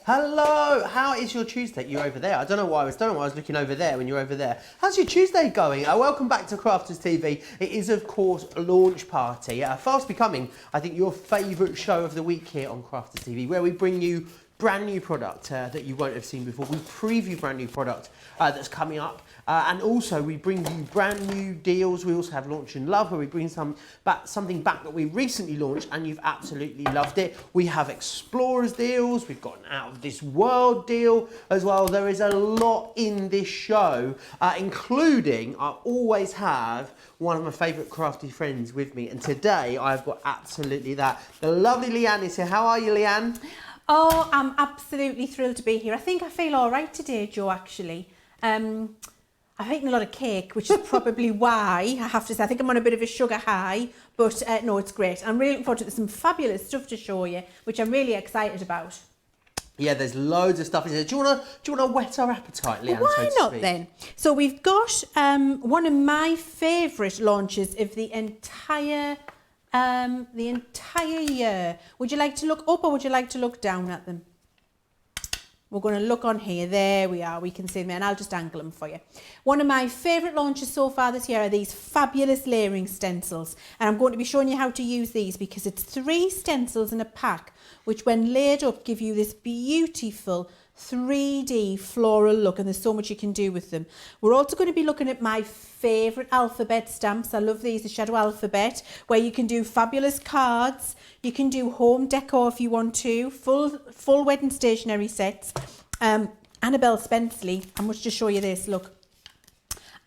Hello, how is your Tuesday? You're over there. I don't know why I was looking over there when you're over there. How's your Tuesday going? Welcome back to Crafters TV. It is, of course, a launch party. Fast becoming, I think, your favourite show of the week here on Crafters TV, where we bring you brand new product that you won't have seen before. We preview brand new product that's coming up, and also we bring you brand new deals. We also have Launch and Love, where we bring something back that we recently launched and you've absolutely loved it. We have Explorers deals, we've got an Out of This World deal as well. There is a lot in this show, including I always have one of my favourite crafty friends with me, and today I've got absolutely that. The lovely Leanne is here. How are you, Leanne? Oh, I'm absolutely thrilled to be here. I think I feel all right today, Joe, actually. I've eaten a lot of cake, which is probably why, I have to say. I think I'm on a bit of a sugar high, but no, it's great. I'm really looking forward to it. There's some fabulous stuff to show you, which I'm really excited about. Yeah, there's loads of stuff in there. Do you want to whet our appetite, Leanne? Why not then? So we've got one of my favourite launches of the entire year. Would you like to look up or would you like to look down at them? We're going to look on here. There we are. We can see them, and I'll just angle them for you. One of my favourite launches so far this year are these fabulous layering stencils. And I'm going to be showing you how to use these because it's 3 stencils in a pack, which when laid up give you this beautiful 3D floral look, and there's so much you can do with them. We're also going to be looking at my favourite alphabet stamps. I love these, the Shadow Alphabet, where you can do fabulous cards. You can do home decor if you want to, full wedding stationery sets. Annabelle Spenceley, I must just show you this, look.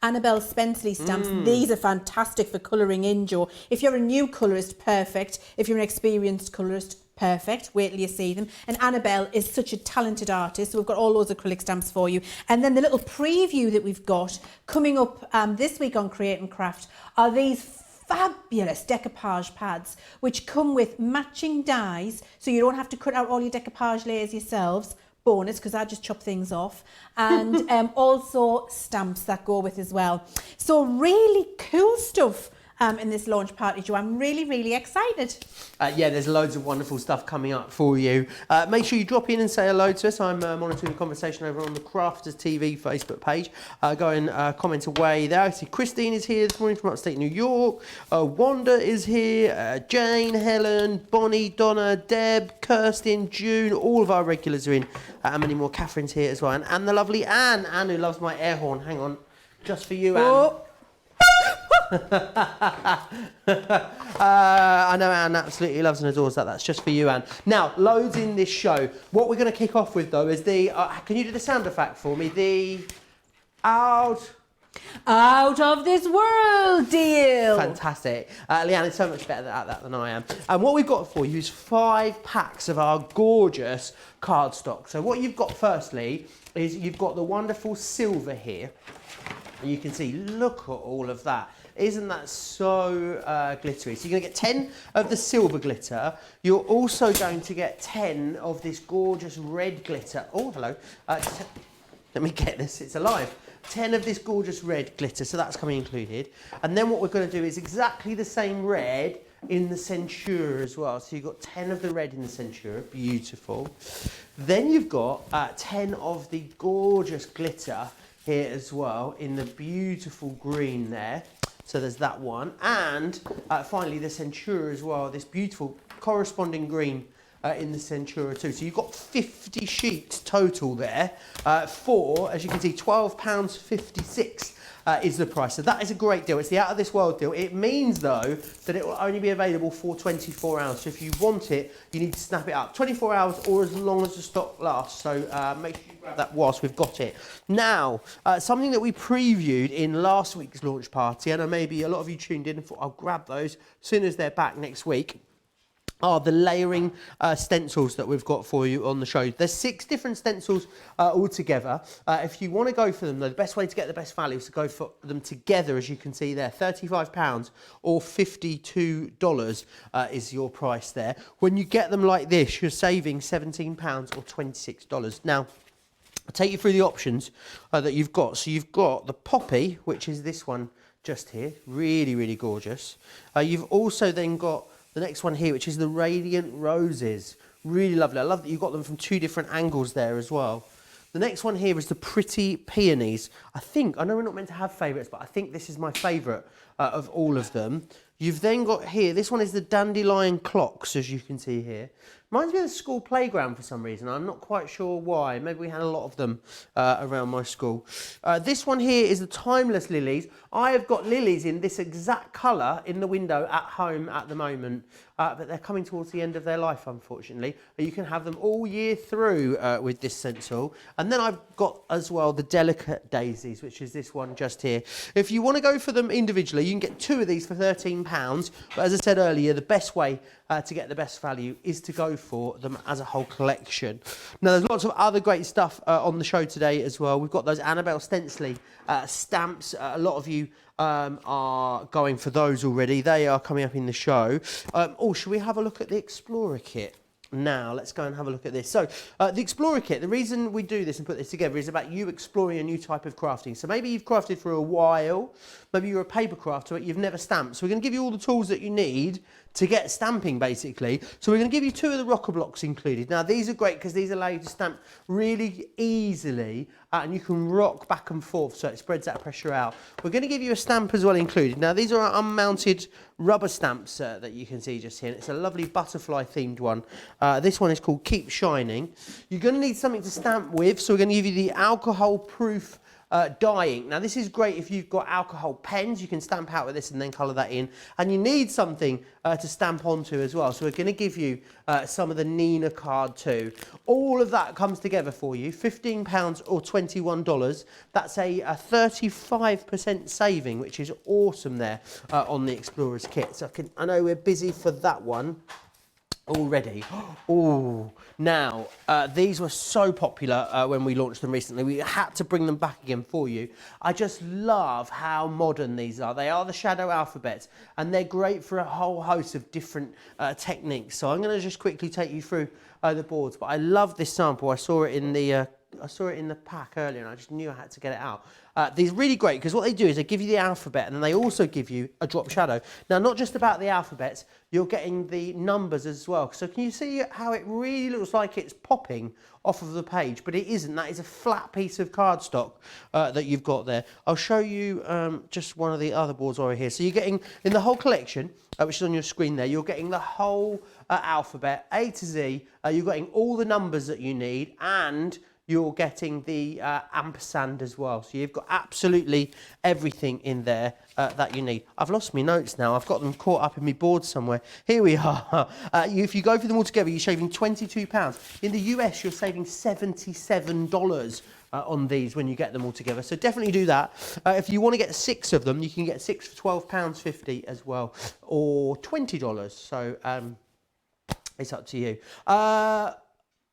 Annabelle Spenceley stamps. These are fantastic for colouring in, Joe. If you're a new colourist, perfect. If you're an experienced colourist, perfect. Wait till you see them. And Annabelle is such a talented artist, so we've got all those acrylic stamps for you. And then the little preview that we've got coming up this week on Create and Craft are these fabulous decoupage pads, which come with matching dies, so you don't have to cut out all your decoupage layers yourselves. Bonus, because I just chop things off, and also stamps that go with as well. So really cool stuff in this launch party, Joe. I'm really, really excited. Yeah, there's loads of wonderful stuff coming up for you. Make sure you drop in and say hello to us. I'm monitoring the conversation over on the Crafters TV Facebook page. Go and comment away there. I see Christine is here this morning from upstate New York. Wanda is here. Jane, Helen, Bonnie, Donna, Deb, Kirsten, June. All of our regulars are in. And many more. Catherine's here as well. And the lovely Anne. Anne, who loves my air horn. Hang on. Just for you, Anne. Oh. I know Anne absolutely loves and adores that. That's just for you, Anne. Now, loads in this show. What we're going to kick off with, though, is the... can you do the sound effect for me? The... Out of this world deal. Fantastic. Leanne is so much better at that than I am. And what we've got for you is 5 packs of our gorgeous cardstock. So what you've got firstly is you've got the wonderful silver here. And you can see, look at all of that. Isn't that so glittery? So you're going to get 10 of the silver glitter. You're also going to get 10 of this gorgeous red glitter. Oh, hello. Let me get this. It's alive. 10 of this gorgeous red glitter. So that's coming included. And then what we're going to do is exactly the same red in the Centura as well. So you've got 10 of the red in the Centura. Beautiful. Then you've got 10 of the gorgeous glitter here as well in the beautiful green there. So there's that one. And finally the Centura as well, this beautiful corresponding green in the Centura too. So you've got 50 sheets total there for, as you can see, £12.56 is the price. So that is a great deal. It's the out of this world deal. It means though that it will only be available for 24 hours. So if you want it, you need to snap it up. 24 hours or as long as the stock lasts. So make sure you grab that whilst we've got it. Now, something that we previewed in last week's launch party, and maybe a lot of you tuned in and thought I'll grab those as soon as they're back next week, are the layering stencils that we've got for you on the show. There's 6 different stencils altogether. If you want to go for them, though, the best way to get the best value is to go for them together, as you can see there. £35 or $52 is your price there. When you get them like this, you're saving £17 or $26. Now, I'll take you through the options that you've got. So you've got the Poppy, which is this one just here. Really, really gorgeous. You've also then got the next one here, which is the Radiant Roses. Really lovely. I love that you've got them from 2 different angles there as well. The next one here is the Pretty Peonies. I know we're not meant to have favourites, but I think this is my favourite of all of them. You've then got here, this one is the Dandelion Clocks, as you can see here. Reminds me of the school playground for some reason. I'm not quite sure why. Maybe we had a lot of them around my school. This one here is the Timeless Lilies. I have got lilies in this exact colour in the window at home at the moment. But they're coming towards the end of their life, unfortunately. You can have them all year through with this stencil. And then I've got as well the Delicate Daisies, which is this one just here. If you want to go for them individually, you can get 2 of these for £13. But as I said earlier, the best way to get the best value is to go for them as a whole collection. Now, there's lots of other great stuff on the show today as well. We've got those Annabelle Spenceley stamps. A lot of you are going for those already. They are coming up in the show. Should we have a look at the Explorer kit? Now, let's go and have a look at this. So, the Explorer kit, the reason we do this and put this together is about you exploring a new type of crafting. So maybe you've crafted for a while, maybe you're a paper crafter, but you've never stamped. So we're going to give you all the tools that you need to get stamping basically. So we're going to give you 2 of the rocker blocks included. Now these are great because these allow you to stamp really easily and you can rock back and forth so it spreads that pressure out. We're going to give you a stamp as well included. Now these are unmounted rubber stamps that you can see just here. It's a lovely butterfly themed one. This one is called Keep Shining. You're going to need something to stamp with, so we're going to give you the alcohol proof dye ink. Now this is great if you've got alcohol pens, you can stamp out with this and then colour that in. And you need something to stamp onto as well. So we're going to give you some of the Nina card too. All of that comes together for you, £15 or $21. That's a 35% saving, which is awesome there on the Explorers kit. So I know we're busy for that one already. Oh, now these were so popular when we launched them recently. We had to bring them back again for you. I just love how modern these are. They are the shadow alphabets and they're great for a whole host of different techniques. So I'm going to just quickly take you through the boards, but I love this sample. I saw it in the pack earlier and I just knew I had to get it out. These are really great because what they do is they give you the alphabet and then they also give you a drop shadow. Now, not just about the alphabets, you're getting the numbers as well. So can you see how it really looks like it's popping off of the page, but it isn't. That is a flat piece of cardstock that you've got there. I'll show you just one of the other boards over here. So you're getting, in the whole collection, which is on your screen there, you're getting the whole alphabet, A to Z. You're getting all the numbers that you need and you're getting the ampersand as well. So you've got absolutely everything in there that you need. I've lost my notes now. I've got them caught up in my board somewhere. Here we are. If you go for them all together, you're saving £22. In the US, you're saving $77 on these when you get them all together. So definitely do that. If you want to get 6 of them, you can get 6 for £12.50 as well, or $20. So it's up to you.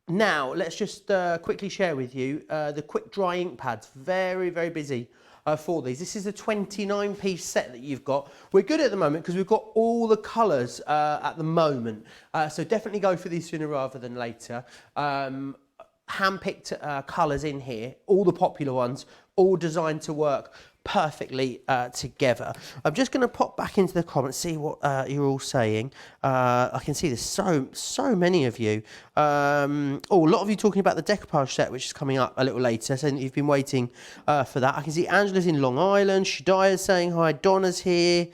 Now, let's just quickly share with you the quick dry ink pads. Very, very busy for these. This is a 29-piece set that you've got. We're good at the moment because we've got all the colours at the moment. So definitely go for these sooner rather than later. Hand-picked colours in here, all the popular ones, all designed to work perfectly together. I'm just going to pop back into the comments, see what you're all saying. I can see there's so many of you. A lot of you talking about the decoupage set, which is coming up a little later, saying that you've been waiting for that. I can see Angela's in Long Island, Shadia's saying hi, Donna's here.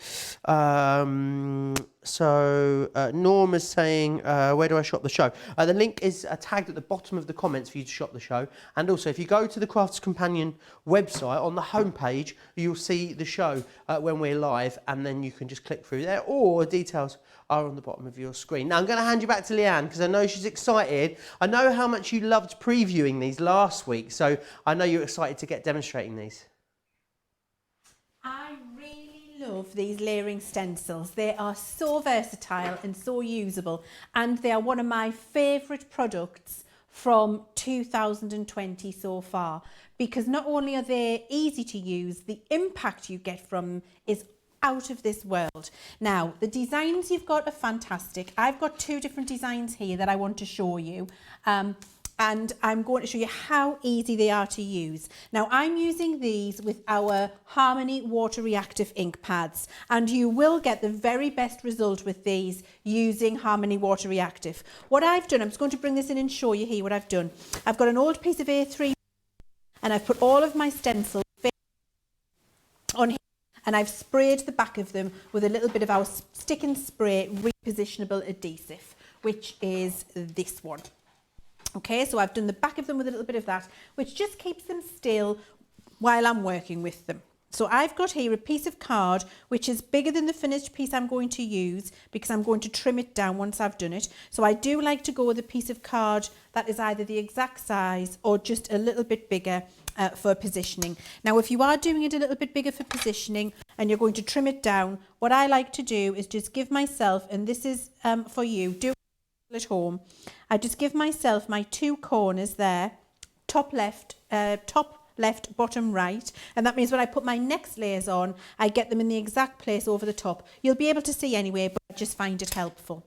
Norma's saying, where do I shop the show? The link is tagged at the bottom of the comments for you to shop the show. And also, if you go to the Crafts Companion website, on the homepage, you'll see the show when we're live, and then you can just click through there, or details are on the bottom of your screen. Now, I'm going to hand you back to Leanne, because I know she's excited. I know how much you loved previewing these last week, so I know you're excited to get demonstrating these. I really love these layering stencils. They are so versatile and so usable, and they are one of my favourite products from 2020 so far, because not only are they easy to use, the impact you get from them is out of this world. Now, the designs you've got are fantastic. I've got 2 different designs here that I want to show you. And I'm going to show you how easy they are to use. Now, I'm using these with our Harmony Water Reactive ink pads, and you will get the very best result with these using Harmony Water Reactive. What I've done, I'm just going to bring this in and show you here what I've done. I've got an old piece of A3 and I've put all of my stencils on here, and I've sprayed the back of them with a little bit of our Stick and Spray repositionable adhesive, which is this one. Okay, so I've done the back of them with a little bit of that, which just keeps them still while I'm working with them. So I've got here a piece of card which is bigger than the finished piece I'm going to use, because I'm going to trim it down once I've done it. So I do like to go with a piece of card that is either the exact size or just a little bit bigger for positioning. Now, if you are doing it a little bit bigger for positioning and you're going to trim it down, what I like to do is just give myself, and this is for you, do at home, I just give myself my 2 corners there, top left, bottom right, and that means when I put my next layers on, I get them in the exact place over the top. You'll be able to see anyway, but I just find it helpful.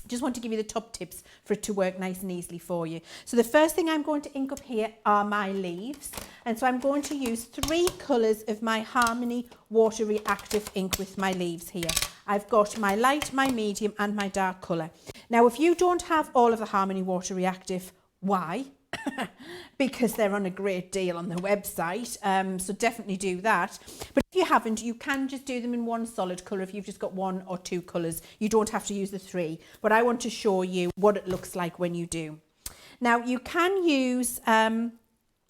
Just want to give you the top tips for it to work nice and easily for you. So the first thing I'm going to ink up here are my leaves, and so I'm going to use 3 colours of my Harmony Water Reactive ink with my leaves here. I've got my light, my medium and my dark colour. Now, if you don't have all of the Harmony Water Reactive, why? Because they're on a great deal on the website, so definitely do that. But if you haven't, you can just do them in one solid colour if you've just got 1 or 2 colours. You don't have to use the 3, but I want to show you what it looks like when you do. Now, you can use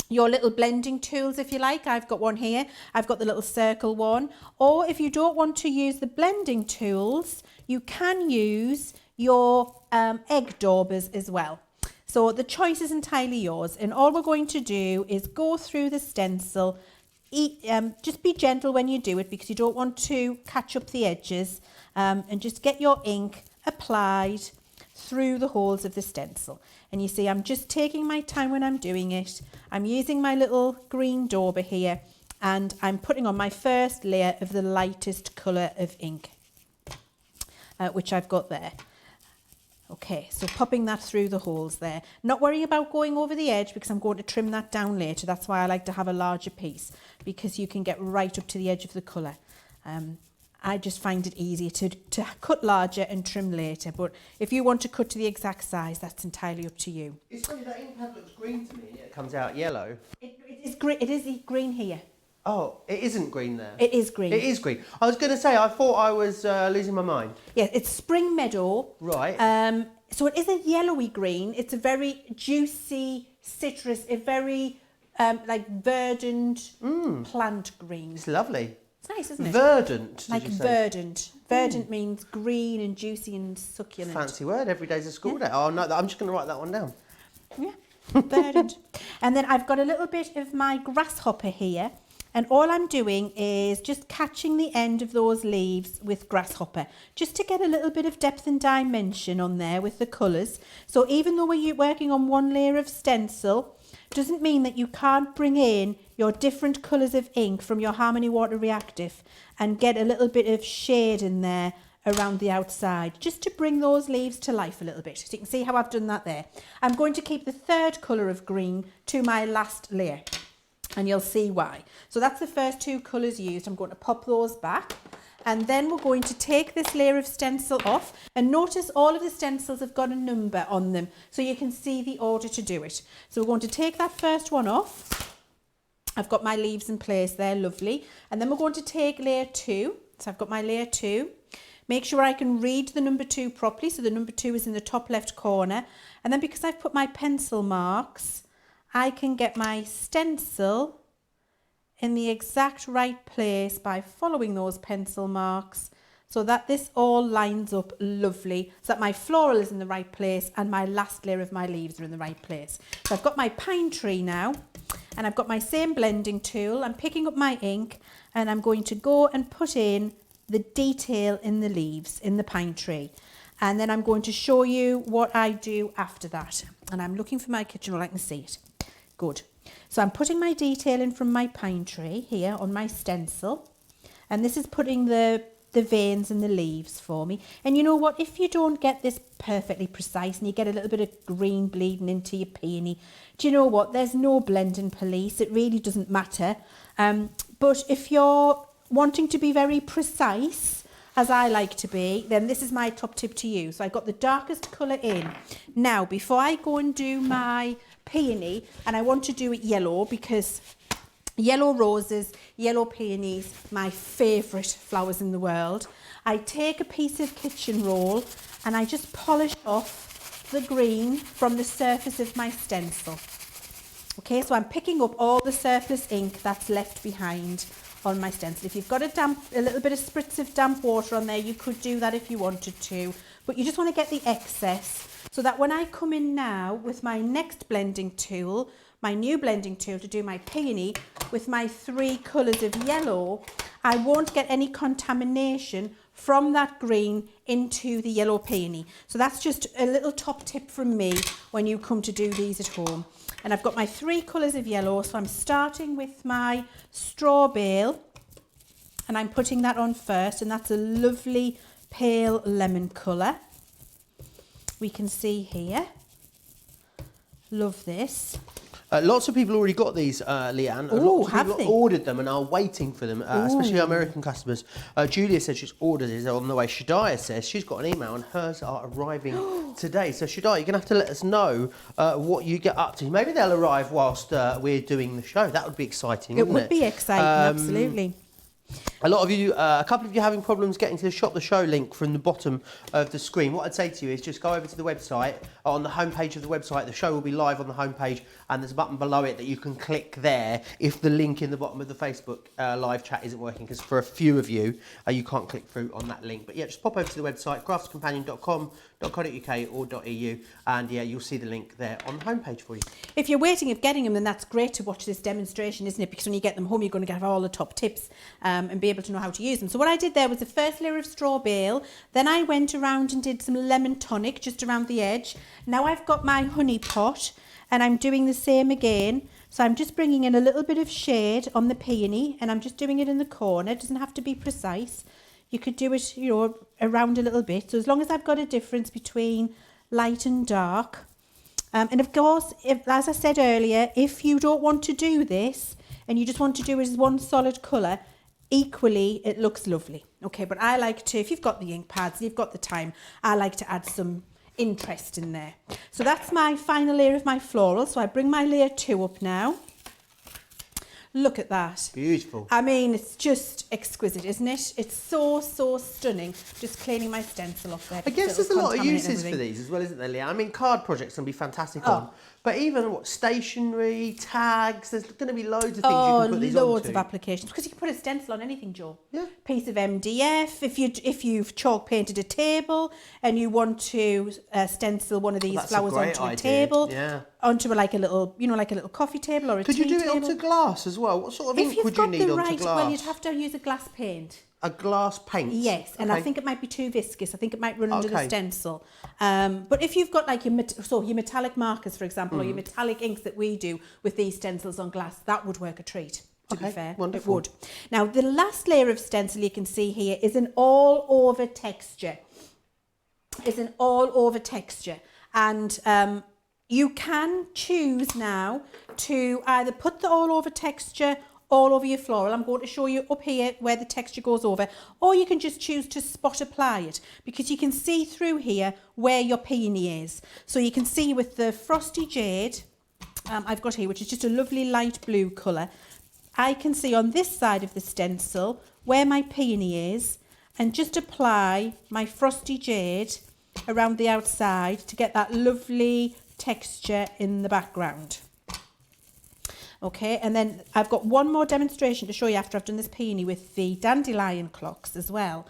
your little blending tools if you like. I've got one here. I've got the little circle one. Or if you don't want to use the blending tools, you can use your egg daubers as well. So the choice is entirely yours, and all we're going to do is go through the stencil. Just be gentle when you do it because you don't want to catch up the edges, and just get your ink applied through the holes of the stencil. And you see, I'm just taking my time when I'm doing it. I'm using my little green dauber here, and I'm putting on my first layer of the lightest colour of ink, which I've got there. Okay, so popping that through the holes there. Not worrying about going over the edge because I'm going to trim that down later. That's why I like to have a larger piece, because you can get right up to the edge of the colour. I just find it easier to cut larger and trim later, but if you want to cut to the exact size, that's entirely up to you. It's funny, that ink pad looks green to me, it comes out yellow. It is green. It is green here. Oh, it isn't green there. It is green. It is green. I was going to say, I thought I was losing my mind. Yeah, it's spring meadow. Right. So it is a yellowy green. It's a very juicy citrus, a very like verdant plant green. It's lovely. It's nice, isn't it? Verdant, like did you say? verdant. Verdant means green and juicy and succulent. Fancy word. Every day's a school day. Oh no, I'm just going to write that one down. Yeah, verdant. And then I've got a little bit of my grasshopper here. And all I'm doing is just catching the end of those leaves with grasshopper, just to get a little bit of depth and dimension on there with the colours. So even though we're working on one layer of stencil, doesn't mean that you can't bring in your different colours of ink from your Harmony Water Reactive and get a little bit of shade in there around the outside, just to bring those leaves to life a little bit. So you can see how I've done that there. I'm going to keep the third colour of green to my last layer, and you'll see why. So that's the first 2 colours used. I'm going to pop those back, and then we're going to take this layer of stencil off, and notice all of the stencils have got a number on them so you can see the order to do it. So we're going to take that first one off. I've got my leaves in place there, lovely. And then we're going to take layer 2. So I've got my layer 2. Make sure I can read the number 2 properly. So the number 2 is in the top left corner. And then because I've put my pencil marks, I can get my stencil in the exact right place by following those pencil marks, so that this all lines up lovely, so that my floral is in the right place and my last layer of my leaves are in the right place. So I've got my pine tree now, and I've got my same blending tool. I'm picking up my ink, and I'm going to go and put in the detail in the leaves in the pine tree. And then I'm going to show you what I do after that. And I'm looking for my kitchen roll, I can see it. Good. So I'm putting my detail in from my pine tree here on my stencil. And this is putting the veins and the leaves for me. And you know what? If you don't get this perfectly precise and you get a little bit of green bleeding into your peony, do you know what? There's no blending police. It really doesn't matter. But if you're wanting to be very precise, as I like to be, then this is my top tip to you. So I got the darkest colour in. Now, before I go and do my peony, and I want to do it yellow because yellow roses, yellow peonies, my favourite flowers in the world. I take a piece of kitchen roll and I just polish off the green from the surface of my stencil. Okay, so I'm picking up all the surplus ink that's left behind on my stencil. If you've got a little bit of spritz of damp water on there, you could do that if you wanted to, but you just want to get the excess so that when I come in now with my next blending tool, my new blending tool to do my peony with my 3 colours of yellow, I won't get any contamination from that green into the yellow peony. So that's just a little top tip from me when you come to do these at home. And I've got my 3 colours of yellow, so I'm starting with my straw bale and I'm putting that on first, and that's a lovely pale lemon colour. We can see here. Love this. Lots of people already got these, Leanne. Ooh, Lots of have people they? ordered them and are waiting for them, especially American customers. Julia says she's ordered it on the way. Shadiah says she's got an email and hers are arriving today. So Shadiah, you're going to have to let us know what you get up to. Maybe they'll arrive whilst we're doing the show. That would be exciting, It wouldn't would be exciting, absolutely. A lot of you, a couple of you having problems getting to the Shop the Show link from the bottom of the screen. What I'd say to you is just go over to the website. On the homepage of the website, the show will be live on the homepage, and there's a button below it that you can click there if the link in the bottom of the Facebook live chat isn't working, because for a few of you, you can't click through on that link. But yeah, just pop over to the website, craftscompanion.com.co.uk or .eu, and yeah, you'll see the link there on the homepage for you. If you're waiting of getting them, then that's great to watch this demonstration, isn't it? Because when you get them home, you're going to have all the top tips and be able to know how to use them. So what I did there was the first layer of straw bale. Then I went around and did some lemon tonic just around the edge. Now I've got my honey pot and I'm doing the same again. So I'm just bringing in a little bit of shade on the peony and I'm just doing it in the corner. It doesn't have to be precise. You could do it, you know, around a little bit. So as long as I've got a difference between light and dark. And of course, as I said earlier, if you don't want to do this and you just want to do it as one solid colour, equally it looks lovely. Okay, but I like to, if you've got the ink pads, you've got the time, I like to add some interest in there. So that's my final layer of my floral. So I bring my layer 2 up now. Look at that. Beautiful. I mean, it's just exquisite, isn't it? It's so, so stunning. Just cleaning my stencil off there. I guess there's a lot of uses for these as well, isn't there, Leanne? I mean, card projects can be fantastic on. But even stationery, tags, there's going to be loads of things you can put these onto. Loads of applications. Because you can put a stencil on anything, Joe. Yeah. Piece of MDF. If you've chalk painted a table and you want to stencil one of these flowers onto a table, onto like a little, like a little coffee table or a tea table. Could you do it onto glass as well? What sort of ink would you need onto glass? Well, you'd have to use a glass paint. A glass paint? Yes, and I think it might be too viscous. I think it might run under the stencil. But if you've got like your metallic markers, for example, or your metallic inks that we do with these stencils on glass, that would work a treat, to be fair. Wonderful. It would. Now, the last layer of stencil you can see here is an all-over texture. And you can choose now to either put the all-over texture all over your floral. I'm going to show you up here where the texture goes over, or you can just choose to spot apply it, because you can see through here where your peony is. So you can see with the Frosty Jade I've got here, which is just a lovely light blue colour, I can see on this side of the stencil where my peony is, and just apply my Frosty Jade around the outside to get that lovely texture in the background. Okay, and then I've got one more demonstration to show you after I've done this peony with the dandelion clocks as well,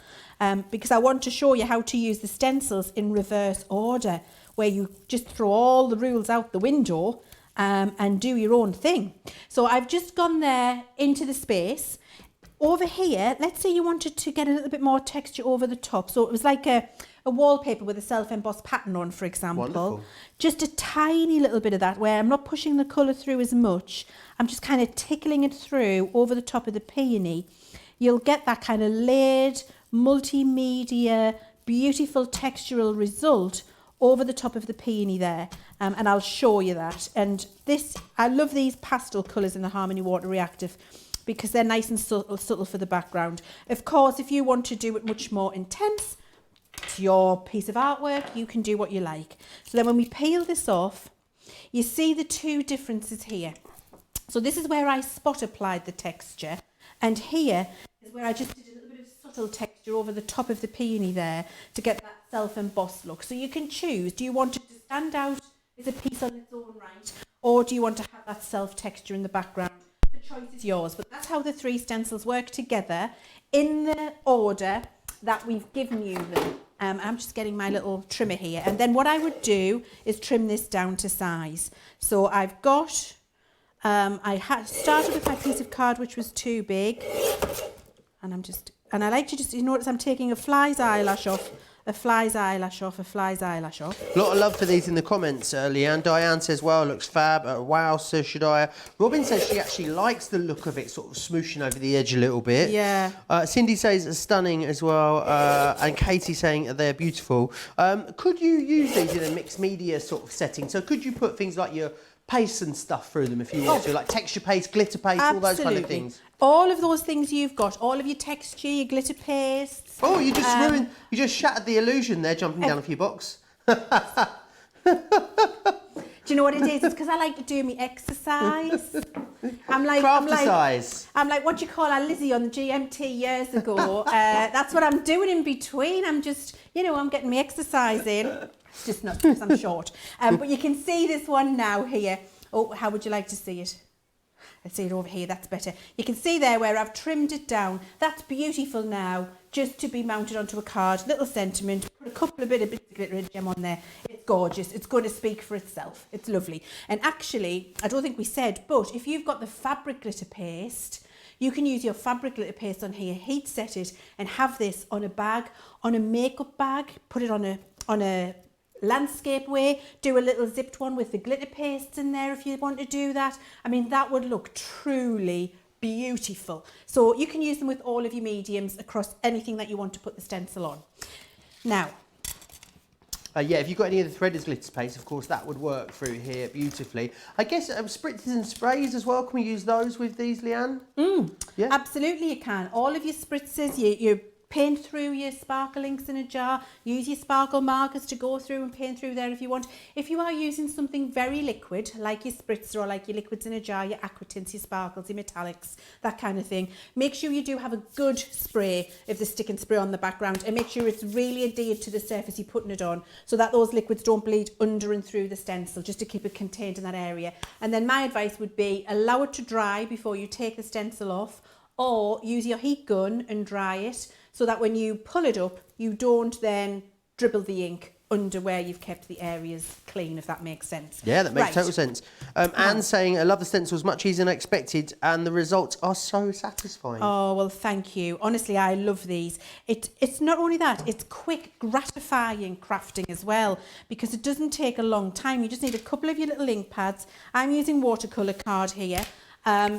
because I want to show you how to use the stencils in reverse order, where you just throw all the rules out the window and do your own thing. So I've just gone there into the space. Over here, let's say you wanted to get a little bit more texture over the top. So it was like a wallpaper with a self-embossed pattern on, for example. Wonderful. Just a tiny little bit of that, where I'm not pushing the colour through as much. I'm just kind of tickling it through over the top of the peony. You'll get that kind of layered, multimedia, beautiful textural result over the top of the peony there. And I'll show you that. And this, I love these pastel colours in the Harmony Water Reactive, because they're nice and subtle for the background. Of course, if you want to do it much more intense, it's your piece of artwork, you can do what you like. So then when we peel this off, you see the two differences here. So this is where I spot applied the texture, and here is where I just did a little bit of subtle texture over the top of the peony there to get that self-embossed look. So you can choose, do you want it to stand out as a piece on its own right, or do you want to have that self-texture in the background? The choice is yours, but that's how the three stencils work together in the order that we've given you them. I'm just getting my little trimmer here, and then what I would do is trim this down to size. So I've got, I had started with my piece of card which was too big, and I like to just, you notice I'm taking a fly's eyelash off, a fly's eyelash off, a fly's eyelash off. A lot of love for these in the comments, Leanne. Diane says, wow, looks fab. Wow, says Shadiah. Robin says she actually likes the look of it, sort of smooshing over the edge a little bit. Yeah. Cindy says stunning as well. And Katie saying they're beautiful. Could you use these in a mixed media sort of setting? So could you put things like your paste and stuff through them if you want to, like texture paste, glitter paste, all those kind of things. All of those things you've got, all of your texture, your glitter pastes. Oh, you just shattered the illusion there, jumping down a few blocks. Do you know what it is? It's because I like to do my exercise. I'm like what you call a Lizzie on the GMT years ago. That's what I'm doing in between. I'm just, I'm getting my exercise in. It's just not because I'm short. But you can see this one now here. Oh, how would you like to see it? Let's see it over here, that's better. You can see there where I've trimmed it down. That's beautiful now, just to be mounted onto a card. Little sentiment, put a couple of bits of glitter and gem on there. It's gorgeous, it's going to speak for itself. It's lovely. And actually, I don't think we said, but if you've got the fabric glitter paste, you can use your fabric glitter paste on here, heat set it, and have this on a bag, on a makeup bag, put it on a landscape way, do a little zipped one with the glitter pastes in there if you want to do that. I mean, that would look truly beautiful. So you can use them with all of your mediums across anything that you want to put the stencil on. Now, yeah, if you've got any of the threaders glitter paste, of course, that would work through here beautifully. I guess spritzes and sprays as well. Can we use those with these, Leanne? Yeah, absolutely you can. All of your spritzes, you paint through your sparkle inks in a jar, use your sparkle markers to go through and paint through there if you want. If you are using something very liquid, like your spritzer or like your liquids in a jar, your aqua tints, your sparkles, your metallics, that kind of thing, make sure you do have a good spray of the stick and spray on the background, and make sure it's really adhered to the surface you're putting it on, so that those liquids don't bleed under and through the stencil, just to keep it contained in that area. And then my advice would be, allow it to dry before you take the stencil off, or use your heat gun and dry it, so that when you pull it up, you don't then dribble the ink under where you've kept the areas clean, if that makes sense. Yeah, that makes total sense. Anne saying, I love the stencils, much easier than I expected, and the results are so satisfying. Oh, well, thank you. Honestly, I love these. It's not only that, it's quick, gratifying crafting as well, because it doesn't take a long time. You just need a couple of your little ink pads. I'm using watercolour card here,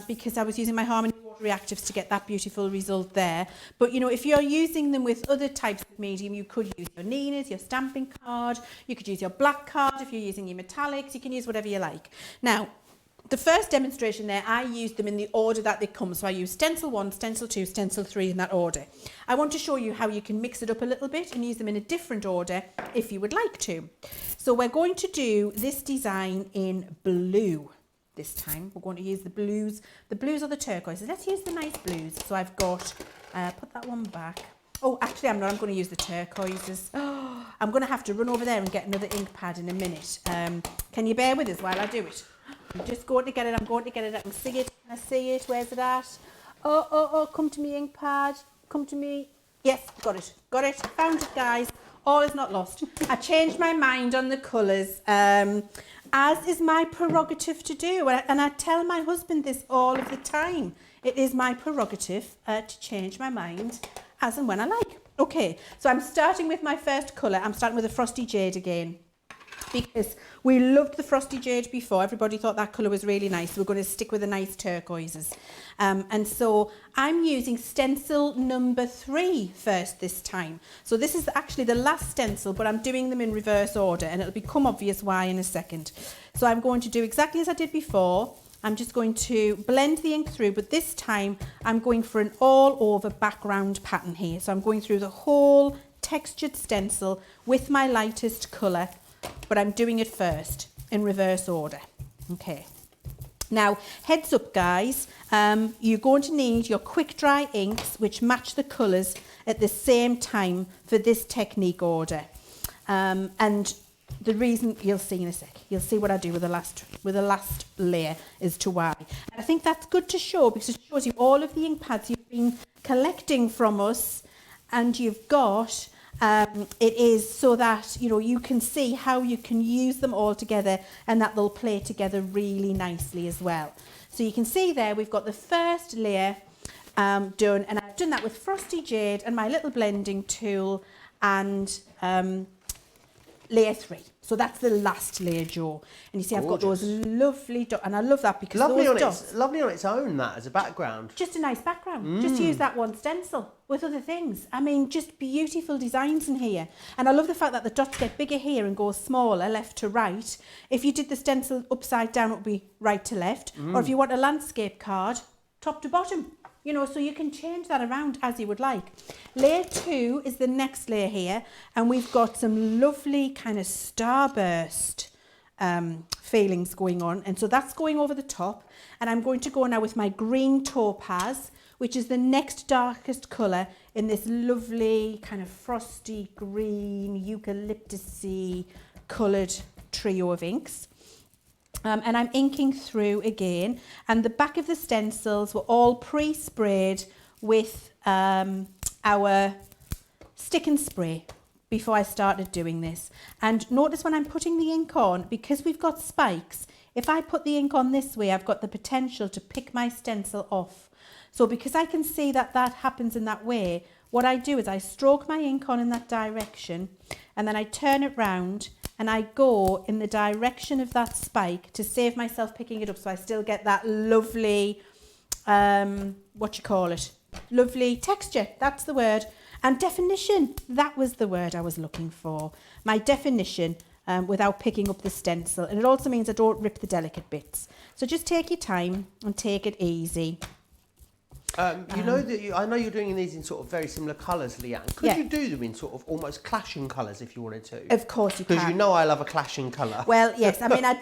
because I was using my Harmony reactives to get that beautiful result there. But if you're using them with other types of medium, you could use your Nina's, your stamping card, you could use your black card. If you're using your metallics, you can use whatever you like. Now, the first demonstration there, I used them in the order that they come. So I used stencil 1, stencil 2, stencil 3 in that order. I want to show you how you can mix it up a little bit and use them in a different order if you would like to. So we're going to do this design in blue. This time we're going to use the blues or the turquoises. Let's use the nice blues. So I've got, put that one back. Oh, actually I'm not, I'm going to use the turquoises. Oh, I'm going to have to run over there and get another ink pad in a minute. Can you bear with us while I do it? I'm just going to get it, I can see it, can I see it, where's it at? Oh, come to me ink pad, come to me. Yes, got it, found it guys. All is not lost. I changed my mind on the colours, as is my prerogative to do. And I tell my husband this all of the time. It is my prerogative to change my mind as and when I like. Okay, so I'm starting with my first colour. I'm starting with a Frosty Jade again, because we loved the Frosty Jade before. Everybody thought that colour was really nice. So we're going to stick with the nice turquoises. And so I'm using stencil number 3 first this time. So this is actually the last stencil, but I'm doing them in reverse order, and it'll become obvious why in a second. So I'm going to do exactly as I did before. I'm just going to blend the ink through, but this time I'm going for an all over background pattern here. So I'm going through the whole textured stencil with my lightest colour, but I'm doing it first in reverse order. Okay. Now, heads up guys, you're going to need your quick dry inks which match the colours at the same time for this technique order. And the reason, you'll see in a sec, you'll see what I do with the last layer as to why. And I think that's good to show, because it shows you all of the ink pads you've been collecting from us, and you've got it is so that you can see how you can use them all together, and that they'll play together really nicely as well. So you can see there we've got the first layer done, and I've done that with Frosty Jade and my little blending tool, and layer 3. So that's the last layer, Joe. And you see, I've got those lovely dots, and I love that because those dots... Lovely on its own, that, as a background. Just a nice background. Just use that one stencil with other things. I mean, just beautiful designs in here. And I love the fact that the dots get bigger here and go smaller, left to right. If you did the stencil upside down, it would be right to left. Or if you want a landscape card, top to bottom. You know, so you can change that around as you would like. Layer 2 is the next layer here, and we've got some lovely kind of starburst feelings going on, and so that's going over the top. And I'm going to go now with my green topaz, which is the next darkest colour in this lovely kind of frosty green eucalyptusy coloured trio of inks. And I'm inking through again, and the back of the stencils were all pre-sprayed with our stick and spray before I started doing this. And notice when I'm putting the ink on, because we've got spikes, if I put the ink on this way, I've got the potential to pick my stencil off. So because I can see that that happens in that way, what I do is I stroke my ink on in that direction, and then I turn it round and I go in the direction of that spike to save myself picking it up, so I still get that lovely, lovely texture, that's the word. And definition, that was the word I was looking for. My definition without picking up the stencil. And it also means I don't rip the delicate bits. So just take your time and take it easy. You know that I know you're doing these in sort of very similar colours, Leanne. Could you do them in sort of almost clashing colours if you wanted to? Of course you can. Because you know I love a clashing colour. Well, yes. I mean, I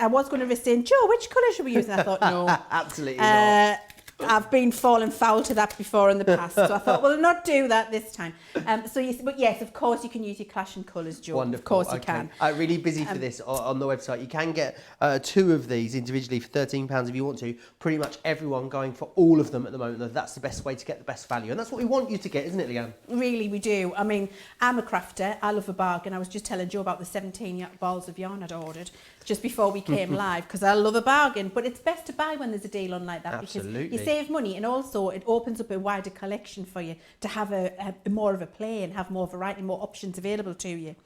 was going to risk saying, Joe, which colour should we use? And I thought, no. Absolutely not. I've been falling foul to that before in the past, so I thought, we'll not do that this time. But yes, of course you can use your clashing colours, Joe. Wonderful. Of course you can. Really busy for this on the website. You can get 2 of these individually for £13 if you want to. Pretty much everyone going for all of them at the moment. That's the best way to get the best value, and that's what we want you to get, isn't it, Leanne? Really, we do. I mean, I'm a crafter. I love a bargain. I was just telling Joe about the 17 balls of yarn I'd ordered just before we came live, because I love a bargain. But it's best to buy when there's a deal on like that. Absolutely. Because you save money, and also it opens up a wider collection for you to have a more of a play and have more variety, more options available to you.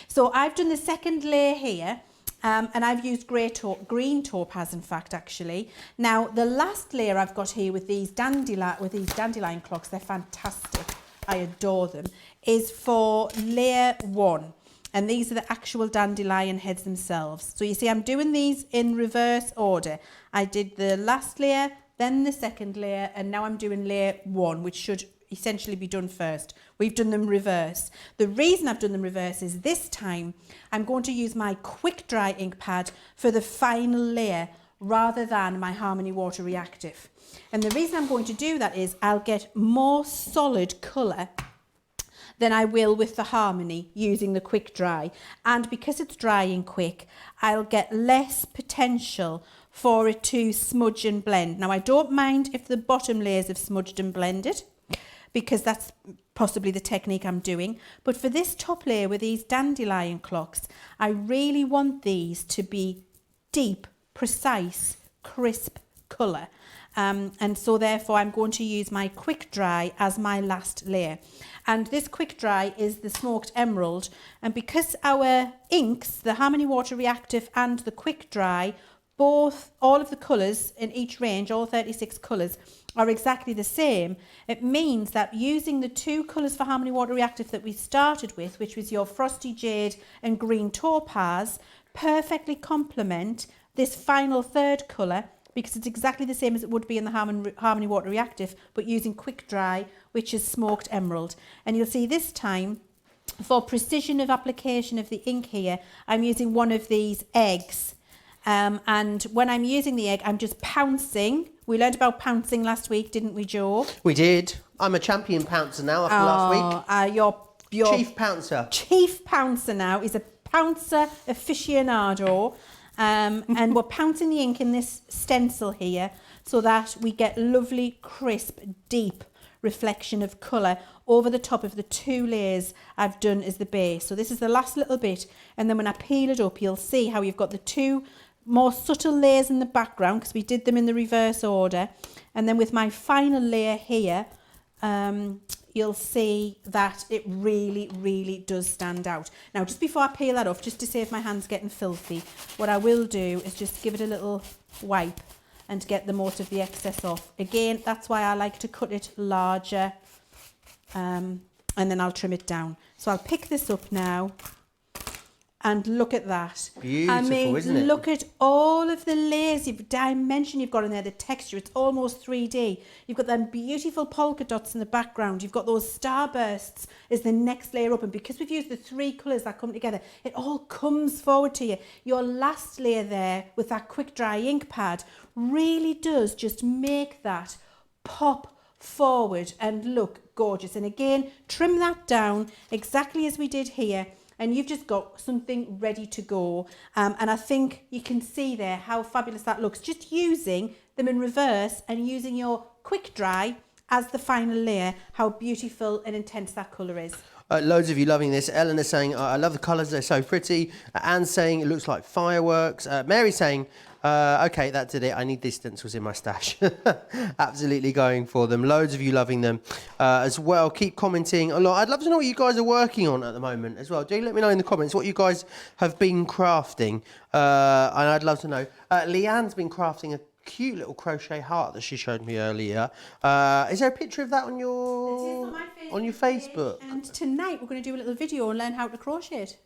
So I've done the second layer here, and I've used green topaz, in fact, actually. Now the last layer I've got here with these dandelion clocks, they're fantastic. I adore them. Is for layer 1. And these are the actual dandelion heads themselves. So you see, I'm doing these in reverse order. I did the last layer, then the second layer, and now I'm doing layer 1, which should essentially be done first. We've done them reverse. The reason I've done them reverse is this time I'm going to use my quick dry ink pad for the final layer rather than my Harmony Water Reactive. And the reason I'm going to do that is I'll get more solid colour than I will with the Harmony using the quick dry. And because it's drying quick, I'll get less potential for it to smudge and blend. Now, I don't mind if the bottom layers have smudged and blended, because that's possibly the technique I'm doing. But for this top layer with these dandelion clocks, I really want these to be deep, precise, crisp colour. And so therefore I'm going to use my quick dry as my last layer. And this quick dry is the smoked emerald. And because our inks, the Harmony Water Reactive and the quick dry, all of the colours in each range, all 36 colours, are exactly the same, it means that using the 2 colours for Harmony Water Reactive that we started with, which was your Frosty Jade and Green Topaz, perfectly complement this final third colour, because it's exactly the same as it would be in the Harmony Water Reactive, but using quick dry, which is smoked emerald. And you'll see this time, for precision of application of the ink here, I'm using one of these eggs. And when I'm using the egg, I'm just pouncing. We learned about pouncing last week, didn't we, Joe? We did. I'm a champion pouncer now after last week. Your Chief pouncer. Chief pouncer now is a pouncer aficionado. And we're pouncing the ink in this stencil here so that we get lovely, crisp, deep reflection of colour over the top of the 2 layers I've done as the base. So this is the last little bit, and then when I peel it up, you'll see how you've got the 2 more subtle layers in the background, because we did them in the reverse order. And then with my final layer here, you'll see that it really, really does stand out. Now, just before I peel that off, just to save my hands getting filthy, what I will do is just give it a little wipe and get the most of the excess off. Again, that's why I like to cut it larger, and then I'll trim it down. So I'll pick this up now. And look at that. Beautiful, I mean, isn't it? Look at all of the layers, dimension you've got in there, the texture, it's almost 3D. You've got them beautiful polka dots in the background. You've got those starbursts as the next layer up. And because we've used the 3 colours that come together, it all comes forward to you. Your last layer there with that quick dry ink pad really does just make that pop forward and look gorgeous. And again, trim that down exactly as we did here. And you've just got something ready to go. And I think you can see there how fabulous that looks. Just using them in reverse and using your quick dry as the final layer, how beautiful and intense that colour is. Loads of you loving this. Ellen is saying, I love the colours, they're so pretty. Anne's saying, it looks like fireworks. Mary's saying, okay, that did it. I need these stencils in my stash. Absolutely going for them. Loads of you loving them as well. Keep commenting a lot. I'd love to know what you guys are working on at the moment as well. Do let me know in the comments what you guys have been crafting. And I'd love to know. Leanne's been crafting a cute little crochet heart that she showed me earlier. Is there a picture of that on your Facebook? And tonight we're going to do a little video and learn how to crochet it.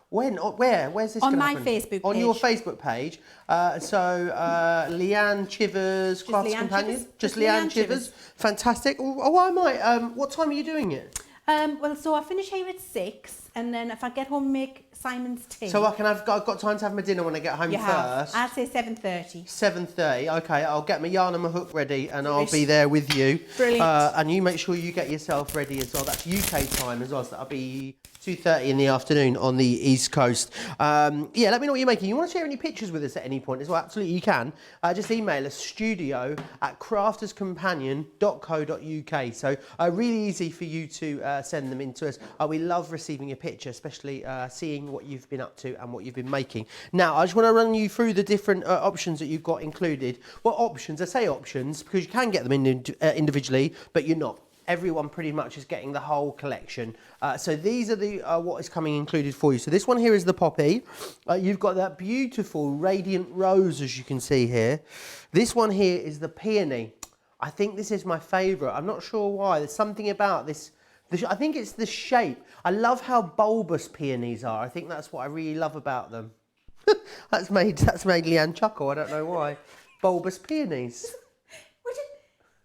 When? Where? Where's this? On gonna my happen? Facebook page. On your Facebook page. Leanne Chivers, Crafts Companion. Just Leanne Chivers. Fantastic. Oh, I might. What time are you doing it? Well, so I finish here at 6, and then if I get home, make Simon's tea. So I've got time to have my dinner when I get home first. I'd say 7:30. 7:30. Okay, I'll get my yarn and my hook ready, and I'll be there with you. Brilliant. And you make sure you get yourself ready as well. That's UK time as well, so that'll be 2:30 in the afternoon on the East Coast. Yeah, let me know what you're making. You want to share any pictures with us at any point as well? Absolutely, you can. Just email us studio@crafterscompanion.co.uk. So really easy for you to send them in to us. We love receiving a picture, especially seeing what you've been up to and what you've been making. Now, I just want to run you through the different options that you've got included. What options? I say options because you can get them individually, but you're not. Everyone pretty much is getting the whole collection. So these are the what is coming included for you. So this one here is the poppy. You've got that beautiful radiant rose, as you can see here. This one here is the peony. I think this is my favourite. I'm not sure why. There's something about this. I think it's the shape. I love how bulbous peonies are. I think that's what I really love about them. That's made Leanne chuckle. I don't know why. Bulbous peonies.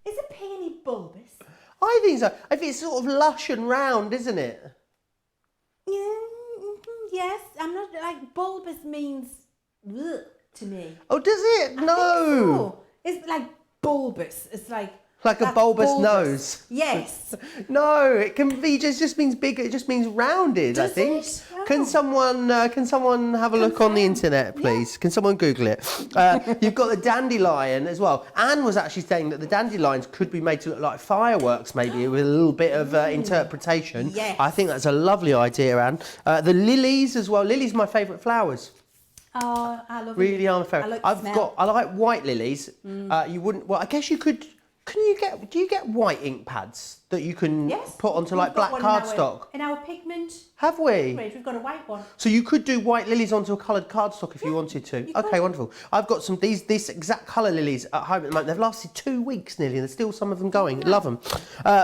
Is a peony bulbous? I think so. If it's sort of lush and round, isn't it? Yeah, yes. I'm not like bulbous means ugh, to me. Oh, does it? No. So. It's like bulbous. It's like a bulbous nose. Yes. No, it can be just means big. It just means rounded. Does I think. it? Oh. Can someone have a look on the internet, please? Yeah. Can someone Google it? You've got the dandelion as well. Anne was actually saying that the dandelions could be made to look like fireworks, maybe with a little bit of interpretation. Yes. I think that's a lovely idea, Anne. The lilies as well. Lilies are my favourite flowers. Oh, I love really are my favourite. I like white lilies. You wouldn't. Well, I guess you could. Do you get white ink pads that you can put onto like black cardstock? In our pigment. Have we? We've got a white one. So you could do white lilies onto a coloured cardstock if you wanted to. Okay, wonderful. I've got some these exact colour lilies at home at the moment. They've lasted 2 weeks nearly, and there's still some of them going. Love them.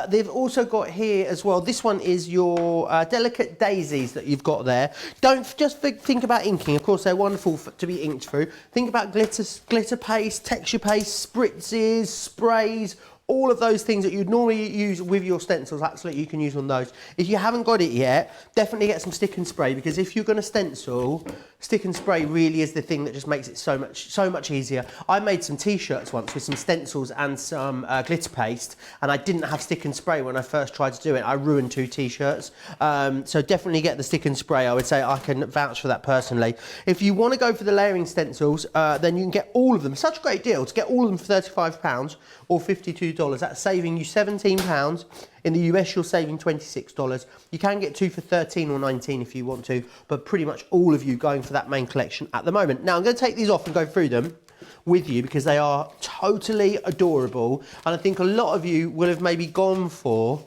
They've also got here as well. This one is your delicate daisies that you've got there. Don't just think about inking. Of course, they're wonderful to be inked through. Think about glitter paste, texture paste, spritzes, sprays. All of those things that you'd normally use with your stencils, absolutely you can use on those. If you haven't got it yet, definitely get some stick and spray, because if you're going to stencil, stick and spray really is the thing that just makes it so much easier. I made some t-shirts once with some stencils and some glitter paste, and I didn't have stick and spray when I first tried to do it. I ruined 2 t-shirts. So definitely get the stick and spray. I would say I can vouch for that personally. If you want to go for the layering stencils, then you can get all of them. Such a great deal to get all of them for £35 or $52. That's saving you £17. In the US, you're saving $26. You can get 2 for $13 or $19 if you want to, but pretty much all of you going for that main collection at the moment. Now, I'm going to take these off and go through them with you because they are totally adorable. And I think a lot of you will have maybe gone for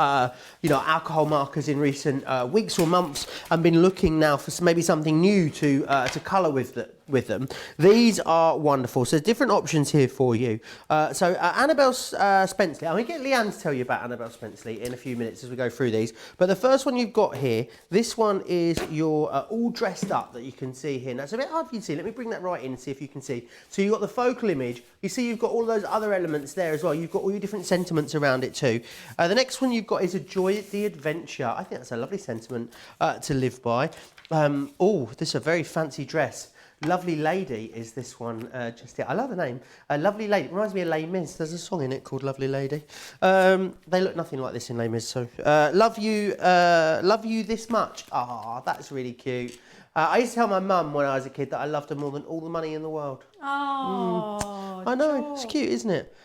alcohol markers in recent weeks or months and been looking now for maybe something new to colour with them. These are wonderful. So different options here for you. Annabelle Spenceley. I'm going to get Leanne to tell you about Annabelle Spenceley in a few minutes as we go through these. But the first one you've got here, this one is your all dressed up that you can see here. Now it's a bit hard for you to see. Let me bring that right in and see if you can see. So you've got the focal image. You see you've got all those other elements there as well. You've got all your different sentiments around it too. The next one you've got is a joy at the adventure. I think that's a lovely sentiment to live by. This is a very fancy dress. Lovely Lady is this one just here. I love the name. Lovely Lady. It reminds me of Les Mis. There's a song in it called Lovely Lady. They look nothing like this in Les Mis. So, love you this much. Ah, that's really cute. I used to tell my mum when I was a kid that I loved her more than all the money in the world. Oh, I know, it's cute, isn't it?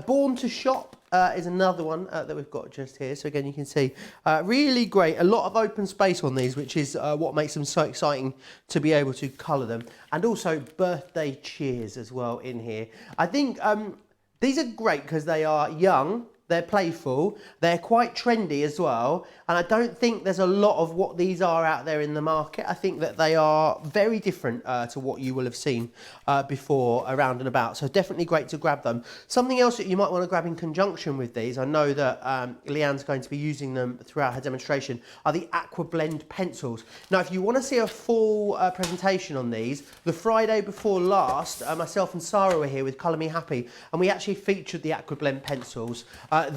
Born to Shop is another one that we've got just here. So again, you can see really great. A lot of open space on these, which is what makes them so exciting to be able to colour them. And also birthday cheers as well in here. I think these are great because they are young. They're playful, they're quite trendy as well, and I don't think there's a lot of what these are out there in the market. I think that they are very different to what you will have seen before around and about, so definitely great to grab them. Something else that you might want to grab in conjunction with these, I know that Leanne's going to be using them throughout her demonstration, are the Aqua Blend pencils. Now if you want to see a full presentation on these, the Friday before last, myself and Sarah were here with Colour Me Happy, and we actually featured the Aqua Blend pencils.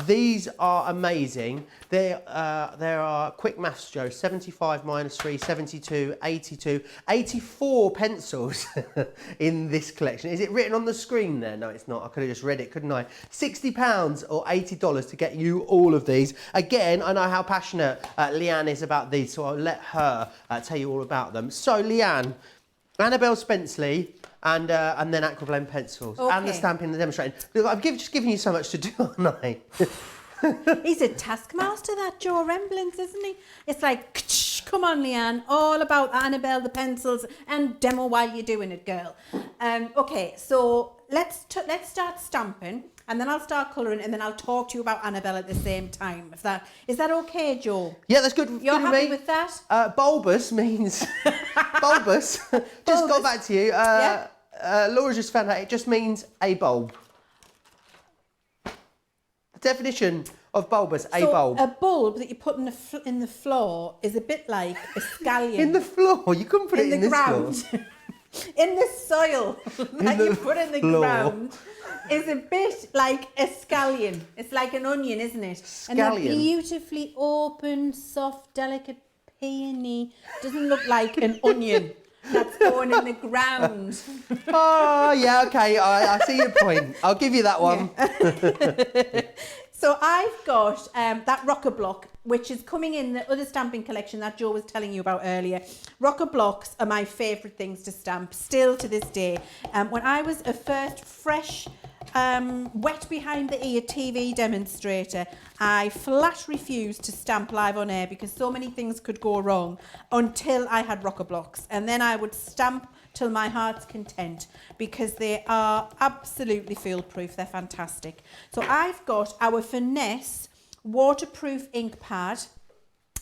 These are amazing. There are, quick maths, Joe, 75 minus 3, 72, 82, 84 pencils in this collection. Is it written on the screen there? No, it's not. I could have just read it, couldn't I? £60 or $80 to get you all of these. Again, I know how passionate Leanne is about these, so I'll let her tell you all about them. So, Leanne, Annabelle Spenceley, and then Aqua Blend pencils, and the stamping and the demonstrating. Look, I've just given you so much to do, haven't I? He's a taskmaster, that Joe Remblance, isn't he? It's like, come on, Leanne, all about Annabelle, the pencils, and demo while you're doing it, girl. Okay, so let's start stamping, and then I'll start colouring, and then I'll talk to you about Annabelle at the same time. Is that okay, Joe? Yeah, that's good. You're happy with that? Bulbous means bulbous. Just got back to you. Yeah. Laura just found out it just means a bulb. The definition of bulbous, a bulb. A bulb that you put in the floor is a bit like a scallion. In the floor? You couldn't put it in the ground. In the soil that you put in the ground is a bit like a scallion. It's like an onion, isn't it? Scallion. And they're beautifully open, soft, delicate, peony. Doesn't look like an onion that's going in the ground. Oh, yeah, okay. I see your point. I'll give you that one. Yeah. So I've got that rocker block, which is coming in the other stamping collection that Joe was telling you about earlier. Rocker blocks are my favourite things to stamp, still to this day. When I was a first fresh, wet behind the ear TV demonstrator, I flat refused to stamp live on air because so many things could go wrong until I had rocker blocks. And then I would stamp till my heart's content because they are absolutely foolproof. They're fantastic. So I've got our Finesse waterproof ink pad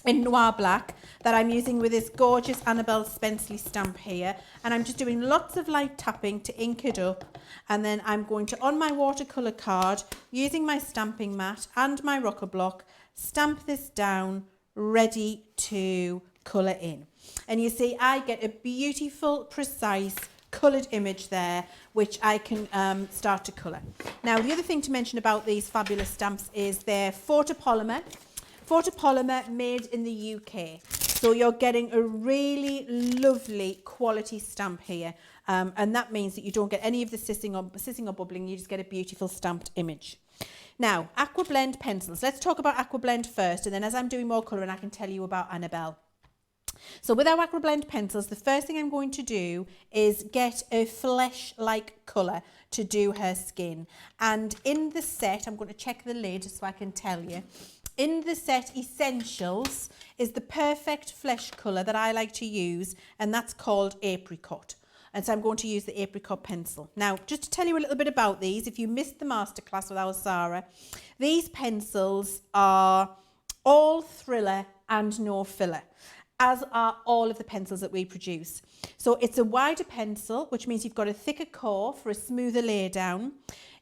in Noir Black that I'm using with this gorgeous Annabelle Spenceley stamp here, and I'm just doing lots of light tapping to ink it up, and then I'm going to, on my watercolour card, using my stamping mat and my rocker block, stamp this down, ready to colour in. And you see I get a beautiful, precise coloured image there, which I can start to colour. Now, the other thing to mention about these fabulous stamps is they're photopolymer made in the UK. So you're getting a really lovely quality stamp here. And that means that you don't get any of the sissing or bubbling, you just get a beautiful stamped image. Now, Aqua Blend pencils. Let's talk about Aqua Blend first, and then as I'm doing more colouring, I can tell you about Annabelle. So with our Aqua Blend pencils, the first thing I'm going to do is get a flesh-like colour to do her skin. And in the set, I'm going to check the lid so I can tell you. In the set Essentials is the perfect flesh colour that I like to use, and that's called Apricot. And so I'm going to use the Apricot pencil. Now, just to tell you a little bit about these, if you missed the masterclass with our Sarah, these pencils are all thriller and no filler, as are all of the pencils that we produce. So it's a wider pencil, which means you've got a thicker core for a smoother lay down.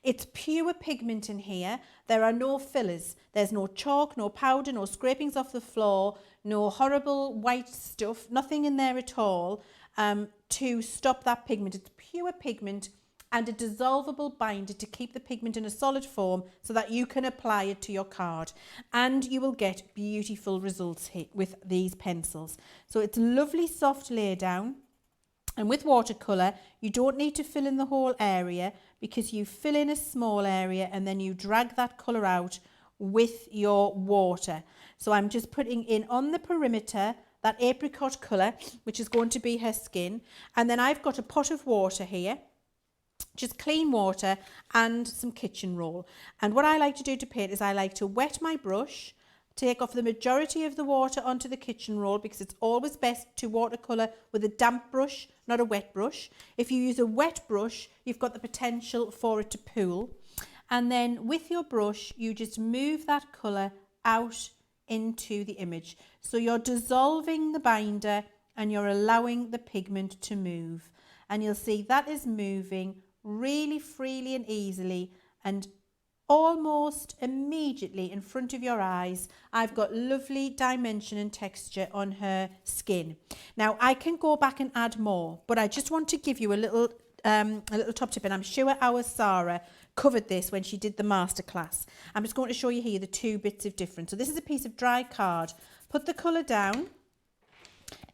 It's pure pigment in here. There are no fillers. There's no chalk, no powder, no scrapings off the floor, no horrible white stuff, nothing in there at all to stop that pigment. It's pure pigment and a dissolvable binder to keep the pigment in a solid form so that you can apply it to your card, and you will get beautiful results here with these pencils. So it's lovely soft lay down, and with watercolour you don't need to fill in the whole area, because you fill in a small area and then you drag that colour out with your water. So I'm just putting in on the perimeter that apricot colour, which is going to be her skin, and then I've got a pot of water here, just clean water and some kitchen roll. And what I like to do to paint is I like to wet my brush, take off the majority of the water onto the kitchen roll, because it's always best to watercolour with a damp brush, not a wet brush. If you use a wet brush, you've got the potential for it to pool. And then with your brush, you just move that colour out into the image. So you're dissolving the binder and you're allowing the pigment to move. And you'll see that is moving really freely and easily, and almost immediately in front of your eyes I've got lovely dimension and texture on her skin. Now I can go back and add more, but I just want to give you a little top tip, and I'm sure our Sarah covered this when she did the masterclass. I'm just going to show you here the two bits of difference. So this is a piece of dry card. Put the colour down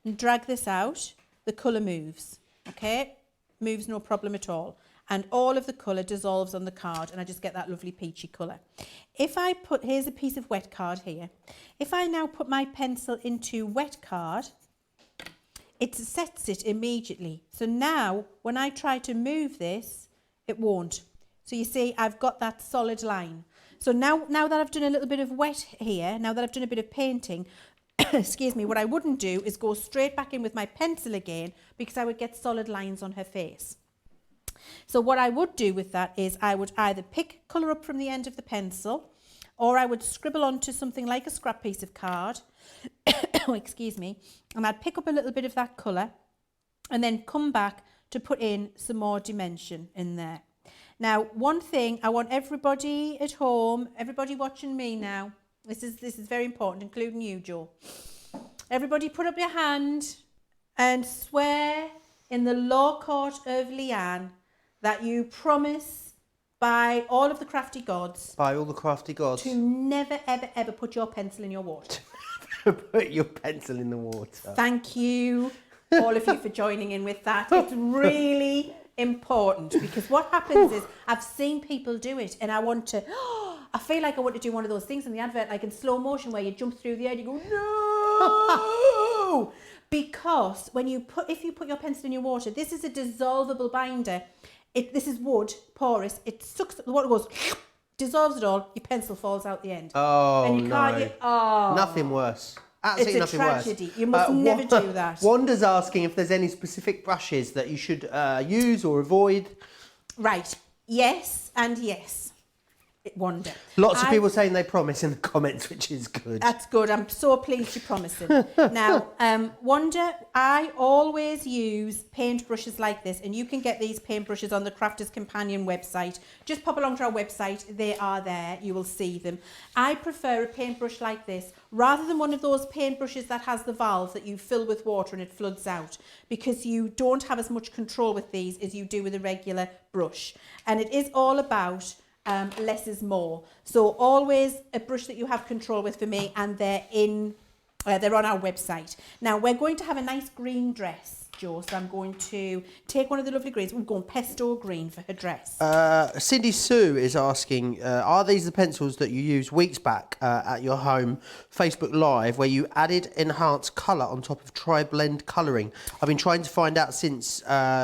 and drag this out. The colour moves, okay? Moves no problem at all. And all of the colour dissolves on the card, and I just get that lovely peachy colour. If I put, here's a piece of wet card here. If I now put my pencil into wet card, it sets it immediately. So now when I try to move this, it won't. So you see, I've got that solid line. So now that I've done a little bit of wet here, now that I've done a bit of painting, excuse me, what I wouldn't do is go straight back in with my pencil again, because I would get solid lines on her face. So what I would do with that is I would either pick colour up from the end of the pencil, or I would scribble onto something like a scrap piece of card, excuse me, and I'd pick up a little bit of that colour and then come back to put in some more dimension in there. Now, one thing I want everybody at home, everybody watching me now, this is very important, including you, Joe. Everybody put up your hand and swear in the law court of Leann that you promise by all of the crafty gods. By all the crafty gods. To never, ever, ever put your pencil in your water. Put your pencil in the water. Thank you, all of you, for joining in with that. It's really important, because what happens is I've seen people do it, and I want to, I feel like I want to do one of those things in the advert, like in slow motion, where you jump through the air and you go, no! Because if you put your pencil in your water, this is a dissolvable binder. This is wood, porous. It sucks, the water goes, dissolves it all, your pencil falls out the end. Oh, and you can't, nothing worse. Absolutely it's a nothing tragedy. worse. You must never do that. Wanda's asking if there's any specific brushes that you should use or avoid. Right. Yes and yes. Wanda. Lots of people saying they promise in the comments, which is good. That's good. I'm so pleased you're promising. Now, Wanda, I always use paint brushes like this, and you can get these paint brushes on the Crafters Companion website. Just pop along to our website. They are there. You will see them. I prefer a paintbrush like this rather than one of those paintbrushes that has the valve that you fill with water and it floods out, because you don't have as much control with these as you do with a regular brush. And it is all about less is more. So always a brush that you have control with for me, and they're on our website. Now we're going to have a nice green dress, Joe, so I'm going to take one of the lovely greens. We're going pesto green for her dress. Cindy Sue is asking, are these the pencils that you used weeks back at your home Facebook Live, where you added enhanced colour on top of tri-blend colouring? I've been trying to find out since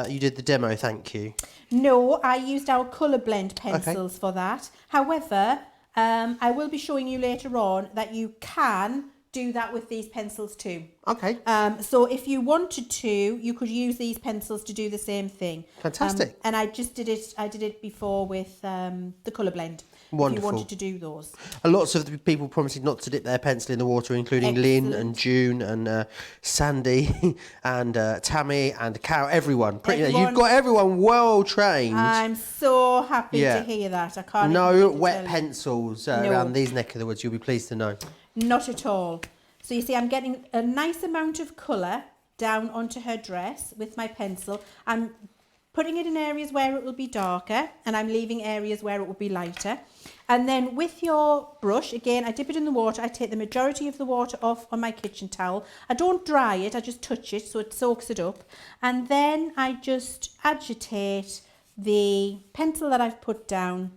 you did the demo, thank you. No, I used our colour blend pencils for that. However, I will be showing you later on that you can do that with these pencils too. Okay. So if you wanted to, you could use these pencils to do the same thing. Fantastic. And I did it before with the colour blend. Wonderful. If you wanted to do those. Lots of the people promising not to dip their pencil in the water, including Lynn and June and Sandy and Tammy and Carol, everyone. You've got everyone well trained. I'm so happy to hear that. I can't. No wet pencils around these neck of the woods, you'll be pleased to know. Not at all. So you see, I'm getting a nice amount of colour down onto her dress with my pencil. I'm putting it in areas where it will be darker, and I'm leaving areas where it will be lighter. And then with your brush, again, I dip it in the water. I take the majority of the water off on my kitchen towel. I don't dry it, I just touch it so it soaks it up. And then I just agitate the pencil that I've put down.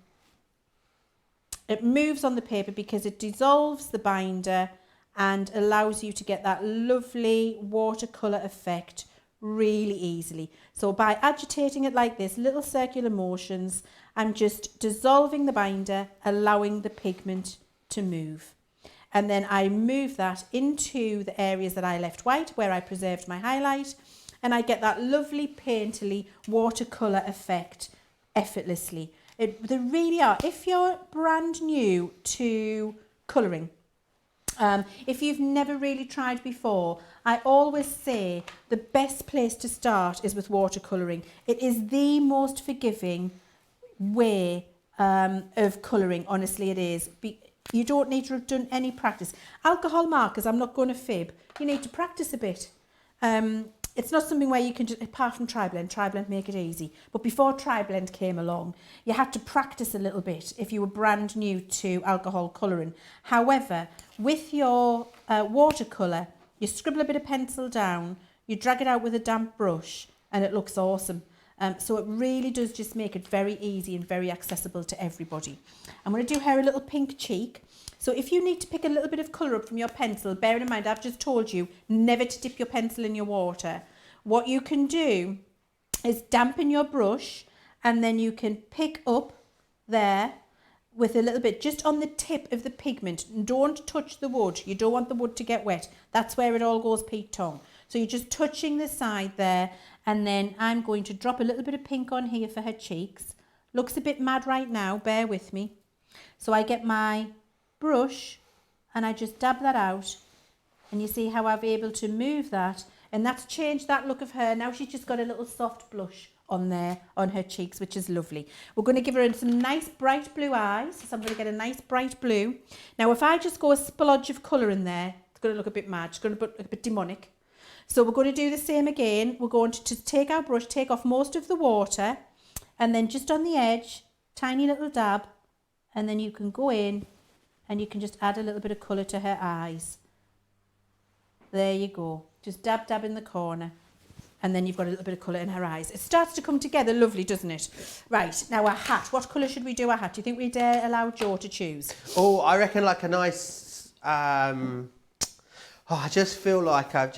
It moves on the paper because it dissolves the binder and allows you to get that lovely watercolour effect really easily. So by agitating it like this, little circular motions, I'm just dissolving the binder, allowing the pigment to move. And then I move that into the areas that I left white, where I preserved my highlight, and I get that lovely painterly watercolour effect effortlessly. They really are. If you're brand new to colouring, if you've never really tried before, I always say the best place to start is with watercolouring. It is the most forgiving way of colouring, honestly it is. You don't need to have done any practice. Alcohol markers, I'm not going to fib, you need to practice a bit. It's not something where you can just, apart from Tri-Blend make it easy. But before Tri-Blend came along, you had to practice a little bit if you were brand new to alcohol colouring. However, with your watercolour, you scribble a bit of pencil down, you drag it out with a damp brush, and it looks awesome. So it really does just make it very easy and very accessible to everybody. I'm going to do her a little pink cheek. So if you need to pick a little bit of colour up from your pencil, bearing in mind I've just told you never to dip your pencil in your water, what you can do is dampen your brush, and then you can pick up there with a little bit just on the tip of the pigment. Don't touch the wood. You don't want the wood to get wet. That's where it all goes Pete Tong. So you're just touching the side there, and then I'm going to drop a little bit of pink on here for her cheeks. Looks a bit mad right now, bear with me. So I get my brush and I just dab that out, and you see how I've able to move that, and that's changed that look of her. Now she's just got a little soft blush on there on her cheeks, which is lovely. We're going to give her some nice bright blue eyes, so I'm going to get a nice bright blue. Now if I just go a splodge of colour in there, it's going to look a bit mad, it's going to look a bit demonic. So we're going to do the same again. We're going to take our brush, take off most of the water, and then just on the edge, tiny little dab, and then you can go in and you can just add a little bit of colour to her eyes. There you go. Just dab, dab in the corner. And then you've got a little bit of colour in her eyes. It starts to come together lovely, doesn't it? Right, now our hat. What colour should we do our hat? Do you think we'd allow Joe to choose? Oh, I reckon like a nice... I just feel like, I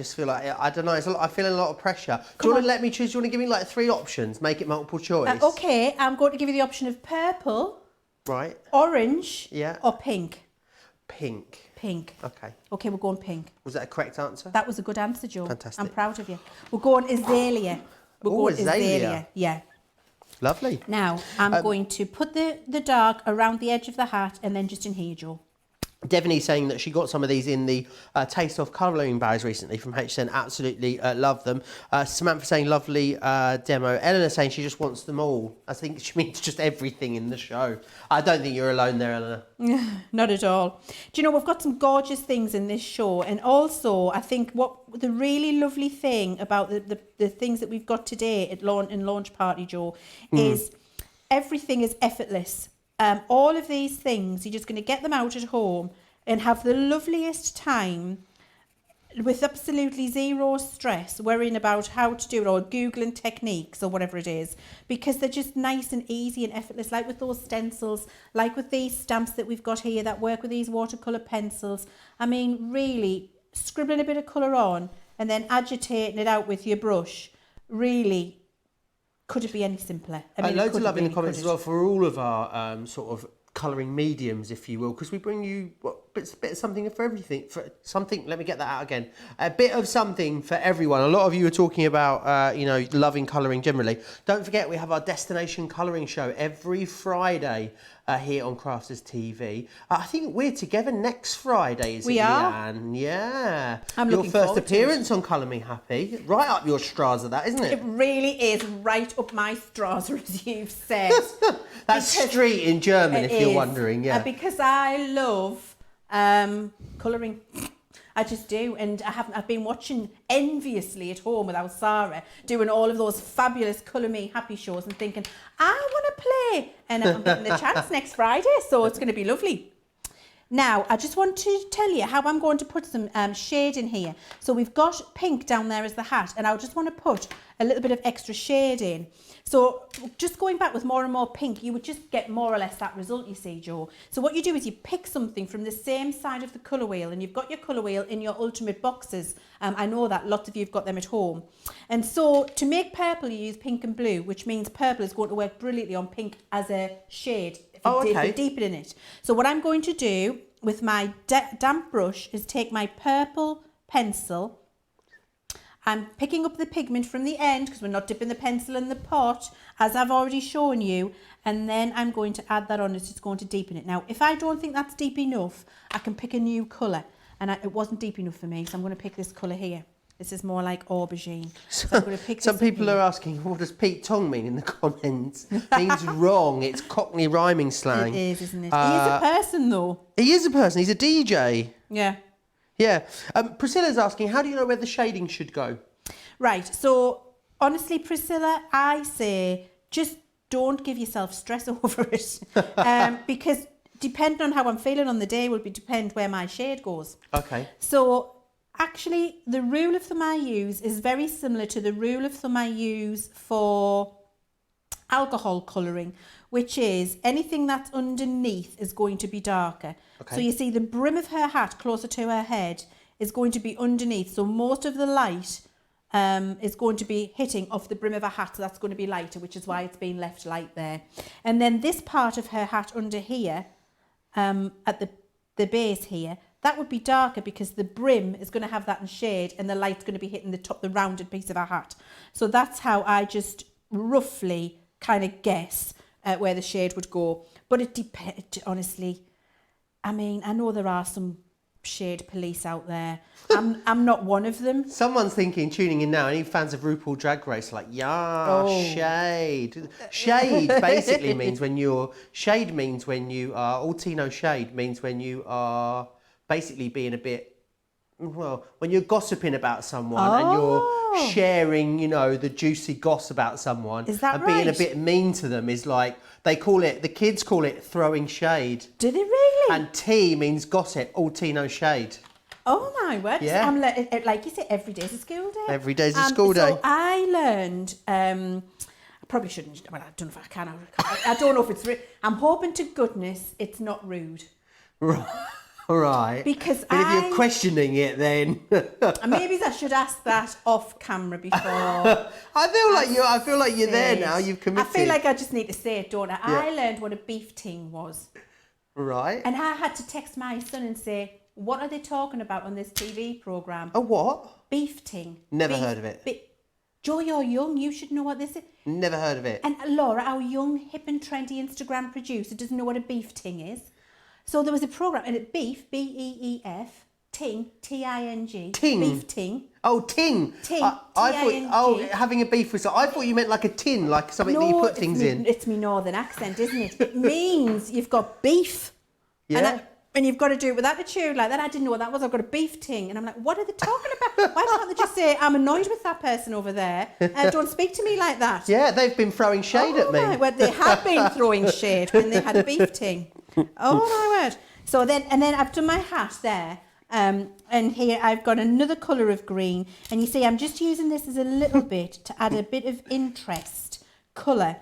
don't know, I feel a lot of pressure. Do you want to let me choose? Do you want to give me like 3 options? Make it multiple choice. Okay, I'm going to give you the option of purple, right, orange, or pink. Pink. Pink. Okay. Okay, we're going pink. Was that a correct answer? That was a good answer, Joe. Fantastic. I'm proud of you. We're going azalea. We're going azalea. Yeah. Lovely. Now, I'm going to put the dark around the edge of the hat and then just in here, Joe. Definitely saying that she got some of these in the Taste of Colouring bags recently from HSN. Absolutely love them. Samantha saying lovely demo. Eleanor saying she just wants them all. I think she means just everything in the show. I don't think you're alone there, Eleanor. Not at all. Do you know, we've got some gorgeous things in this show. And also, I think what the really lovely thing about the things that we've got today at Launch Party, Joe, is everything is effortless. All of these things, you're just going to get them out at home and have the loveliest time with absolutely zero stress worrying about how to do it or Googling techniques or whatever it is, because they're just nice and easy and effortless, like with those stencils, like with these stamps that we've got here that work with these watercolour pencils. I mean, really, scribbling a bit of colour on and then agitating it out with your brush, really... Could it be any simpler? I mean, loads of love in the comments as well for all of our sort of colouring mediums, if you will, because we bring you bit of something for everything. For something, let me get that out again. A bit of something for everyone. A lot of you are talking about, loving colouring generally. Don't forget, we have our destination colouring show every Friday here on Crafters TV. I think we're together next Friday, is we it, are. Leanne? Yeah. I'm your looking first forward to appearance on Colour Me Happy. Right up your straws, that, isn't it? It really is right up my straws, as you've said. That's street in German, if you're is. wondering, yeah. Because I love colouring. I just do, and I've been watching enviously at home without Sarah doing all of those fabulous Colour Me Happy shows and thinking, I want to play, and I'm getting the chance next Friday, so it's going to be lovely. Now, I just want to tell you how I'm going to put some shade in here. So we've got pink down there as the hat, and I just want to put a little bit of extra shade in. So just going back with more and more pink, you would just get more or less that result, you see, Joe. So what you do is you pick something from the same side of the colour wheel, and you've got your colour wheel in your ultimate boxes. I know that lots of you have got them at home. And so to make purple, you use pink and blue, which means purple is going to work brilliantly on pink as a shade. For deepening it. So what I'm going to do with my damp brush is take my purple pencil. I'm picking up the pigment from the end because we're not dipping the pencil in the pot, as I've already shown you, and then I'm going to add that on. It's just going to deepen it. Now, if I don't think that's deep enough, I can pick a new colour, and it wasn't deep enough for me, so I'm going to pick this colour here. This is more like aubergine. So I'm going to pick Some people are asking, what does Pete Tong mean in the comments? Means wrong. It's Cockney rhyming slang. It is, isn't it? He is a person, though. He is a person. He's a DJ. Yeah. Yeah. Priscilla's asking, how do you know where the shading should go? Right. So, honestly, Priscilla, I say just don't give yourself stress over it. Because depending on how I'm feeling on the day will depend where my shade goes. Okay. So, actually, the rule of thumb I use is very similar to the rule of thumb I use for alcohol colouring, which is anything that's underneath is going to be darker. Okay. So you see the brim of her hat closer to her head is going to be underneath. So most of the light is going to be hitting off the brim of her hat. So that's going to be lighter, which is why it's been left light there. And then this part of her hat under here, at the base here, that would be darker because the brim is going to have that in shade and the light's going to be hitting the rounded piece of her hat. So that's how I just roughly kind of guess where the shade would go. But it depends, honestly. I mean, I know there are some shade police out there. I'm not one of them. Someone's tuning in now, any fans of RuPaul Drag Race, like, shade. Shade basically means when you are, Altino shade means when you are basically being a bit, when you're gossiping about someone and you're sharing, the juicy goss about someone. Is that and right? Being a bit mean to them is like, the kids call it throwing shade. Do they really? And tea means gossip, Altino shade. Oh my word. Yeah. I'm like you say, every day's a school day. Every day's a school day. So I learned, I probably shouldn't, well, I don't know if I can. I don't know if it's, I'm hoping to goodness it's not rude. Right. Because but if you're questioning it, then maybe I should ask that off camera before. I feel like you're there now. You've committed. I feel like I just need to say it, don't I? Yeah. I learned what a beef ting was. Right. And I had to text my son and say, "What are they talking about on this TV program?" A what? Beef ting. Never heard of it. Joe, you're young. You should know what this is. Never heard of it. And Laura, our young, hip and trendy Instagram producer, doesn't know what a beef ting is. So there was a program, and it beef, B-E-E-F, ting, T-I-N-G. Ting? Beef ting. Oh, ting. Ting, I thought, having a beef was, I thought you meant like a tin, like something that you put things in. It's me northern accent, isn't it? It means you've got beef. Yeah. And you've got to do it with attitude like that. I didn't know what that was. I've got a beef ting. And I'm like, what are they talking about? Why can't they just say, I'm annoyed with that person over there. Don't speak to me like that. Yeah, they've been throwing shade at me. Well, they have been throwing shade when they had a beef ting. Oh, my word. So then I've done my hat there. And here I've got another colour of green. And you see, I'm just using this as a little bit to add a bit of interest, colour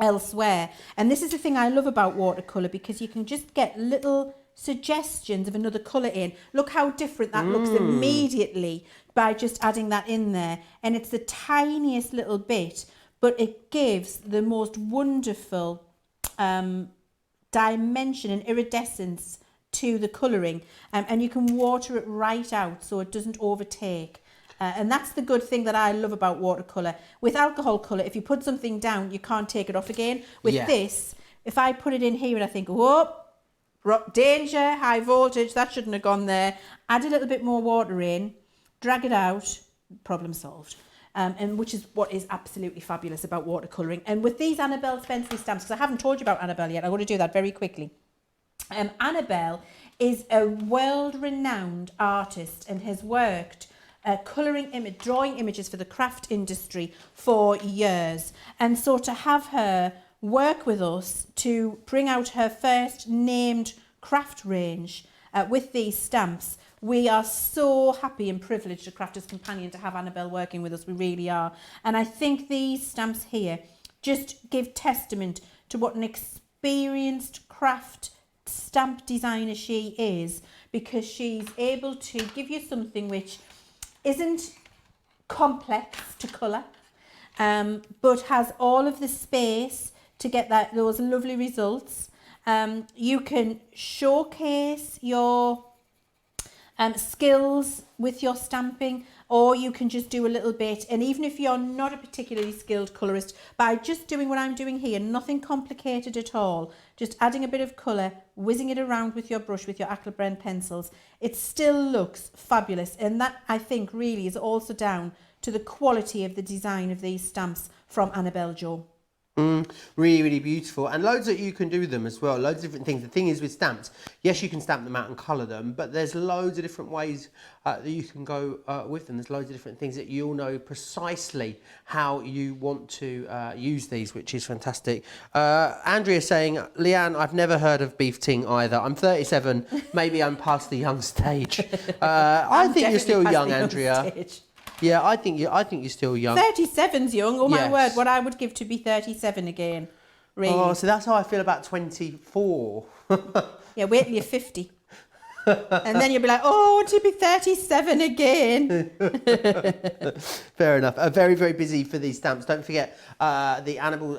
elsewhere. And this is the thing I love about watercolour, because you can just get little suggestions of another colour in. Look how different that looks immediately by just adding that in there. And it's the tiniest little bit, but it gives the most wonderful dimension and iridescence to the colouring, and you can water it right out so it doesn't overtake. And that's the good thing that I love about watercolour. With alcohol colour, if you put something down, you can't take it off again. With this, if I put it in here and I think, whoop, danger, high voltage, that shouldn't have gone there. Add a little bit more water in, drag it out, problem solved. And which is what is absolutely fabulous about watercolouring. And with these Annabelle Spenceley stamps, because I haven't told you about Annabelle yet, I'm going to do that very quickly. Annabelle is a world-renowned artist and has worked drawing images for the craft industry for years. And so to have her work with us to bring out her first named craft range with these stamps, we are so happy and privileged at Crafters Companion to have Annabelle working with us. We really are. And I think these stamps here just give testament to what an experienced craft stamp designer she is, because she's able to give you something which isn't complex to colour, but has all of the space to get those lovely results. You can showcase your skills with your stamping, or you can just do a little bit. And even if you're not a particularly skilled colourist, by just doing what I'm doing here, nothing complicated at all, just adding a bit of colour, whizzing it around with your brush, with your Aquabrand pencils, it still looks fabulous. And that, I think, really is also down to the quality of the design of these stamps from Annabelle Jo. Really, really beautiful, and loads that you can do with them as well. Loads of different things. The thing is with stamps, yes, you can stamp them out and colour them, but there's loads of different ways that you can go with them. There's loads of different things that you'll know precisely how you want to use these, which is fantastic. Andrea saying, Leanne, I've never heard of beef ting either. I'm 37. Maybe I'm past the young stage. I think you're still young, Andrea. Yeah, I think you're still young. 37's young. Oh my word, what I would give to be 37 again. Really. Oh, so that's how I feel about 24. Yeah, wait till you're 50. And then you'll be like, oh, I want to be 37 again. Fair enough. Very, very busy for these stamps. Don't forget the Annabelle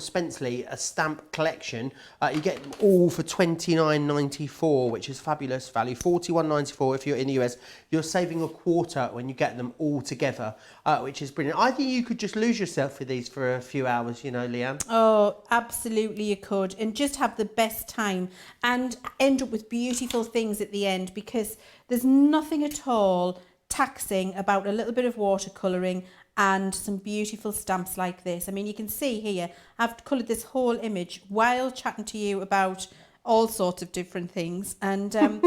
Spenceley stamp collection. You get them all for $29.94, which is fabulous value. $41.94 if you're in the US. You're saving a quarter when you get them all together, which is brilliant. I think you could just lose yourself with these for a few hours, you know, Leanne. Oh, absolutely you could. And just have the best time and end up with beautiful things at the end, because there's nothing at all taxing about a little bit of watercolouring and some beautiful stamps like this. I mean, you can see here, I've coloured this whole image while chatting to you about all sorts of different things, and and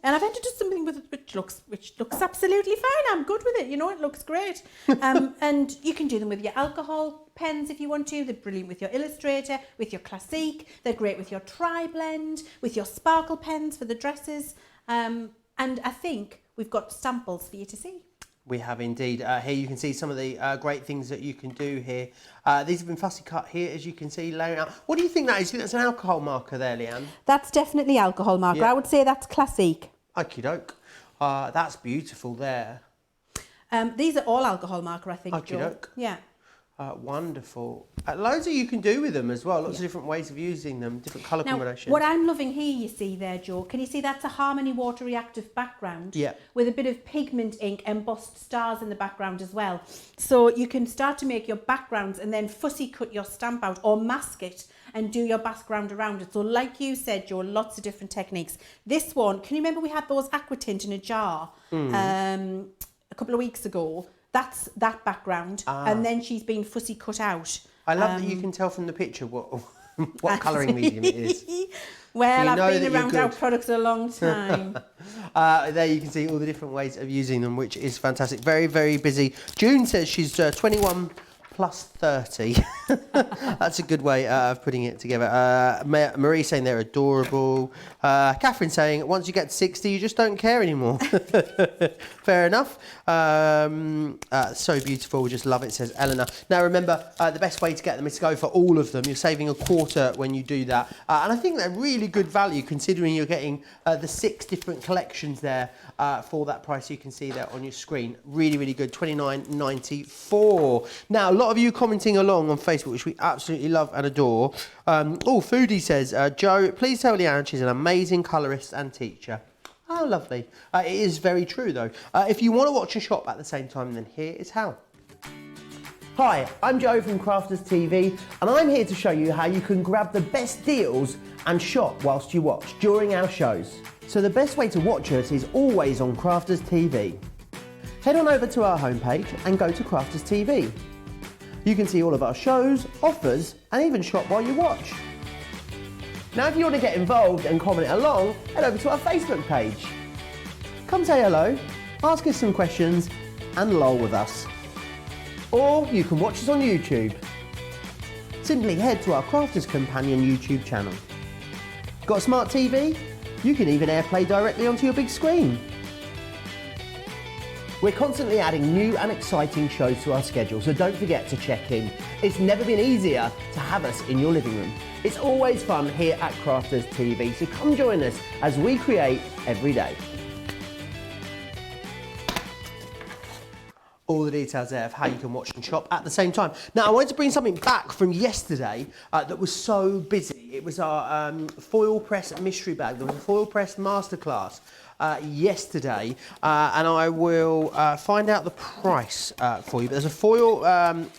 I've entered something with it which looks absolutely fine. I'm good with it, you know, it looks great. And you can do them with your alcohol pens if you want to. They're brilliant with your Illustrator, with your Classique. They're great with your Tri-Blend, with your sparkle pens for the dresses. And I think we've got samples for you to see. We have indeed. Here you can see some of the great things that you can do here. These have been fussy cut here, as you can see, laying out. What do you think that is? Do you think that's an alcohol marker there, Leanne? That's definitely alcohol marker. Yeah. I would say that's Classique. Okie doke. That's beautiful there. These are all alcohol marker, I think, Okie doke. Yeah. Wonderful. Loads that you can do with them as well. Lots of different ways of using them, different colour combinations. What I'm loving here, you see there, Joe, can you see that's a Harmony Water Reactive background? Yeah. With a bit of pigment ink, embossed stars in the background as well. So you can start to make your backgrounds and then fussy cut your stamp out or mask it and do your background around it. So like you said, Joe, lots of different techniques. This one, can you remember we had those aqua tint in a jar a couple of weeks ago? That's that background, and then she's been fussy cut out. I love that you can tell from the picture what colouring medium it is. Well, I've been around our products a long time. There you can see all the different ways of using them, which is fantastic. Very, very busy. June says she's 21 plus 30. That's a good way of putting it together. Marie saying they're adorable. Catherine saying once you get to 60 you just don't care anymore. Fair enough. So beautiful, we just love it, says Eleanor. Now remember, the best way to get them is to go for all of them. You're saving a quarter when you do that, and I think they're really good value considering you're getting the 6 different collections there for that price you can see there on your screen. Really, really good. $29.94. Now a lot of you commenting along on Facebook Facebook, which we absolutely love and adore. Foodie says, Joe, please tell Leann she's an amazing colourist and teacher. Oh, lovely. It is very true, though. If you want to watch and shop at the same time, then here is how. Hi, I'm Joe from Crafters TV, and I'm here to show you how you can grab the best deals and shop whilst you watch during our shows. So the best way to watch us is always on Crafters TV. Head on over to our homepage and go to Crafters TV. You can see all of our shows, offers, and even shop while you watch. Now if you want to get involved and comment along, head over to our Facebook page. Come say hello, ask us some questions, and lol with us. Or you can watch us on YouTube. Simply head to our Crafters Companion YouTube channel. Got a smart TV? You can even AirPlay directly onto your big screen. We're constantly adding new and exciting shows to our schedule, so don't forget to check in. It's never been easier to have us in your living room. It's always fun here at Crafters TV, so come join us as we create every day. All the details there of how you can watch and shop at the same time. Now, I wanted to bring something back from yesterday that was so busy. It was our foil press mystery bag. There was a foil press masterclass yesterday, and I will find out the price for you. But there's a foil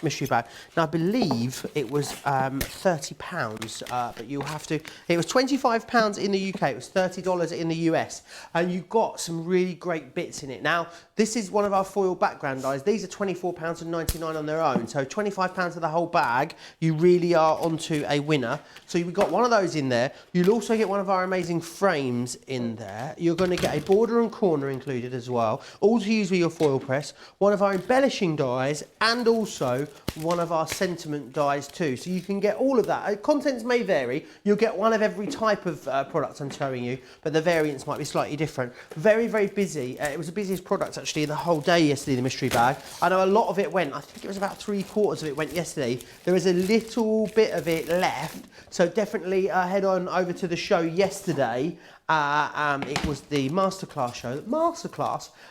mystery bag. Now, I believe it was £30, but you'll have to... It was £25 in the UK. It was $30 in the US. And you got some really great bits in it. Now, this is one of our foil background eyes. These are £24.99 on their own. So £25 for the whole bag. You really are onto a winner. So you've got one of those in there. You'll also get one of our amazing frames in there. You're going to get a border and corner included as well. All to use with your foil press. One of our embellishing dies and also one of our sentiment dies too. So you can get all of that. Contents may vary. You'll get one of every type of product I'm showing you, but the variants might be slightly different. Very, very busy. It was the busiest product actually the whole day yesterday, the mystery bag. I know a lot of it went. I think it was about 3/4 of it went yesterday. There is a little bit of it left. So definitely head on over to the show yesterday. It was the masterclass show,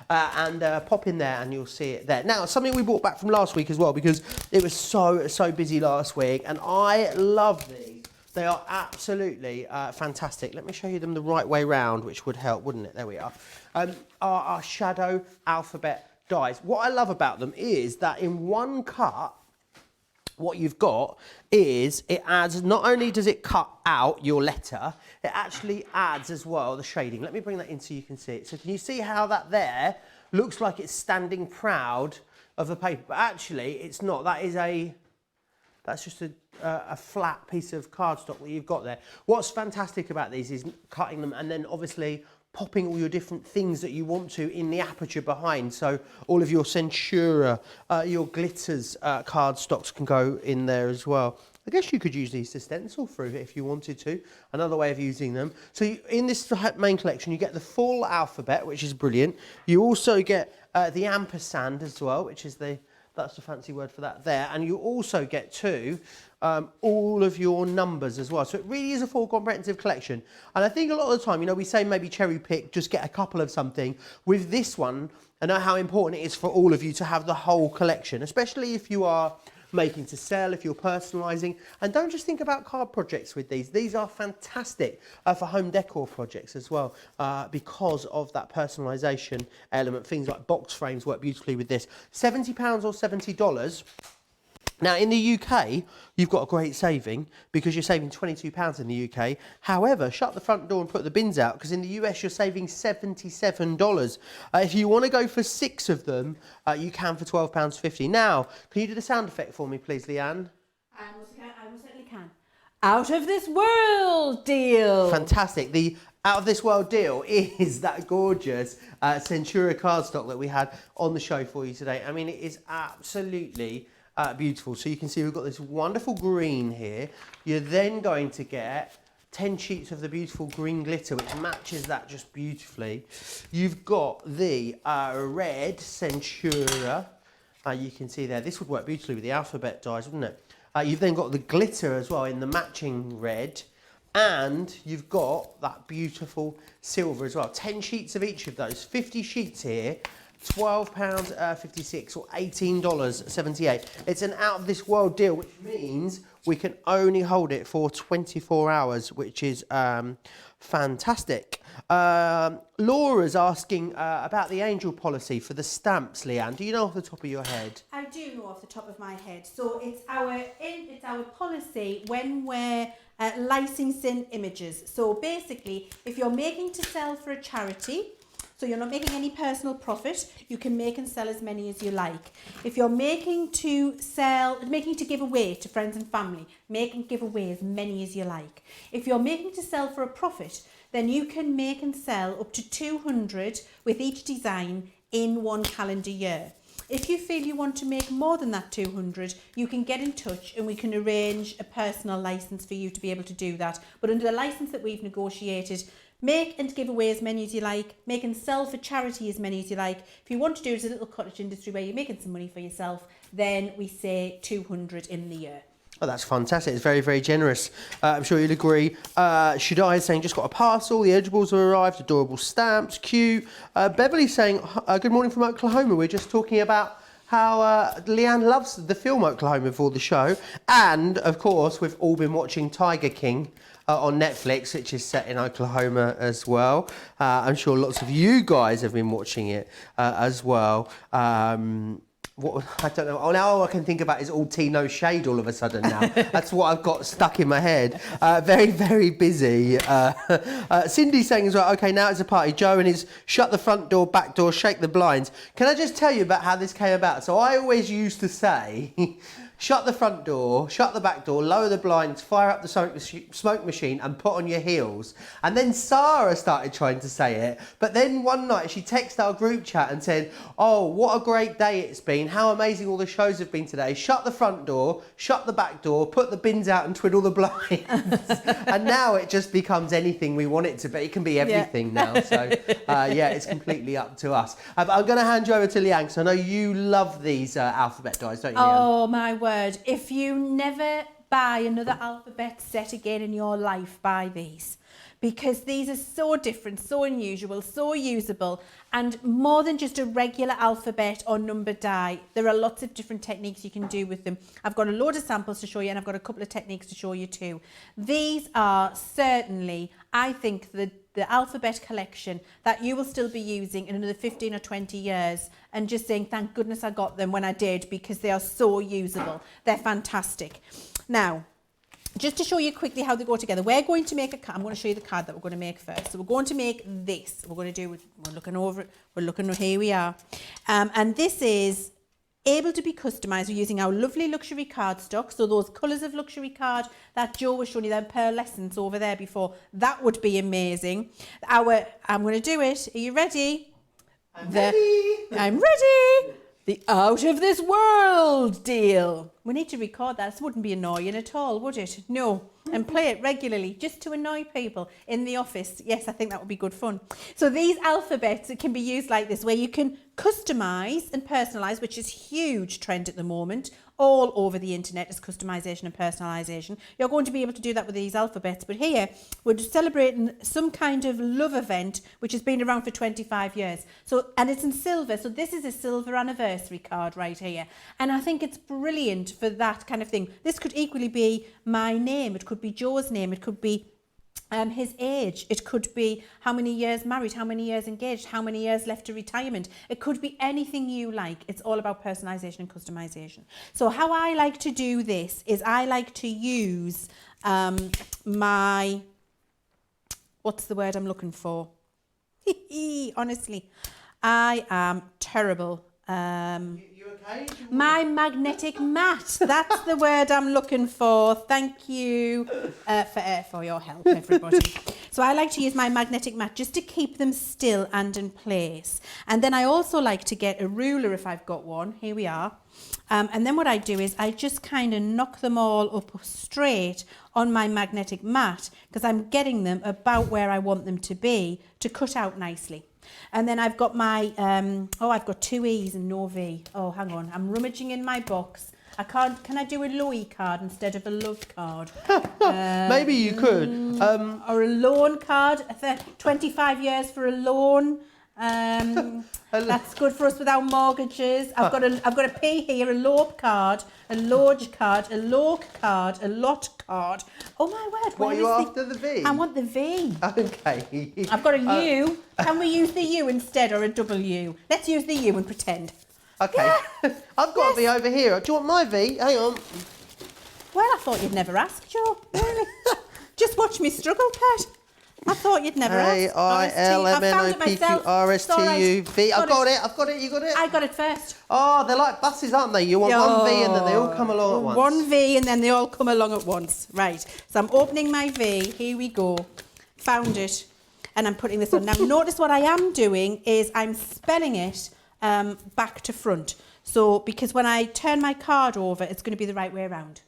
and pop in there and you'll see it there. Now, something we brought back from last week as well, because it was so busy last week, and I love these. They are absolutely fantastic. Let me show you them the right way round, which would help, wouldn't it? There we are. Our shadow alphabet dies. What I love about them is that in one cut, what you've got is it adds, not only does it cut out your letter, it actually adds as well the shading. Let me bring that in so you can see it. So can you see how that there looks like it's standing proud of the paper, but actually it's not. That's just a flat piece of cardstock that you've got there. What's fantastic about these is cutting them and then obviously popping all your different things that you want to in the aperture behind. So all of your Centura, your glitters cardstocks can go in there as well. I guess you could use these to stencil through if you wanted to. Another way of using them. So in this main collection, you get the full alphabet, which is brilliant. You also get the ampersand as well, which is that's the fancy word for that there. And you also get too all of your numbers as well. So it really is a full comprehensive collection. And I think a lot of the time, you know, we say maybe cherry pick, just get a couple of something. With this one, I know how important it is for all of you to have the whole collection, especially if you are making to sell, if you're personalising. And don't just think about card projects with these. These are fantastic for home decor projects as well, because of that personalisation element. Things like box frames work beautifully with this. £70 or $70. Now, in the UK, you've got a great saving because you're saving £22 in the UK. However, shut the front door and put the bins out, because in the US, you're saving $77. If you want to go for 6 of them, you can for £12.50. Now, can you do the sound effect for me, please, Leanne? I most certainly can. Out of this world deal. Fantastic. The out of this world deal is that gorgeous Centura cardstock that we had on the show for you today. I mean, it is absolutely beautiful. So you can see we've got this wonderful green here. You're then going to get 10 sheets of the beautiful green glitter, which matches that just beautifully. You've got the red Centura. You can see there, this would work beautifully with the alphabet dies, wouldn't it? You've then got the glitter as well in the matching red. And you've got that beautiful silver as well. 10 sheets of each of those, 50 sheets here £12.56 or $18.78. It's an out of this world deal, which means we can only hold it for 24 hours, which is fantastic. Laura's asking about the angel policy for the stamps, Leanne. Do you know off the top of your head? I do know off the top of my head. So it's our policy when we're licensing images. So basically, if you're making to sell for a charity, so you're not making any personal profit, you can make and sell as many as you like. If you're making to give away to friends and family, make and give away as many as you like. If you're making to sell for a profit, then you can make and sell up to 200 with each design in one calendar year. If you feel you want to make more than that 200, you can get in touch and we can arrange a personal license for you to be able to do that. But under the license that we've negotiated, make and give away as many as you like, make and sell for charity as many as you like. If you want to do it as a little cottage industry where you're making some money for yourself, then we say 200 in the year. Oh, that's fantastic. It's very, very generous. I'm sure you'll agree. Shadai is saying, just got a parcel. The edibles have arrived. Adorable stamps. Cute. Beverly saying, good morning from Oklahoma. We're just talking about how Leanne loves the film Oklahoma for the show. And, of course, we've all been watching Tiger King on Netflix, which is set in Oklahoma as well. I'm sure lots of you guys have been watching it as well. I don't know. Oh, now all I can think about is all tea, no shade all of a sudden now. That's what I've got stuck in my head. Very, very busy. Cindy's saying as well, okay, now it's a party. Joe and his shut the front door, back door, shake the blinds. Can I just tell you about how this came about? So I always used to say, shut the front door, shut the back door, lower the blinds, fire up the smoke machine and put on your heels. And then Sarah started trying to say it. But then one night she texted our group chat and said, oh, what a great day it's been. How amazing all the shows have been today. Shut the front door, shut the back door, put the bins out and twiddle the blinds. And now it just becomes anything we want it to be. It can be everything now. So, yeah, it's completely up to us. But I'm going to hand you over to Leanne because I know you love these alphabet dies, don't you, Leanne? Oh, my word. If you never buy another alphabet set again in your life, buy these. Because these are so different, so unusual, so usable, and more than just a regular alphabet or number die. There are lots of different techniques you can do with them. I've got a load of samples to show you, and I've got a couple of techniques to show you too. These are certainly, I think, the alphabet collection that you will still be using in another 15 or 20 years and just saying, thank goodness I got them when I did, because they are so usable. They're fantastic. Now, just to show you quickly how they go together, we're going to make a card. I'm going to show you the card that we're going to make first. So we're going to make this. We're going to do, we're looking over it. We're looking, here we are. And this is able to be customised. We're using our lovely luxury cardstock. So those colours of luxury card that Joe was showing you, them pearlescence over there before, that would be amazing. I'm going to do it. Are you ready? I'm ready. I'm ready. The out of this world deal. We need to record that. This wouldn't be annoying at all, would it? No. And play it regularly just to annoy people in the office. Yes, I think that would be good fun. So these alphabets, it can be used like this, where you can customise and personalise, which is a huge trend at the moment. All over the internet is customisation and personalisation. You're going to be able to do that with these alphabets. But here, we're celebrating some kind of love event, which has been around for 25 years. So, and it's in silver. So this is a silver anniversary card right here. And I think it's brilliant for that kind of thing. This could equally be my name. It could be Joe's name. It could be his age. It could be how many years married, how many years engaged, how many years left to retirement. It could be anything you like. It's all about personalisation and customisation. So how I like to do this is I like to use my, what's the word I'm looking for? Honestly, I am terrible. You okay? My magnetic mat. That's the word I'm looking for. Thank you for your help, everybody. So I like to use my magnetic mat just to keep them still and in place. And then I also like to get a ruler if I've got one. Here we are. And then what I do is I just kind of knock them all up straight on my magnetic mat, because I'm getting them about where I want them to be to cut out nicely. And then I've got my, I've got 2 E's and no V. Oh, hang on. I'm rummaging in my box. I can't, can I do a Louis card instead of a love card? Maybe you could. Or a loan card, 25 years for a loan. That's good for us with our mortgages. I've got a P here, a LORP card, a Lodge card, a LORC card, a LOT card. Oh my word! What are you after, the V? I want the V. Okay. I've got a U. Can we use the U instead or a W? Let's use the U and pretend. Okay. Yeah. I've got a V over here. Do you want my V? Hang on. Well, I thought you'd never ask, Joe. Really? Just watch me struggle, pet. I thought you'd never ask. AILMNOPQRSTUV. I've got it. You got it? I got it first. Oh, they're like buses, aren't they? You want one V and then they all come along at once. One V and then they all come along at once. Right. So I'm opening my V. Here we go. Found it. And I'm putting this on. Now, notice what I am doing is I'm spelling it back to front. So, because when I turn my card over, it's going to be the right way around.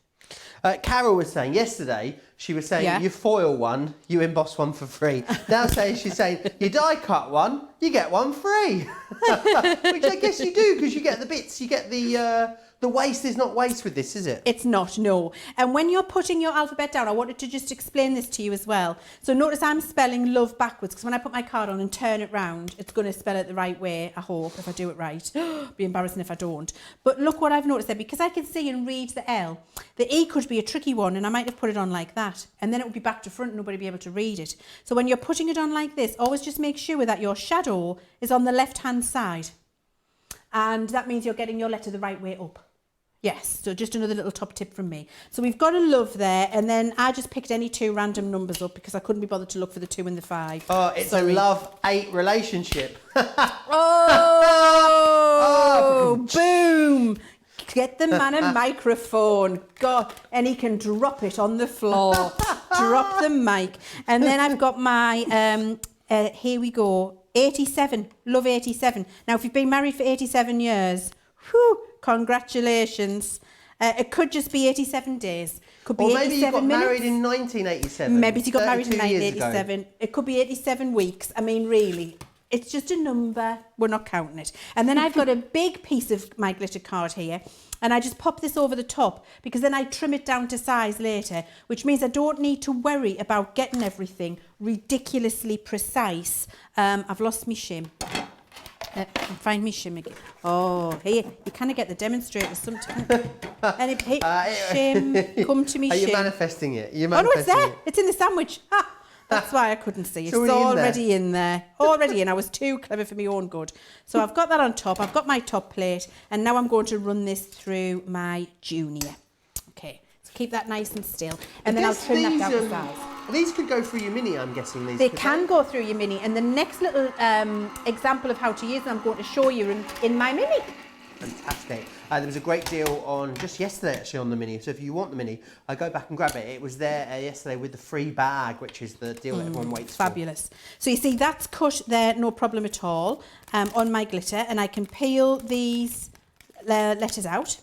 Carol was saying yesterday, she was saying you foil one, you emboss one for free. Now she's saying you die cut one, you get one free. Which I guess you do because you get the bits, you get the waste is not waste with this, is it? It's not, no. And when you're putting your alphabet down, I wanted to just explain this to you as well. So notice I'm spelling love backwards because when I put my card on and turn it round, it's going to spell it the right way, I hope, if I do it right. Be embarrassing if I don't. But look what I've noticed there, because I can see and read the L. The E could be a tricky one and I might have put it on like that. And then it would be back to front and nobody would be able to read it. So when you're putting it on like this, always just make sure that your shadow is on the left-hand side. And that means you're getting your letter the right way up. Yes, so just another little top tip from me. So we've got a love there, and then I just picked any two random numbers up because I couldn't be bothered to look for the 2 and the 5. Oh, it's a love-hate relationship. Oh, boom! Get the man a microphone. God, and he can drop it on the floor. Drop the mic. And then I've got my, here we go, 87, love 87. Now, if you've been married for 87 years, whew, congratulations. It could just be 87 days. Could be or maybe 87 you got minutes. married in 1987. Maybe you got married in 1987. 1987. It could be 87 weeks. I mean, really, it's just a number. We're not counting it. And then I've got a big piece of my glitter card here. And I just pop this over the top because then I trim it down to size later, which means I don't need to worry about getting everything ridiculously precise. I've lost my shim. Find me shim again. Oh, here, you kind of get the demonstrators sometimes. And shim, come to me, Are you shim. manifesting it? Oh, no, it's there. It's in the sandwich. Ha! That's why I couldn't see it. It's already in there. Already in. I was too clever for my own good. So I've got that on top. I've got my top plate. And now I'm going to run this through my junior. Okay. So keep that nice and still. And then I'll trim that down to size. These could go through your mini, I'm guessing. They can go through your mini. And the next little example of how to use them, I'm going to show you in my mini. Fantastic. There was a great deal on just yesterday actually on the mini. So if you want the mini, go back and grab it. It was there yesterday with the free bag, which is the deal that everyone waits for. Fabulous. So you see that's cut there, no problem at all, on my glitter. And I can peel these letters out.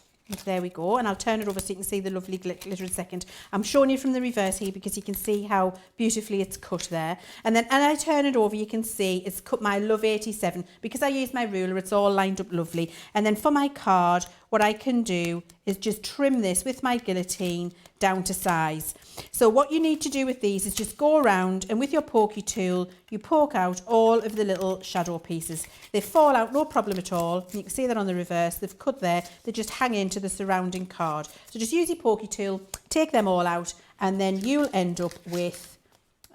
There we go. And I'll turn it over so you can see the lovely glitter in a second. I'm showing you from the reverse here because you can see how beautifully it's cut there. And then as I turn it over, you can see it's cut my love 87. Because I use my ruler, it's all lined up lovely. And then for my card, what I can do is just trim this with my guillotine down to size. So what you need to do with these is just go around and with your pokey tool, you poke out all of the little shadow pieces. They fall out, no problem at all. You can see that on the reverse. They've cut there. They just hang into the surrounding card. So just use your pokey tool, take them all out, and then you'll end up with,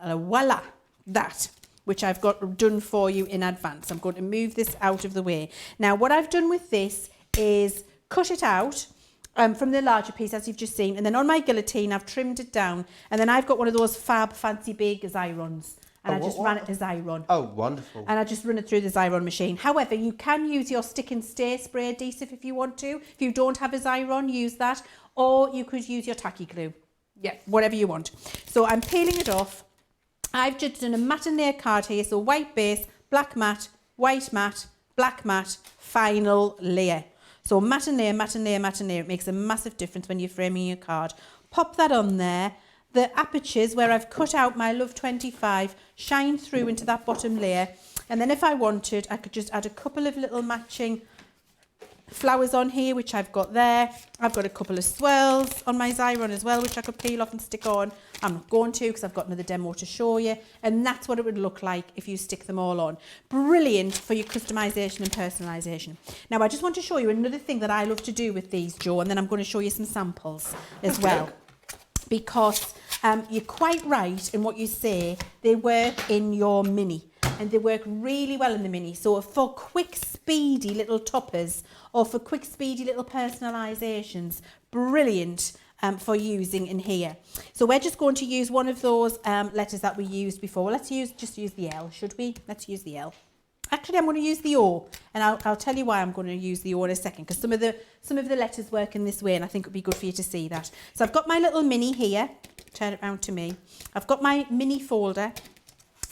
voila, that, which I've got done for you in advance. I'm going to move this out of the way. Now, what I've done with this is cut it out from the larger piece, as you've just seen. And then on my guillotine, I've trimmed it down. And then I've got one of those fab, fancy, big Xyrons. And I just ran it to Xyron. Oh, wonderful. And I just run it through the Xyron machine. However, you can use your stick and stay spray adhesive if you want to. If you don't have a Xyron, use that. Or you could use your tacky glue. Yeah, whatever you want. So I'm peeling it off. I've just done a matte and layer card here. So white base, black matte, white matte, black matte, final layer. So matte and layer, matte and layer, matte and layer. It makes a massive difference when you're framing your card. Pop that on there. The apertures where I've cut out my Love 25 shine through into that bottom layer. And then if I wanted, I could just add a couple of little matching flowers on here, which I've got there. I've got a couple of swirls on my Xyron as well, which I could peel off and stick on. I'm not going to because I've got another demo to show you. And that's what it would look like if you stick them all on. Brilliant for your customisation and personalisation. Now, I just want to show you another thing that I love to do with these, Joe, and then I'm going to show you some samples as well. Because you're quite right in what you say, they work in your mini. And they work really well in the mini. So for quick, speedy little toppers or for quick, speedy little personalisations, brilliant for using in here. So we're just going to use one of those letters that we used before. Let's just use the L, should we? Let's use the L. Actually, I'm going to use the O, and I'll tell you why I'm going to use the O in a second, because some of the letters work in this way, and I think it would be good for you to see that. So I've got my little mini here. Turn it round to me. I've got my mini folder.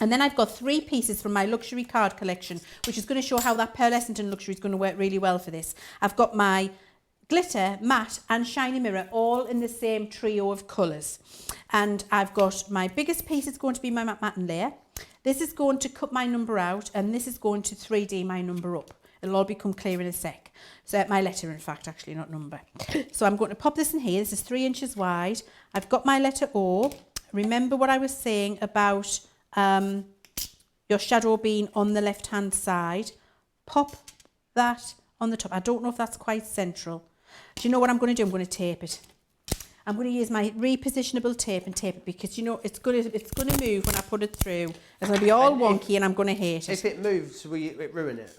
And then I've got 3 pieces from my luxury card collection, which is going to show how that pearlescent and luxury is going to work really well for this. I've got my glitter, matte and shiny mirror all in the same trio of colours. And I've got my biggest piece is going to be my matte and layer. This is going to cut my number out, and this is going to 3D my number up. It'll all become clear in a sec. So my letter, in fact, actually, not number. So I'm going to pop this in here. This is 3 inches wide. I've got my letter O. Remember what I was saying about your shadow being on the left hand side. Pop that on the top. I don't know if that's quite central. Do you know what I'm going to do? I'm going to tape it. I'm going to use my repositionable tape and tape it, because you know it's going to move when I put it through. It's going to be all wonky and I'm going to hate it. If it moves, will it ruin it?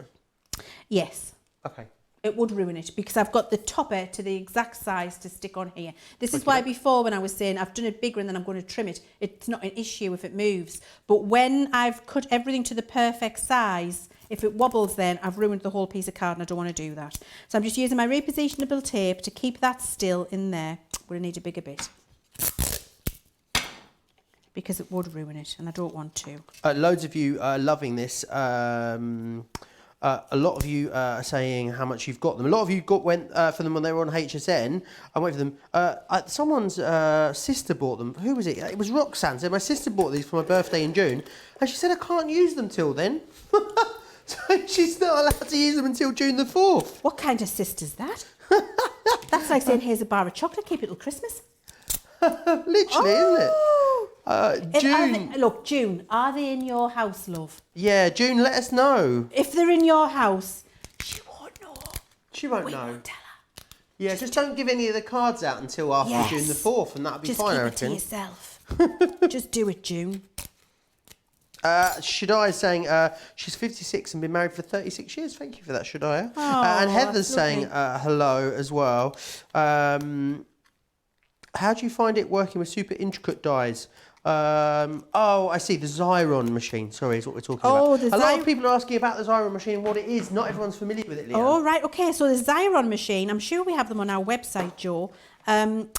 Yes. Okay. It would ruin it, because I've got the topper to the exact size to stick on here. This is why before, when I was saying I've done it bigger and then I'm going to trim it, it's not an issue if it moves. But when I've cut everything to the perfect size, if it wobbles, then I've ruined the whole piece of card, and I don't want to do that. So I'm just using my repositionable tape to keep that still in there. I'm going to need a bigger bit, because it would ruin it, and I don't want to. Loads of you are loving this. A lot of you are saying how much you've got them. A lot of you went for them when they were on HSN. I went for them. Someone's sister bought them. Who was it? It was Roxanne. So my sister bought these for my birthday in June, and she said I can't use them till then. So she's not allowed to use them until June the 4th. What kind of sister's that? That's like saying, here's a bar of chocolate, keep it till Christmas. Literally, isn't it? June. Look, June, are they in your house, love? Yeah, June, let us know. If they're in your house, she won't know. She won't We know. won't tell her. Yeah, just don't give any of the cards out until after June the 4th, and that'll be fine, I reckon. Just keep it to yourself. Just do it, June. Shadai is saying she's 56 and been married for 36 years. Thank you for that, Shadai. Oh, and Heather's that's saying lovely. hello as well. How do you find it working with super intricate dies? Oh, I see, the Xyron machine, sorry, is what we're talking about. A lot of people are asking about the Xyron machine and what it is. Not everyone's familiar with it, Leanne. Oh, right, okay, so the Xyron machine, I'm sure we have them on our website, Joe,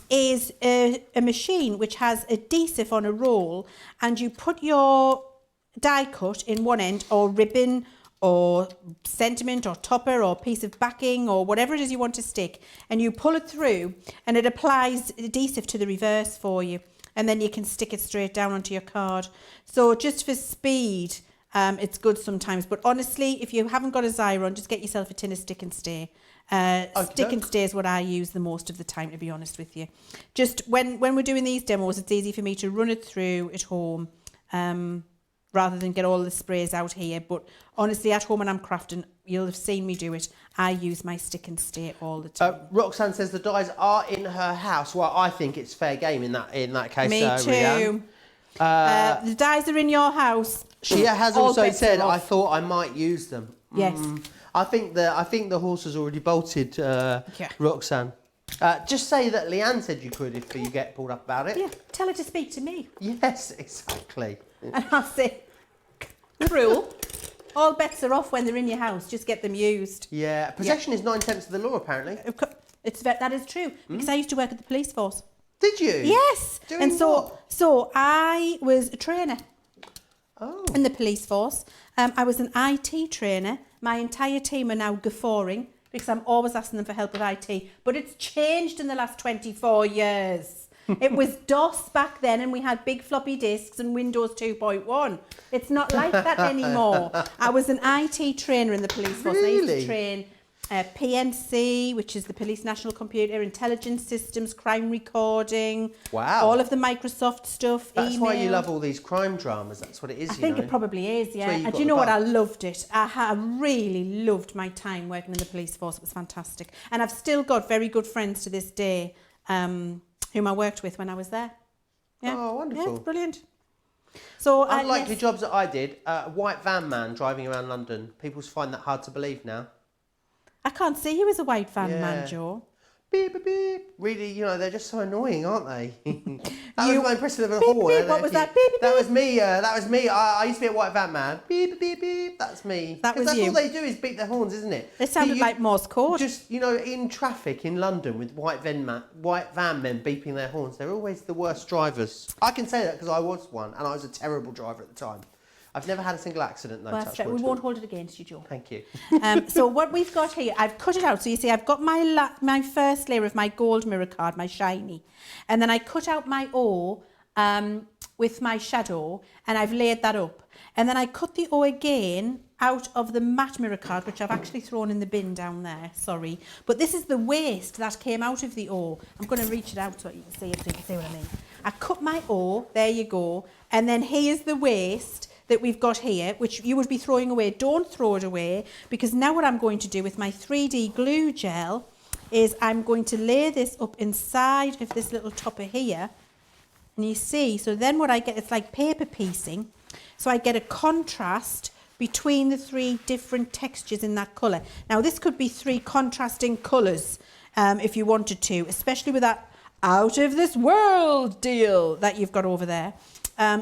is a machine which has adhesive on a roll, and you put your die cut in one end, or ribbon, or sentiment, or topper, or piece of backing, or whatever it is you want to stick, and you pull it through, and it applies adhesive to the reverse for you, and then you can stick it straight down onto your card. So just for speed, it's good sometimes, but honestly, if you haven't got a Xyron, just get yourself a tin of stick and stay. Stick and stay is what I use the most of the time, to be honest with you. Just when we're doing these demos, it's easy for me to run it through at home, rather than get all the sprays out here. But honestly, at home when I'm crafting, you'll have seen me do it. I use my stick and stay all the time. Roxanne says the dies are in her house. Well, I think it's fair game in that case. Me too. Leanne. The dies are in your house. She has All also bets said, are off. I thought I might use them. Yes. I think the horse has already bolted, Roxanne. Just say that Leanne said you could if you get pulled up about it. Yeah, tell her to speak to me. Yes, exactly. And I'll say, rule, all bets are off when they're in your house. Just get them used. Yeah, possession is 9/10 of the law, apparently. That is true, because I used to work at the police force. Did you? Yes. Doing and so, what? so I was a trainer in the police force. I was an IT trainer. My entire team are now guffawing because I'm always asking them for help with IT. But it's changed in the last 24 years. It was DOS back then, and we had big floppy disks and Windows 2.1. It's not like that anymore. I was an IT trainer in the police force. Really? I used to train PNC, which is the Police National Computer Intelligence Systems, crime recording. Wow. All of the Microsoft stuff. That's email. why you love all these crime dramas. That's what it is. I think it probably is, yeah. where you And got you the know what? bug. I loved it. I really loved my time working in the police force. It was fantastic. And I've still got very good friends to this day whom I worked with when I was there. Yeah. Oh, wonderful. Yeah, it's brilliant. So, unlikely yes. jobs that I did, white van man driving around London. People find that hard to believe now. I can't see you as a white van Yeah. man, Joe. Beep, beep, beep. Really, they're just so annoying, aren't they? That You- was my impression of a beep, horn. beep. What was that? Beep, beep, That beep. was me. That was me. I used to be a white van man. Beep, beep, beep. That's me. That 'Cause was that's you. all they do is beat their horns, isn't it? It sounded You- like Morse code. Just, in traffic in London with white van men beeping their horns, they're always the worst drivers. I can say that because I was one and I was a terrible driver at the time. I've never had a single accident though. Well, touch that's right. We wood. won't hold it against you, Joe. Thank you. So what we've got here, I've cut it out. So you see, I've got my first layer of my gold mirror card, my shiny. And then I cut out my O with my shadow and I've laid that up. And then I cut the O again out of the matte mirror card, which I've actually thrown in the bin down there, sorry. But this is the waste that came out of the O. I'm going to reach it out so you can see it, so you can see what I mean. I cut my O, there you go. And then here's the waste that we've got here, which you would be throwing away. Don't throw it away, because now what I'm going to do with my 3D glue gel is I'm going to lay this up inside of this little topper here. And you see, so then what I get, it's like paper piecing. So I get a contrast between the three different textures in that colour. Now this could be three contrasting colours if you wanted to, especially with that out of this world deal that you've got over there.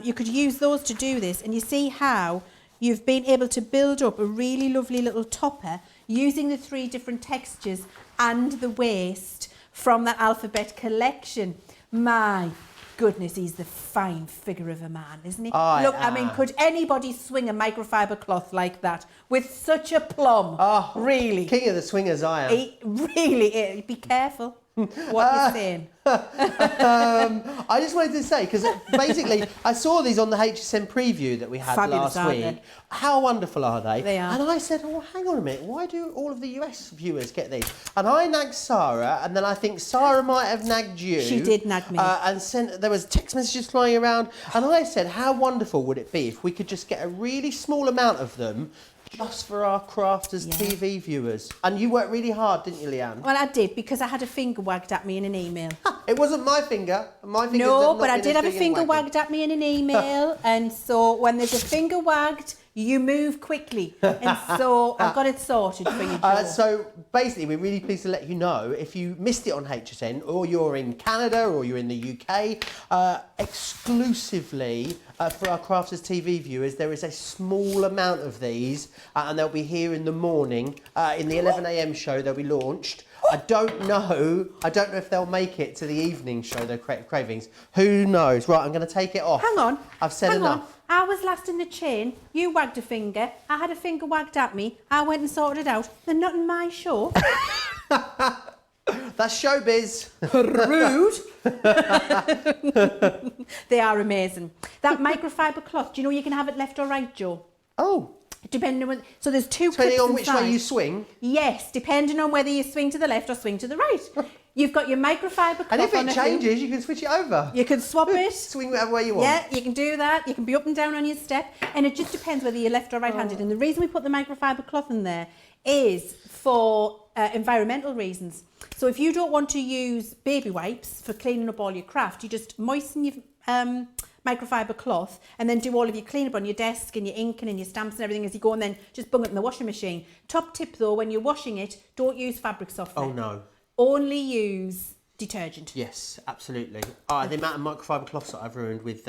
You could use those to do this, and you see how you've been able to build up a really lovely little topper using the three different textures and the waste from that alphabet collection. My goodness, he's the fine figure of a man, isn't he? Look, I mean, could anybody swing a microfiber cloth like that with such a plum? Oh, really? King of the swingers, I am. He really, be careful what you're saying. I just wanted to say, because basically I saw these on the HSN preview that we had Fabulous, last aren't week. they? How wonderful are they? They are. And I said, oh, hang on a minute, why do all of the US viewers get these? And I nagged Sarah, and then I think Sarah might have nagged you. She did nag me. And there was text messages flying around, and I said, how wonderful would it be if we could just get a really small amount of them just for our Crafters TV viewers? And you worked really hard, didn't you, Leanne? Well, I did, because I had a finger wagged at me in an email. It wasn't my finger. My fingers have No, not but I been did as have a big and finger wagging. wagged at me in an email. And so when there's a finger wagged, you move quickly. And so I've got it sorted for you, Joe. So basically, we're really pleased to let you know, if you missed it on HSN, or you're in Canada, or you're in the UK, exclusively for our Crafters TV viewers, there is a small amount of these, and they'll be here in the morning. In the 11 a.m. show, they'll be launched. I don't know if they'll make it to the evening show, the Cravings. Who knows? Right, I'm going to take it off. Hang on. I've said hang enough. On. I was last in the chain. You wagged a finger. I had a finger wagged at me. I went and sorted it out. They're not in my show. That's showbiz. Rude. They are amazing. That microfiber cloth, do you know you can have it left or right, Joe? Oh. Depending on... So there's two Depending clips on which inside. way you swing. Yes, depending on whether you swing to the left or swing to the right. You've got your microfiber cloth And if on it a changes, hook. you can switch it over. You can swap it. Swing whatever way you want. Yeah, you can do that. You can be up and down on your step. And it just depends whether you're left or right-handed. And the reason we put the microfiber cloth in there is for environmental reasons. So if you don't want to use baby wipes for cleaning up all your craft, you just moisten your microfiber cloth and then do all of your cleanup on your desk and your inking and your stamps and everything as you go, and then just bung it in the washing machine. Top tip though, when you're washing it, don't use fabric softener. Oh no. Only use detergent. Yes, absolutely. The amount of microfiber cloths that I've ruined with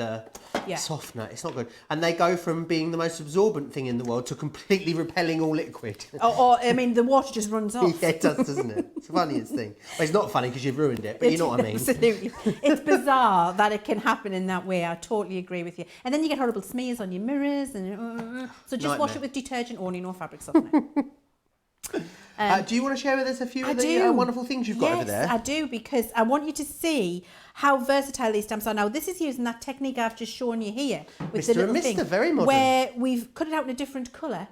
softener, it's not good. And they go from being the most absorbent thing in the world to completely repelling all liquid. Or I mean, the water just runs off. Yeah, it does, doesn't it? It's the funniest thing. Well, it's not funny because you've ruined it, but you know what I mean. Absolutely. It's bizarre that it can happen in that way. I totally agree with you. And then you get horrible smears on your mirrors. And so just wash it with detergent only, no fabric softener. Do you want to share with us a few of the do. wonderful things you've got over there? Yes, I do, because I want you to see how versatile these stamps are. Now, this is using that technique I've just shown you here with the Mr. little and thing, Mr. Very modern. where we've cut it out in a different colour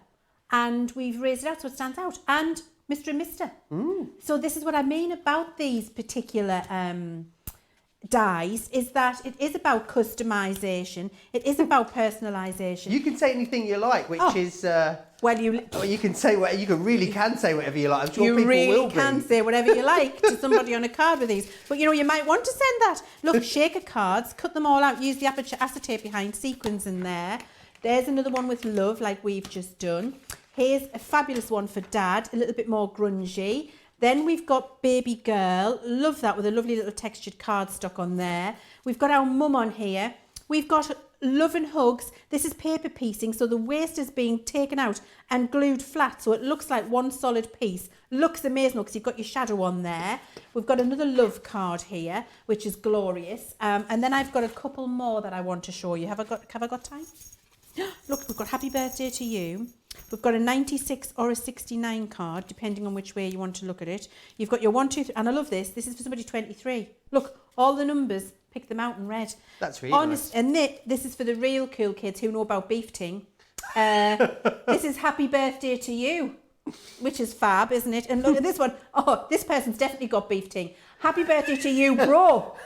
and we've raised it out so it stands out. And Mr. and Mr. So this is what I mean about these particular dies, is that it is about customisation, it is about personalisation. You can say anything you like, which is... well, you can say what you can say whatever you like. I'm sure you people really will can say whatever you like to somebody on a card with these. But you know, you might want to send that. Look, shaker cards, cut them all out, use the acetate behind, sequins in there. There's another one with love, like we've just done. Here's a fabulous one for Dad, a little bit more grungy. Then we've got baby girl, love that, with a lovely little textured cardstock on there. We've got our mum on here. We've got love and hugs. This is paper piecing, so the waste is being taken out and glued flat, so it looks like one solid piece. Looks amazing because you've got your shadow on there. We've got another love card here, which is glorious. And then I've got a couple more that I want to show you. Have I got time? Look, we've got happy birthday to you. We've got a 96 or a 69 card, depending on which way you want to look at it. You've got your 1, 2, 3, and I love this. This is for somebody 23. Look, all the numbers, pick them out in red. That's really nice. And this is for the real cool kids who know about beef ting. This is happy birthday to you, which is fab, isn't it? And look at this one. Oh, this person's definitely got beef ting. Happy birthday to you, bro.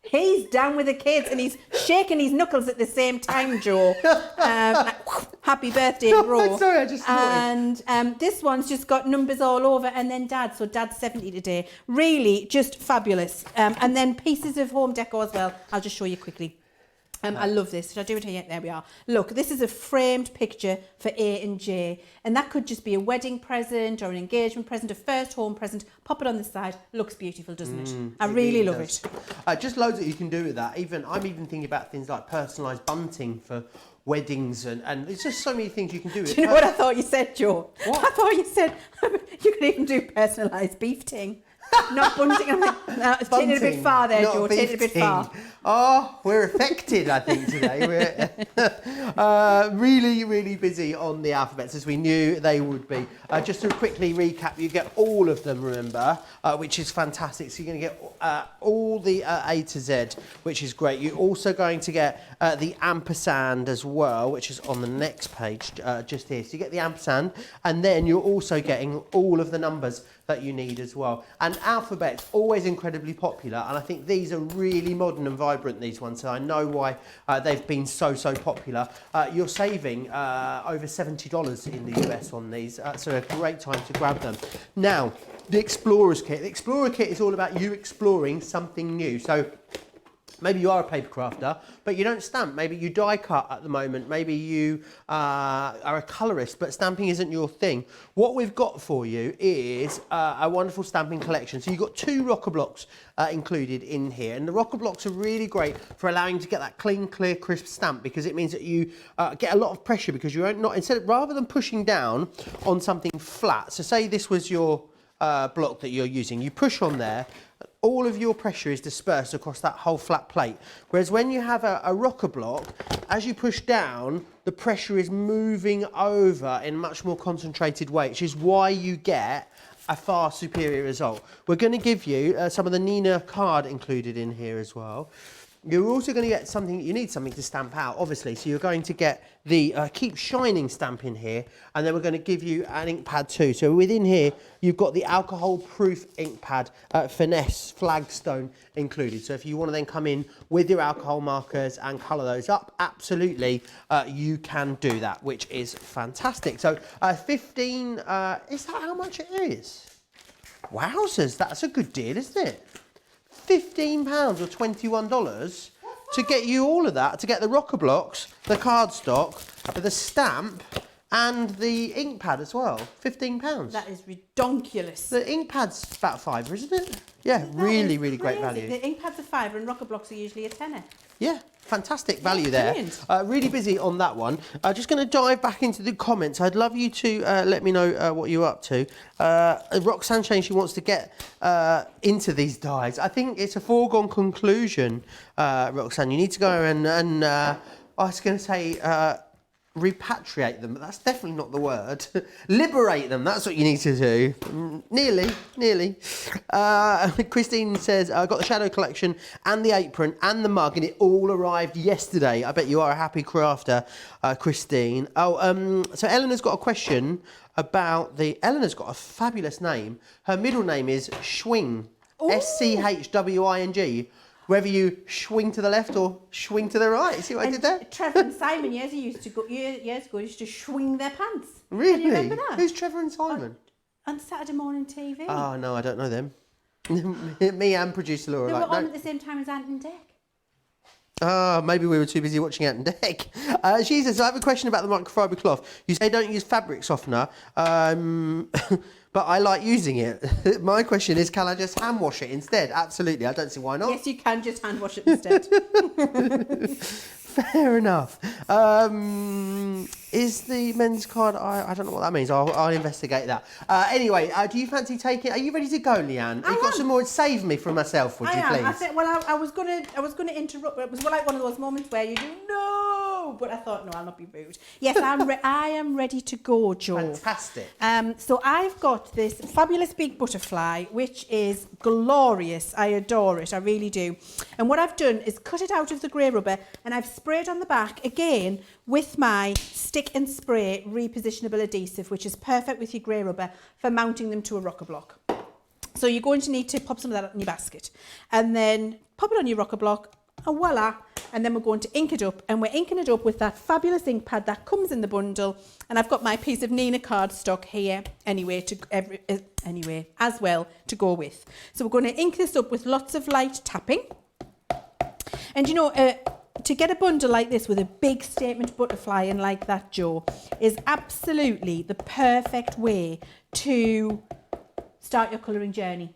He's down with the kids and he's shaking his knuckles at the same time, Joe. Happy birthday, bro. Sorry, I just noticed. And this one's just got numbers all over, and then Dad. So Dad's 70 today. Really, just fabulous. And then pieces of home decor as well. I'll just show you quickly. I love this. Should I do it here? There we are. Look, this is a framed picture for A and J. And that could just be a wedding present or an engagement present, a first home present. Pop it on the side. Looks beautiful, doesn't it? I really love it. Just loads that you can do with that. I'm even thinking about things like personalised bunting for weddings and there's just so many things you can do with it. Do you know what I thought you said, Joe? What? I thought you said you could even do personalised beef ting. Not bunting. I'm like, no, it's taking it a bit far there, Joe. Taking it a bit far. Oh, we're affected, I think, today. We're really, really busy on the alphabets, as we knew they would be. Just to quickly recap, you get all of them, remember, which is fantastic. So you're going to get all the A to Z, which is great. You're also going to get the ampersand as well, which is on the next page, just here. So you get the ampersand, and then you're also getting all of the numbers that you need as well. And alphabets, always incredibly popular, and I think these are really modern and vibrant, these ones, so I know why they've been so popular. You're saving over $70 in the US on these, so a great time to grab them. Now, the Explorer's Kit. The Explorer Kit is all about you exploring something new. So maybe you are a paper crafter, but you don't stamp. Maybe you die cut at the moment. Maybe you are a colourist, but stamping isn't your thing. What we've got for you is a wonderful stamping collection. So you've got 2 rocker blocks included in here. And the rocker blocks are really great for allowing you to get that clean, clear, crisp stamp, because it means that you get a lot of pressure, because you're not, rather than pushing down on something flat. So say this was your block that you're using. You push on there, all of your pressure is dispersed across that whole flat plate. Whereas when you have a rocker block, as you push down, the pressure is moving over in a much more concentrated way, which is why you get a far superior result. We're going to give you some of the Nina card included in here as well. You're also going to get something, you need something to stamp out, obviously, so you're going to get the Keep Shining stamp in here, and then we're going to give you an ink pad too. So within here, you've got the alcohol-proof ink pad, Finesse Flagstone included. So if you want to then come in with your alcohol markers and colour those up, absolutely, you can do that, which is fantastic. So 15, is that how much it is? Wowzers, that's a good deal, isn't it? £15 or $21 to get you all of that, to get the rocker blocks, the cardstock, the stamp, and the ink pad as well. £15. That is redonkulous. The ink pad's about £5, isn't it? Yeah, really, really great value. The ink pads are £5 and rocker blocks are usually a tenner. Yeah, fantastic value there. Brilliant. Really busy on that one. Just going to dive back into the comments. I'd love you to let me know what you're up to. Roxanne saying she wants to get into these dies. I think it's a foregone conclusion, Roxanne. You need to go and I was going to say, repatriate them. That's definitely not the word. Liberate them. That's what you need to do. Nearly. Christine says, I got the Shadow collection and the apron and the mug, and it all arrived yesterday. I bet you are a happy crafter, Christine. So Eleanor's got a question about Eleanor's got a fabulous name. Her middle name is Schwing. Ooh. Schwing. Whether you swing to the left or swing to the right. See what I did there? Trevor and Simon years ago used to swing their pants. Really? Can you remember that? Who's Trevor and Simon? On Saturday morning TV. Oh, no, I don't know them. Me and producer Laura. They were on at the same time as Ant and Dec. Maybe we were too busy watching Ant and Dec. She says, I have a question about the microfiber cloth. You say don't use fabric softener, but I like using it. My question is, can I just hand wash it instead? Absolutely. I don't see why not. Yes, you can just hand wash it instead. Fair enough. Is the men's card? I don't know what that means. I'll investigate that. Anyway, do you fancy taking? Are you ready to go, Leanne? You've got some more. Save me from myself, would you please? I said, I was gonna interrupt. It was like one of those moments where you do no, but I thought no, I'll not be rude. Yes, I am ready to go, Joe. Fantastic. So I've got this fabulous big butterfly, which is glorious. I adore it. I really do. And what I've done is cut it out of the grey rubber, and I've sprayed on the back again with my stick and spray repositionable adhesive, which is perfect with your grey rubber for mounting them to a rocker block. So you're going to need to pop some of that in your basket and then pop it on your rocker block, and voila. And then we're going to ink it up, and we're inking it up with that fabulous ink pad that comes in the bundle. And I've got my piece of Nina cardstock here anyway as well to go with. So we're going to ink this up with lots of light tapping. And you know, to get a bundle like this with a big statement butterfly in like that, Joe, is absolutely the perfect way to start your colouring journey.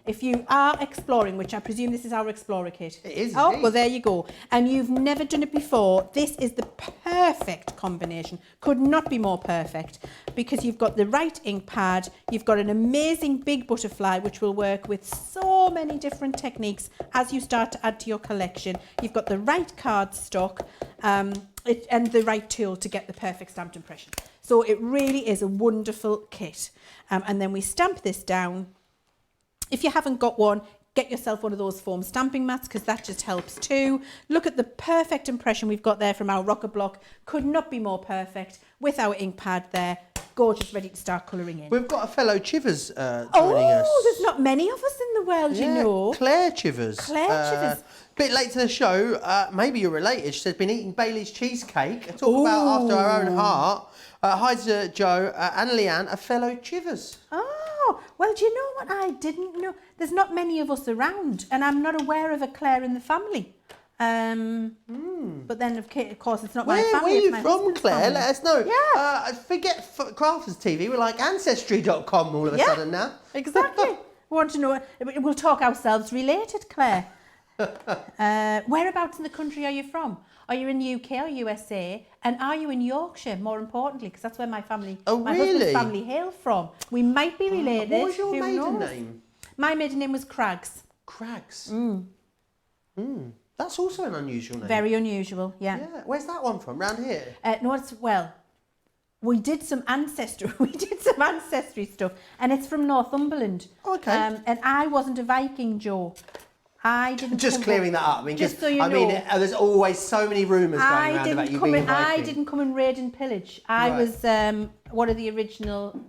If you are exploring, which I presume this is our Explorer kit. It is. Oh, indeed. well, there you go. And you've never done it before, this is the perfect combination. Could not be more perfect, because you've got the right ink pad, you've got an amazing big butterfly, which will work with so many different techniques as you start to add to your collection. You've got the right cardstock and the right tool to get the perfect stamped impression. So it really is a wonderful kit. And then we stamp this down. If you haven't got one, get yourself one of those foam stamping mats, because that just helps too. Look at the perfect impression we've got there from our rocker block. Could not be more perfect with our ink pad there. Gorgeous, ready to start colouring in. We've got a fellow Chivers joining us. Oh, there's not many of us in the world, you know. Claire Chivers. Chivers. Bit late to the show. Maybe you're related. She says, been eating Bailey's cheesecake. Talk about after our own heart. Hi to Joe and Leanne, a fellow Chivers. Oh, well, do you know what I didn't know? There's not many of us around, and I'm not aware of a Claire in the family. But then, of course, it's not my family. Where are you my from, Claire? family. Let us know. Yeah. Forget Crafters TV. We're like Ancestry.com all of a sudden now. Exactly. We want to know. We'll talk ourselves related, Claire. Whereabouts in the country are you from? Are you in the UK or USA? And are you in Yorkshire, more importantly? Because that's where my family, my husband's family hail from. We might be related. What was your maiden knows? name? My maiden name was Craggs. Craggs. That's also an unusual name. Very unusual, yeah. Where's that one from? Round here? No, we did some ancestry stuff, and it's from Northumberland. Oh, okay. And I wasn't a Viking, Joe. I didn't. Just clearing that up. I mean, just so you know. There's always so many rumours going around about you being a Viking. I didn't come and raid and pillage. I was one of the original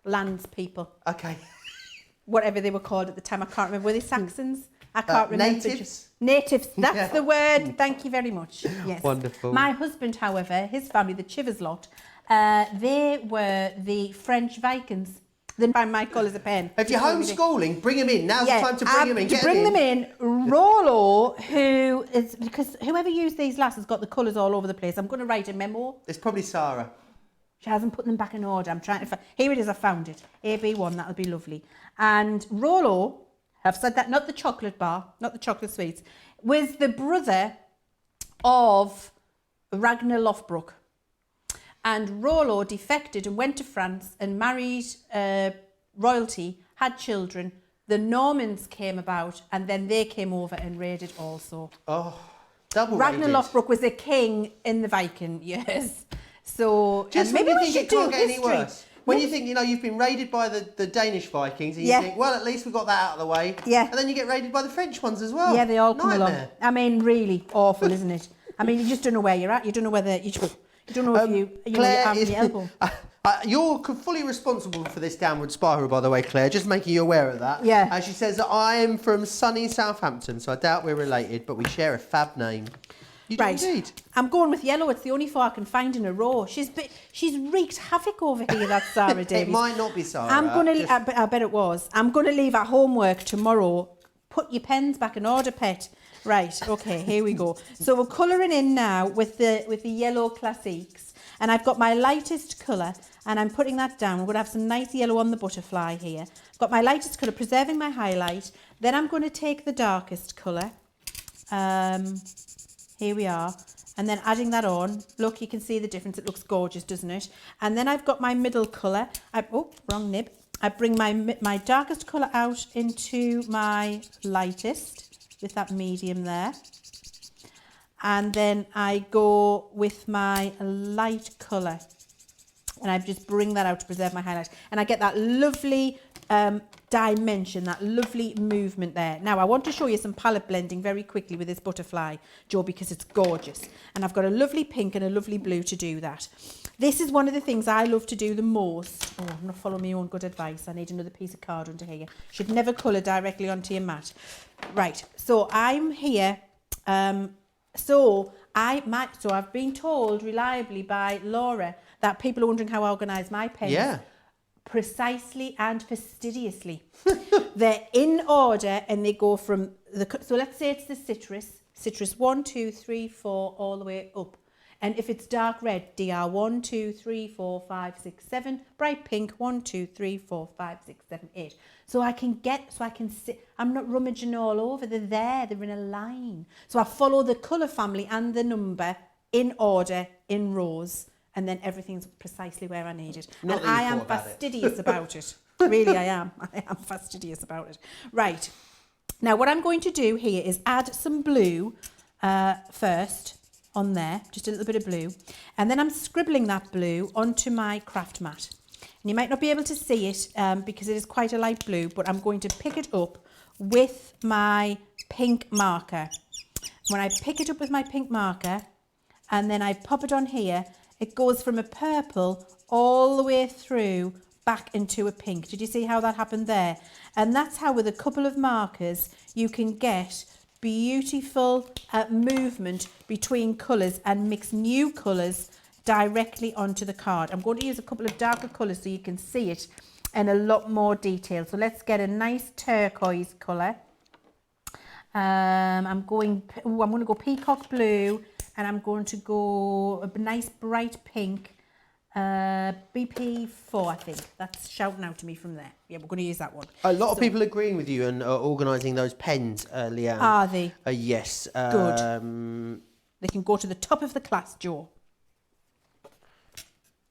lands people. Okay. Whatever they were called at the time, I can't remember. Were they Saxons? I can't remember. Natives. Natives. That's the word. Thank you very much. Yes. Wonderful. My husband, however, his family, the Chivers lot, they were the French Vikings. Then by my colours a pen. If you're homeschooling, bring them in. Now's the time to bring them in. To bring them in, Rollo, who is, because whoever used these last has got the colours all over the place. I'm going to write a memo. It's probably Sarah. She hasn't put them back in order. I'm trying to find. Here it is, I found it. AB1, that'll be lovely. And Rollo, I've said that, not the chocolate bar, not the chocolate sweets, was the brother of Ragnar Lothbrok. And Rollo defected and went to France and married royalty, had children. The Normans came about, and then they came over and raided also. Oh. Double Ragnar rated. Lothbrok was a king in the Viking years. So Just maybe when you we think should it do can't get any history. worse. When Yeah. you think, you've been raided by the Danish Vikings, and you Yeah. think, well, at least we got that out of the way. Yeah. And then you get raided by the French ones as well. Yeah, they all come along. Nightmare. I mean, really awful, isn't it? I mean, you just don't know where you're at. You don't know whether you don't know if your arm and your elbow. You're fully responsible for this downward spiral, by the way, Claire. Just making you aware of that. Yeah. And she says that I am from sunny Southampton, so I doubt we're related, but we share a fab name. You do Right. indeed. I'm going with yellow. It's the only four I can find in a row. She's wreaked havoc over here, that Sarah Davies. It might not be Sarah. I'm going to. I bet it was. I'm going to leave our homework tomorrow. Put your pens back in order, pet. Right. Okay. Here we go. So we're colouring in now with the yellow classiques, and I've got my lightest colour, and I'm putting that down. We're going to have some nice yellow on the butterfly here. I've got my lightest colour, preserving my highlight. Then I'm going to take the darkest colour. Here we are. And then adding that on. Look, you can see the difference. It looks gorgeous, doesn't it? And then I've got my middle colour. Oh, wrong nib. I bring my darkest colour out into my lightest with that medium there. And then I go with my light colour. And I just bring that out to preserve my highlight. And I get that lovely dimension, that lovely movement there. Now, I want to show you some palette blending very quickly with this butterfly, Joe, because it's gorgeous. And I've got a lovely pink and a lovely blue to do that. This is one of the things I love to do the most. Oh, I'm not following my own good advice. I need another piece of card under here. Should never colour directly onto your mat. Right, so I'm here. So I've been told reliably by Laura that people are wondering how I organise my pens. Yeah. Precisely and fastidiously. They're in order and they go from so let's say it's the citrus 1, 2, 3, 4 all the way up. And if it's dark red, DR 1, 2, 3, 4, 5, 6, 7, bright pink 1, 2, 3, 4, 5, 6, 7, 8. So I can sit, I'm not rummaging all over, they're in a line. So I follow the colour family and the number in order in rows. And then everything's precisely where I need it. Not and that I you am thought about fastidious about it. Really, I am. I am fastidious about it. Right. Now, what I'm going to do here is add some blue first on there, just a little bit of blue. And then I'm scribbling that blue onto my craft mat. And you might not be able to see it because it is quite a light blue, but I'm going to pick it up with my pink marker. When I pick it up with my pink marker and then I pop it on here, it goes from a purple all the way through back into a pink. Did you see how that happened there? And that's how with a couple of markers you can get beautiful movement between colours and mix new colours directly onto the card. I'm going to use a couple of darker colours so you can see it in a lot more detail. So let's get a nice turquoise colour. I'm going to go peacock blue. And I'm going to go a nice bright pink, BP4, I think. That's shouting out to me from there. Yeah, we're going to use that one. A lot of people agreeing with you and organising those pens, Leanne. Are they? Yes. Good. They can go to the top of the class, Joe.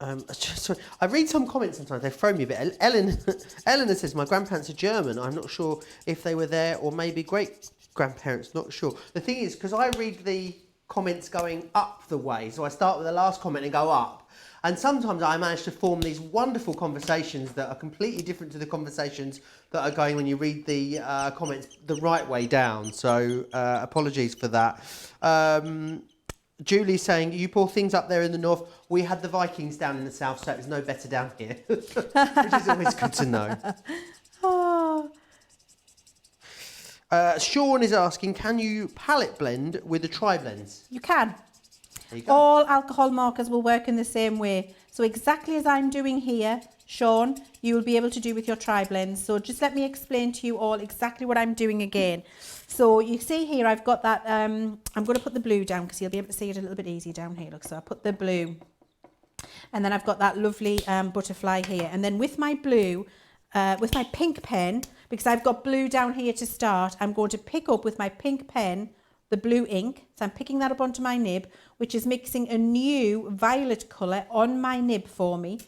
I read some comments sometimes, they throw me a bit. Eleanor says, my grandparents are German. I'm not sure if they were there or maybe great-grandparents, not sure. The thing is, because I read the comments going up the way, so I start with the last comment and go up, and sometimes I manage to form these wonderful conversations that are completely different to the conversations that are going when you read the comments the right way down, so apologies for that. Julie's saying, you poor things up there in the north, we had the Vikings down in the south, so it was no better down here, which is always good to know. Oh. Sean is asking, can you palette blend with the tri-blends? You can. There you go. All alcohol markers will work in the same way. So exactly as I'm doing here, Sean, you will be able to do with your tri-blends. So just let me explain to you all exactly what I'm doing again. So you see here, I've got that, I'm going to put the blue down because you'll be able to see it a little bit easier down here. Look, so I put the blue and then I've got that lovely butterfly here. And then with my blue, with my pink pen, because I've got blue down here to start, I'm going to pick up with my pink pen the blue ink. So I'm picking that up onto my nib, which is mixing a new violet colour on my nib for me.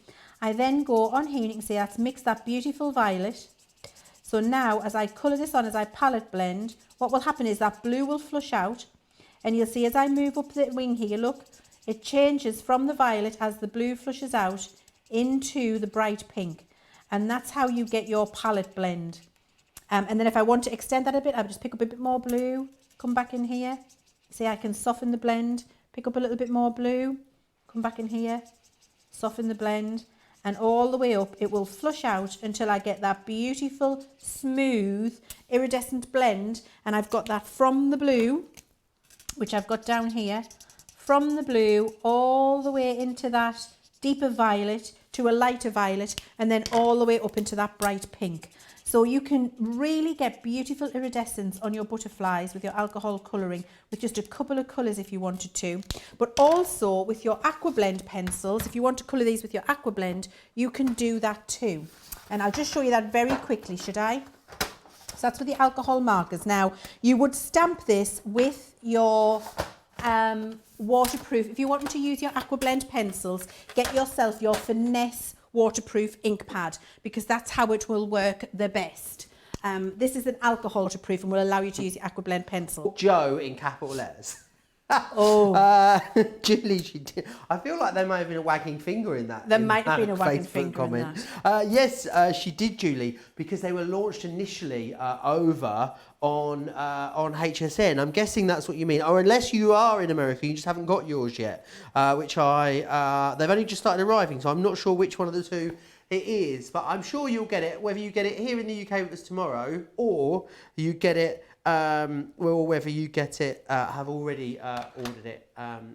I then go on here, and you can see that's mixed that beautiful violet. So now as I colour this on, as I palette blend, what will happen is that blue will flush out And you'll see as I move up the wing here, look, it changes from the violet as the blue flushes out into the bright pink. And that's how you get your palette blend. And then if I want to extend that a bit, I'll just pick up a bit more blue, come back in here. See, I can soften the blend, pick up a little bit more blue, come back in here, soften the blend, and all the way up it will flush out until I get that beautiful, smooth, iridescent blend. And I've got that from the blue, which I've got down here, from the blue all the way into that deeper violet to a lighter violet, and then all the way up into that bright pink. So you can really get beautiful iridescence on your butterflies with your alcohol colouring with just a couple of colours if you wanted to. But also with your aqua blend pencils, if you want to colour these with your aqua blend, you can do that too. And I'll just show you that very quickly, should I? So that's with the alcohol markers. Now, you would stamp this with your waterproof. If you want to use your aqua blend pencils, get yourself your Finesse waterproof ink pad, because that's how it will work the best. This is an alcohol waterproof and will allow you to use the aqua blend pencil. Joe in capital letters. Oh, Julie, she did. I feel like there might have been a wagging finger in that. There might have been a wagging Facebook finger comment. in that. Yes, she did, Julie, because they were launched initially over on HSN. I'm guessing that's what you mean, or unless you are in America, you just haven't got yours yet. Which they've only just started arriving, so I'm not sure which one of the two it is, but I'm sure you'll get it, whether you get it here in the UK with us tomorrow, or you get it. Well, whether you get it, have already ordered it.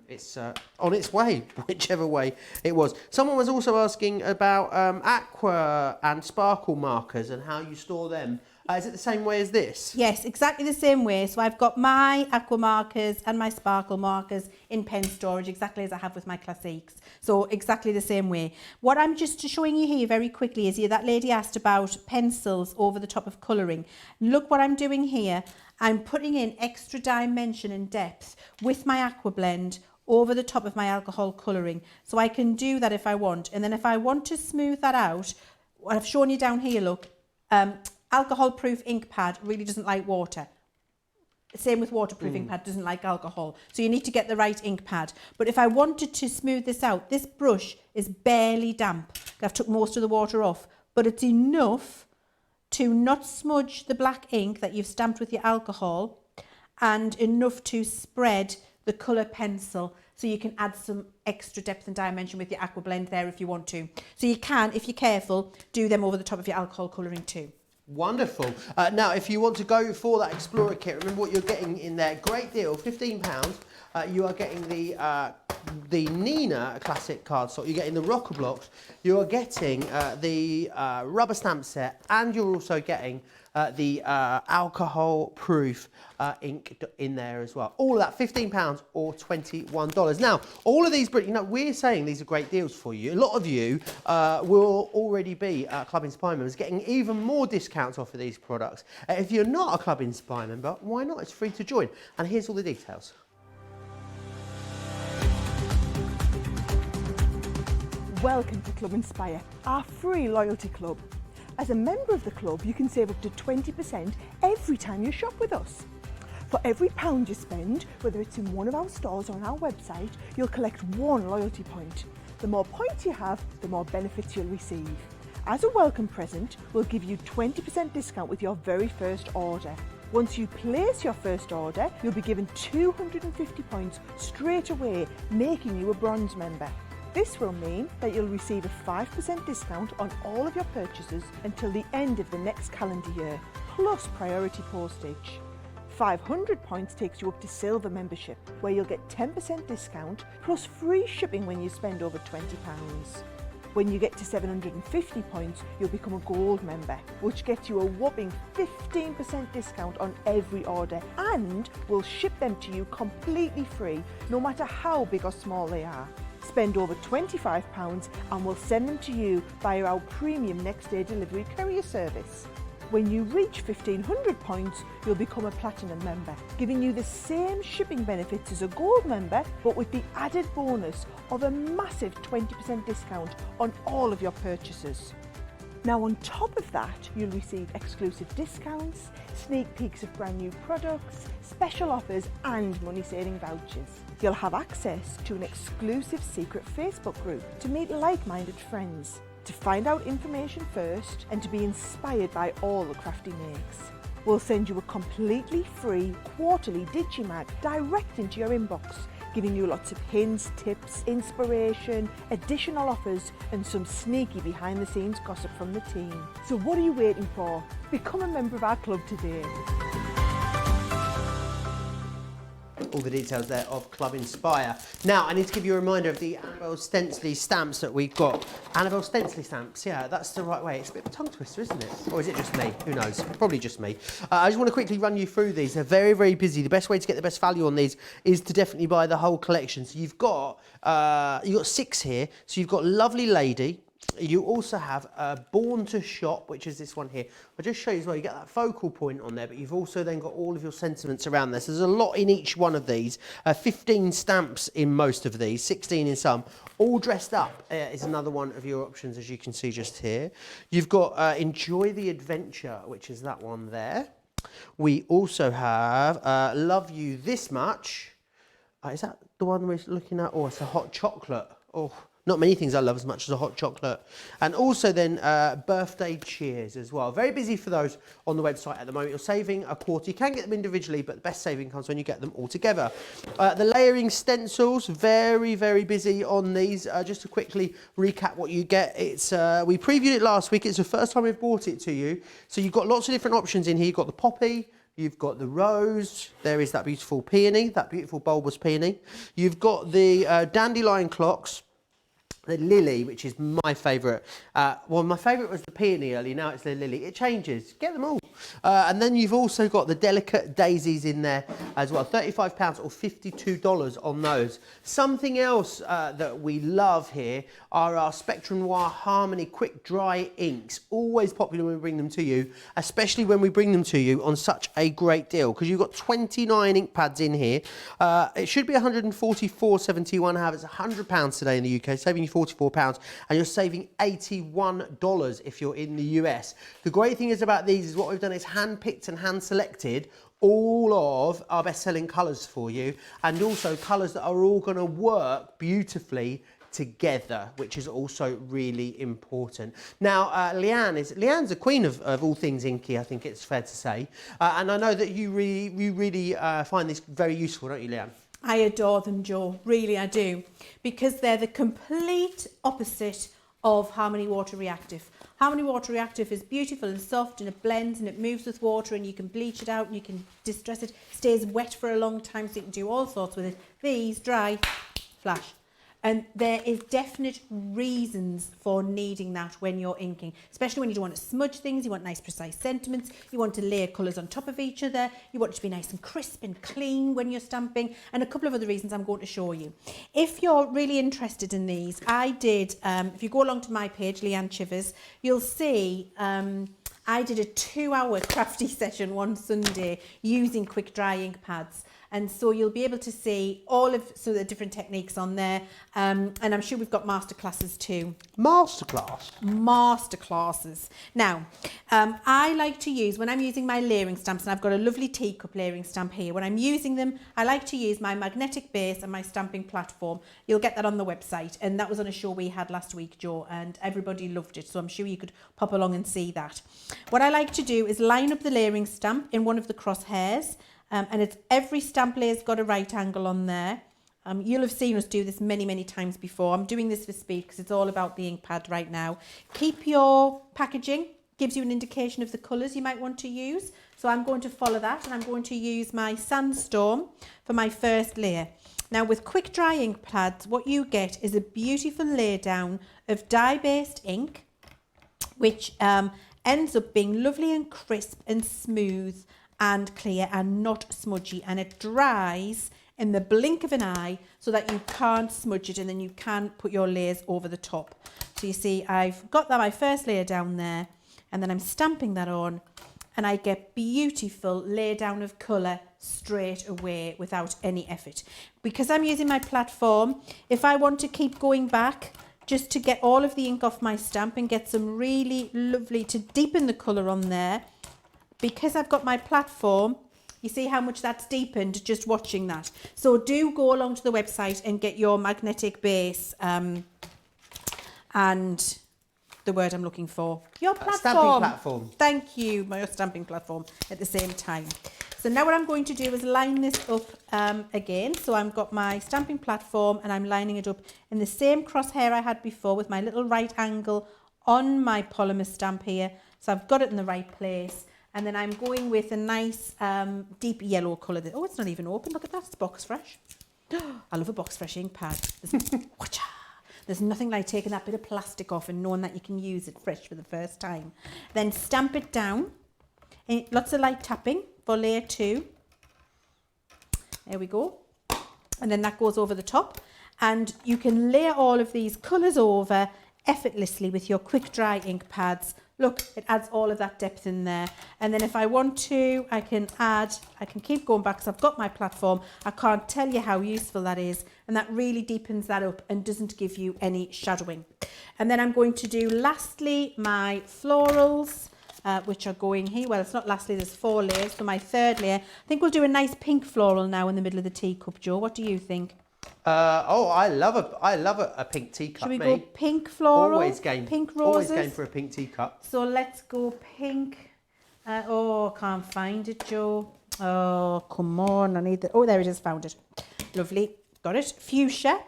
It's on its way, whichever way it was. Someone was also asking about aqua and sparkle markers and how you store them. Is it the same way as this? Yes, exactly the same way. So I've got my aqua markers and my sparkle markers in pen storage, exactly as I have with my classiques. So exactly the same way. What I'm just showing you here very quickly is that lady asked about pencils over the top of colouring. Look what I'm doing here. I'm putting in extra dimension and depth with my aqua blend over the top of my alcohol colouring. So I can do that if I want. And then if I want to smooth that out, what I've shown you down here, look, alcohol proof ink pad really doesn't like water. Same with waterproof ink pad, doesn't like alcohol. So you need to get the right ink pad. But if I wanted to smooth this out, this brush is barely damp. I've took most of the water off, but it's enough to not smudge the black ink that you've stamped with your alcohol, and enough to spread the colour pencil, so you can add some extra depth and dimension with your aqua blend there if you want to. So you can, if you're careful, do them over the top of your alcohol colouring too. Wonderful. Now, if you want to go for that Explorer kit, remember what you're getting in there. Great deal, £15. You are getting the Nina classic card slot. You're getting the Rocker Blocks. You are getting the rubber stamp set, and you're also getting the alcohol-proof ink in there as well. All of that, £15 or $21. Now, all of these, we're saying these are great deals for you. A lot of you will already be Club Inspire members, getting even more discounts off of these products. If you're not a Club Inspire member, why not? It's free to join. And here's all the details. Welcome to Club Inspire, our free loyalty club. As a member of the club, you can save up to 20% every time you shop with us. For every £1 you spend, whether it's in one of our stores or on our website, you'll collect 1 loyalty point. The more points you have, the more benefits you'll receive. As a welcome present, we'll give you 20% discount with your very first order. Once you place your first order, you'll be given 250 points straight away, making you a bronze member. This will mean that you'll receive a 5% discount on all of your purchases until the end of the next calendar year, plus priority postage. 500 points takes you up to silver membership, where you'll get 10% discount plus free shipping when you spend over £20. When you get to 750 points, you'll become a gold member, which gets you a whopping 15% discount on every order, and we'll ship them to you completely free, no matter how big or small they are. Spend over £25 and we'll send them to you via our premium next day delivery courier service. When you reach 1500 points, you'll become a platinum member, giving you the same shipping benefits as a gold member, but with the added bonus of a massive 20% discount on all of your purchases. Now on top of that, you'll receive exclusive discounts, sneak peeks of brand new products, special offers and money-saving vouchers. You'll have access to an exclusive secret Facebook group to meet like-minded friends, to find out information first and to be inspired by all the Crafty makes. We'll send you a completely free quarterly Digimag direct into your inbox, giving you lots of hints, tips, inspiration, additional offers and some sneaky behind the scenes gossip from the team. So what are you waiting for? Become a member of our club today. All the details there of Club Inspire. Now, I need to give you a reminder of the Annabelle Stensley stamps that we've got. Annabelle Stensley stamps, yeah, that's the right way. It's a bit of a tongue twister, isn't it? Or is it just me? Who knows? Probably just me. I just want to quickly run you through these. They're very, very busy. The best way to get the best value on these is to definitely buy the whole collection. So you've got 6 here. So you've got Lovely Lady. You also have Born to Shop, which is this one here. I'll just show you as well. You get that focal point on there, but you've also then got all of your sentiments around this. There's a lot in each one of these. 15 stamps in most of these, 16 in some. All dressed up is another one of your options, as you can see just here. You've got Enjoy the Adventure, which is that one there. We also have Love You This Much. Is that the one we're looking at? Oh, it's a hot chocolate. Oh. Not many things I love as much as a hot chocolate. And also then birthday cheers as well. Very busy for those on the website at the moment. You're saving a quarter. You can get them individually, but the best saving comes when you get them all together. The layering stencils, very, very busy on these. Just to quickly recap what you get. It's we previewed it last week. It's the first time we've brought it to you. So you've got lots of different options in here. You've got the poppy. You've got the rose, there is that beautiful peony, that beautiful bulbous peony. You've got the dandelion clocks. The lily, which is my favourite. Well, my favourite was the peony early, now it's the lily. It changes. Get them all. And then you've also got the delicate daisies in there as well. £35 or $52 on those. Something else that we love here are our Spectrum Noir Harmony Quick Dry inks. Always popular when we bring them to you, especially when we bring them to you on such a great deal, because you've got 29 ink pads in here. It should be $144.71. However, it's £100 today in the UK, saving you £44, and you're saving $81 if you're in the US. The great thing is about these is what we've done is hand-picked and hand-selected all of our best-selling colours for you, and also colours that are all going to work beautifully together, which is also really important. Now, Leanne's a queen of all things inky, I think it's fair to say, and I know that you really find this very useful, don't you, Leanne? I adore them, Joe. Really, I do. Because they're the complete opposite of Harmony Water Reactive. Harmony Water Reactive is beautiful and soft, and it blends and it moves with water, and you can bleach it out and you can distress it. Stays wet for a long time, so you can do all sorts with it. These dry, flash. And there is definite reasons for needing that when you're inking, especially when you don't want to smudge things, you want nice precise sentiments, you want to layer colours on top of each other, you want it to be nice and crisp and clean when you're stamping, and a couple of other reasons I'm going to show you. If you're really interested in these, I did, if you go along to my page, Leanne Chivers, you'll see I did a 2-hour crafty session one Sunday using quick dry ink pads. And so you'll be able to see all of the different techniques on there. And I'm sure we've got masterclasses too. Masterclasses. Now, I like to use, when I'm using my layering stamps, and I've got a lovely teacup layering stamp here, when I'm using them, I like to use my magnetic base and my stamping platform. You'll get that on the website. And that was on a show we had last week, Joe, and everybody loved it. So I'm sure you could pop along and see that. What I like to do is line up the layering stamp in one of the crosshairs. And it's every stamp layer's got a right angle on there. You'll have seen us do this many, many times before. I'm doing this for speed because it's all about the ink pad right now. Keep your packaging, gives you an indication of the colours you might want to use. So I'm going to follow that, and I'm going to use my Sandstorm for my first layer. Now with quick dry ink pads, what you get is a beautiful laydown of dye-based ink, which ends up being lovely and crisp and smooth and clear and not smudgy, and it dries in the blink of an eye so that you can't smudge it, and then you can put your layers over the top. So you see I've got my first layer down there, and then I'm stamping that on, and I get beautiful lay down of colour straight away without any effort. Because I'm using my platform, if I want to keep going back just to get all of the ink off my stamp and get some really lovely, to deepen the colour on there. Because I've got my platform, you see how much that's deepened just watching that. So do go along to the website and get your magnetic base and the word I'm looking for. Your platform. Stamping platform. Thank you, my stamping platform at the same time. So now what I'm going to do is line this up again. So I've got my stamping platform and I'm lining it up in the same crosshair I had before with my little right angle on my polymer stamp here. So I've got it in the right place. And then I'm going with a nice deep yellow colour. Oh, it's not even open. Look at that. It's box fresh. I love a box fresh ink pad. There's nothing like taking that bit of plastic off and knowing that you can use it fresh for the first time. Then stamp it down. Lots of light tapping for layer 2. There we go. And then that goes over the top. And you can layer all of these colours over effortlessly with your quick dry ink pads. Look, it adds all of that depth in there. And then if I want to, I can keep going back because I've got my platform. I can't tell you how useful that is. And that really deepens that up and doesn't give you any shadowing. And then I'm going to do lastly my florals, which are going here. Well, it's not lastly, there's 4 layers. So my 3rd layer, I think we'll do a nice pink floral now in the middle of the teacup, Joe. What do you think? I love a pink teacup. Should we go pink floral? Always game. Pink roses. Always game for a pink teacup. So let's go pink. Oh, can't find it, Joe. Oh, come on. I need the. Oh, there it is. Found it. Lovely. Got it. Fuchsia.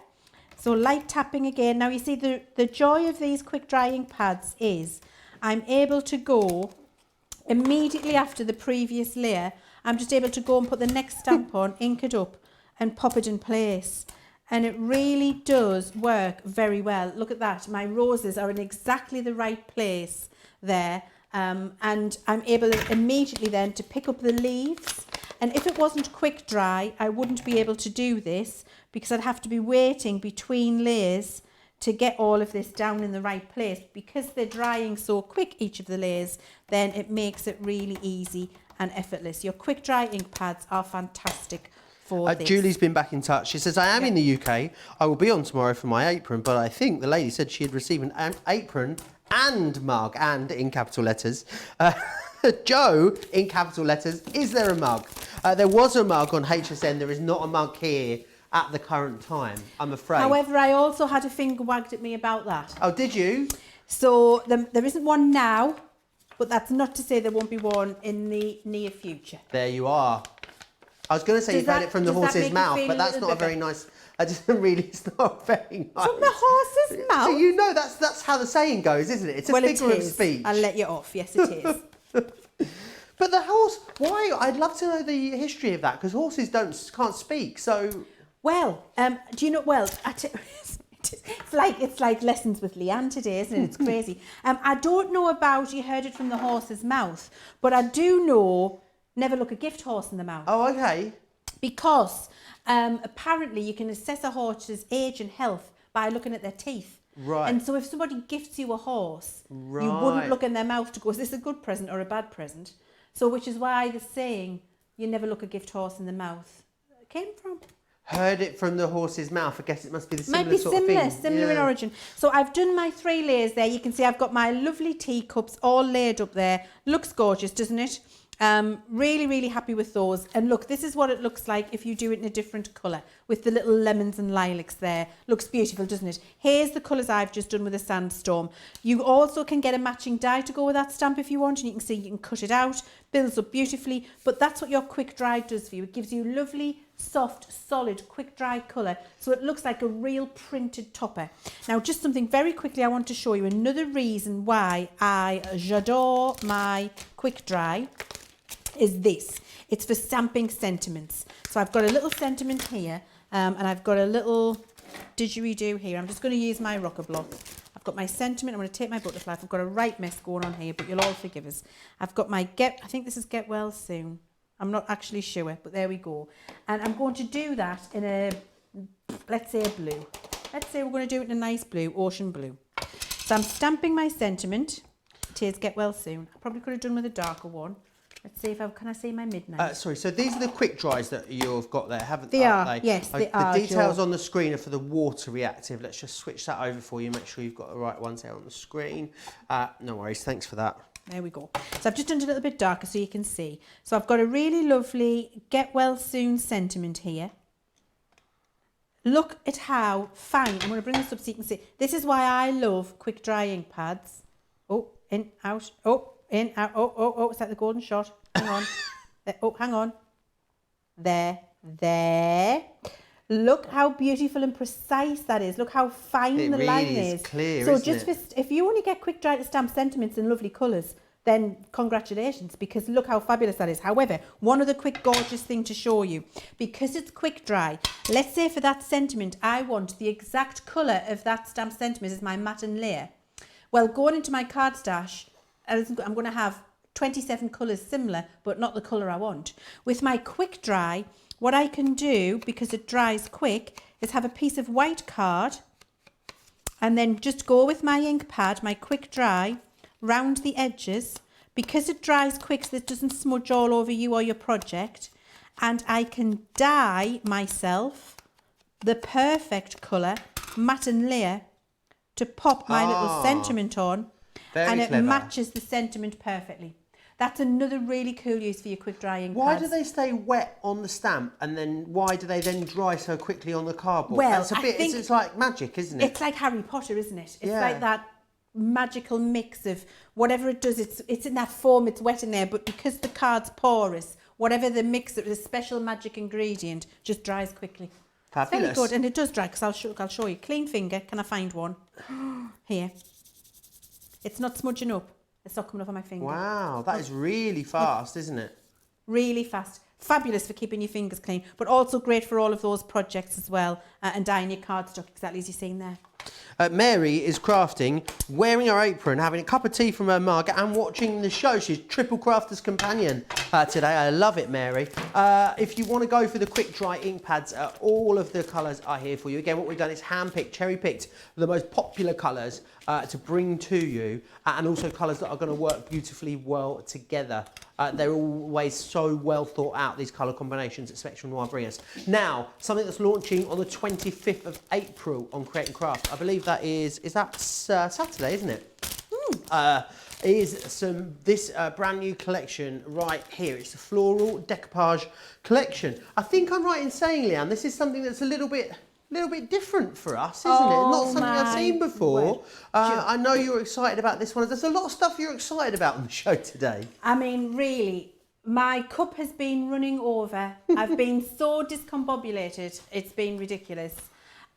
So light tapping again. Now you see the joy of these quick drying pads is I'm able to go immediately after the previous layer. I'm just able to go and put the next stamp on, ink it up, and pop it in place. And it really does work very well. Look at that. My roses are in exactly the right place there. And I'm able immediately then to pick up the leaves. And if it wasn't quick dry, I wouldn't be able to do this because I'd have to be waiting between layers to get all of this down in the right place. Because they're drying so quick, each of the layers, then it makes it really easy and effortless. Your quick dry ink pads are fantastic. Julie's been back in touch. She says, I am in the UK. I will be on tomorrow for my apron, but I think the lady said she had received an apron and mug, and in capital letters. Joe, in capital letters, is there a mug? There was a mug on HSN. There is not a mug here at the current time, I'm afraid. However, I also had a finger wagged at me about that. Oh, did you? So there isn't one now, but that's not to say there won't be one in the near future. There you are. I was going to say you've heard it from the horse's mouth, but that's not a very nice. It's not very nice. From the horse's mouth? So you know that's how the saying goes, isn't it? It's a figure of speech. I'll let you off. Yes, it is. But the horse. Why? I'd love to know the history of that because horses can't speak. So. Well, do you know? Well, it's like lessons with Leann today, isn't it? It's crazy. I don't know about you heard it from the horse's mouth, but I do know. Never look a gift horse in the mouth. Oh, okay. Because apparently you can assess a horse's age and health by looking at their teeth. Right. And so if somebody gifts you a horse, you wouldn't look in their mouth to go, is this a good present or a bad present? So which is why the saying, you never look a gift horse in the mouth, came from. Heard it from the horse's mouth. I guess it must be the similar sort of thing. Similar in origin. So I've done my 3 layers there. You can see I've got my lovely teacups all laid up there. Looks gorgeous, doesn't it? Really, really happy with those. And look, this is what it looks like if you do it in a different colour with the little lemons and lilacs there. Looks beautiful, doesn't it? Here's the colours I've just done with a sandstorm. You also can get a matching die to go with that stamp if you want, and you can see you can cut it out, builds up beautifully, but that's what your quick dry does for you. It gives you lovely, soft, solid, quick dry colour, so it looks like a real printed topper. Now, just something very quickly I want to show you, another reason why j'adore my quick dry is this. It's for stamping sentiments. So I've got a little sentiment here and I've got a little didgeridoo here. I'm just going to use my rocker block. I've got my sentiment. I'm going to take my butterfly. I've got a right mess going on here, but you'll all forgive us. I've got my I think this is get well soon. I'm not actually sure, but there we go. And I'm going to do that in a, let's say a blue. Let's say we're going to do it in a nice blue, ocean blue. So I'm stamping my sentiment. Tears get well soon. I probably could have done with a darker one. Let's see if can I see my midnight? Sorry, so these are the quick dries that you've got there, haven't They are, they? yes, they the are, details Joe. on the screen are for the water reactive. Let's just switch that over for you. Make sure you've got the right ones there on the screen. No worries, thanks for that. There we go. So I've just done it a little bit darker so you can see. So I've got a really lovely get well soon sentiment here. Look at how fine. I'm going to bring this up so you can see. This is why I love quick dry ink pads. Oh, in, out. Oh, in, out. Oh. Is that the golden shot? Hang on. There. Oh, hang on. There. Look how beautiful and precise that is. Look how fine the line is. It really is clear, so isn't just it? if you only get quick dry to stamp sentiments in lovely colours, then congratulations, because look how fabulous that is. However, one other quick gorgeous thing to show you, because it's quick dry, let's say for that sentiment, I want the exact colour of that stamp sentiment as my matte and layer. Well, going into my card stash, I'm going to have 27 colours similar, but not the colour I want. With my quick dry, what I can do, because it dries quick, is have a piece of white card and then just go with my ink pad, my quick dry, round the edges, because it dries quick so it doesn't smudge all over you or your project, and I can dye myself the perfect colour, matte and layer, to pop my little sentiment on, and it clever. matches the sentiment perfectly. That's another really cool use for your quick dry ink Why pads. do they stay wet on the stamp and then why do they then dry so quickly on the cardboard? Well, That's a bit, it's like magic, isn't it? It's like Harry Potter, isn't it? It's Yeah. like that magical mix of whatever it does, it's in that form, it's wet in there, but because the card's porous, whatever the mix of the special magic ingredient just dries quickly. Fabulous. It's very good, and it does dry, because I'll show you. Clean finger, can I find one? Here. It's not smudging up. It's not coming off on my finger. Wow, that is really fast, isn't it? Really fast. Fabulous for keeping your fingers clean, but also great for all of those projects as well, and dyeing your cardstock, exactly as you're seeing there. Mary is crafting, wearing her apron, having a cup of tea from her mug and watching the show. She's triple crafter's companion today. I love it, Mary. If you want to go for the quick dry ink pads, all of the colours are here for you. Again, what we've done is hand-picked, cherry-picked the most popular colours to bring to you, and also colours that are going to work beautifully well together. They're always so well thought out, these colour combinations that Spectrum Noir bring us. Now, something that's launching on the 25th of April on Create and Craft. I believe that is that Saturday, isn't it? Is this brand new collection right here. It's the floral decoupage collection. I think I'm right in saying, Leanne, this is something that's a little bit different for us, isn't it? Not something I've seen before. I know you're excited about this one. There's a lot of stuff you're excited about on the show today. I mean, really, my cup has been running over. I've been so discombobulated. It's been ridiculous.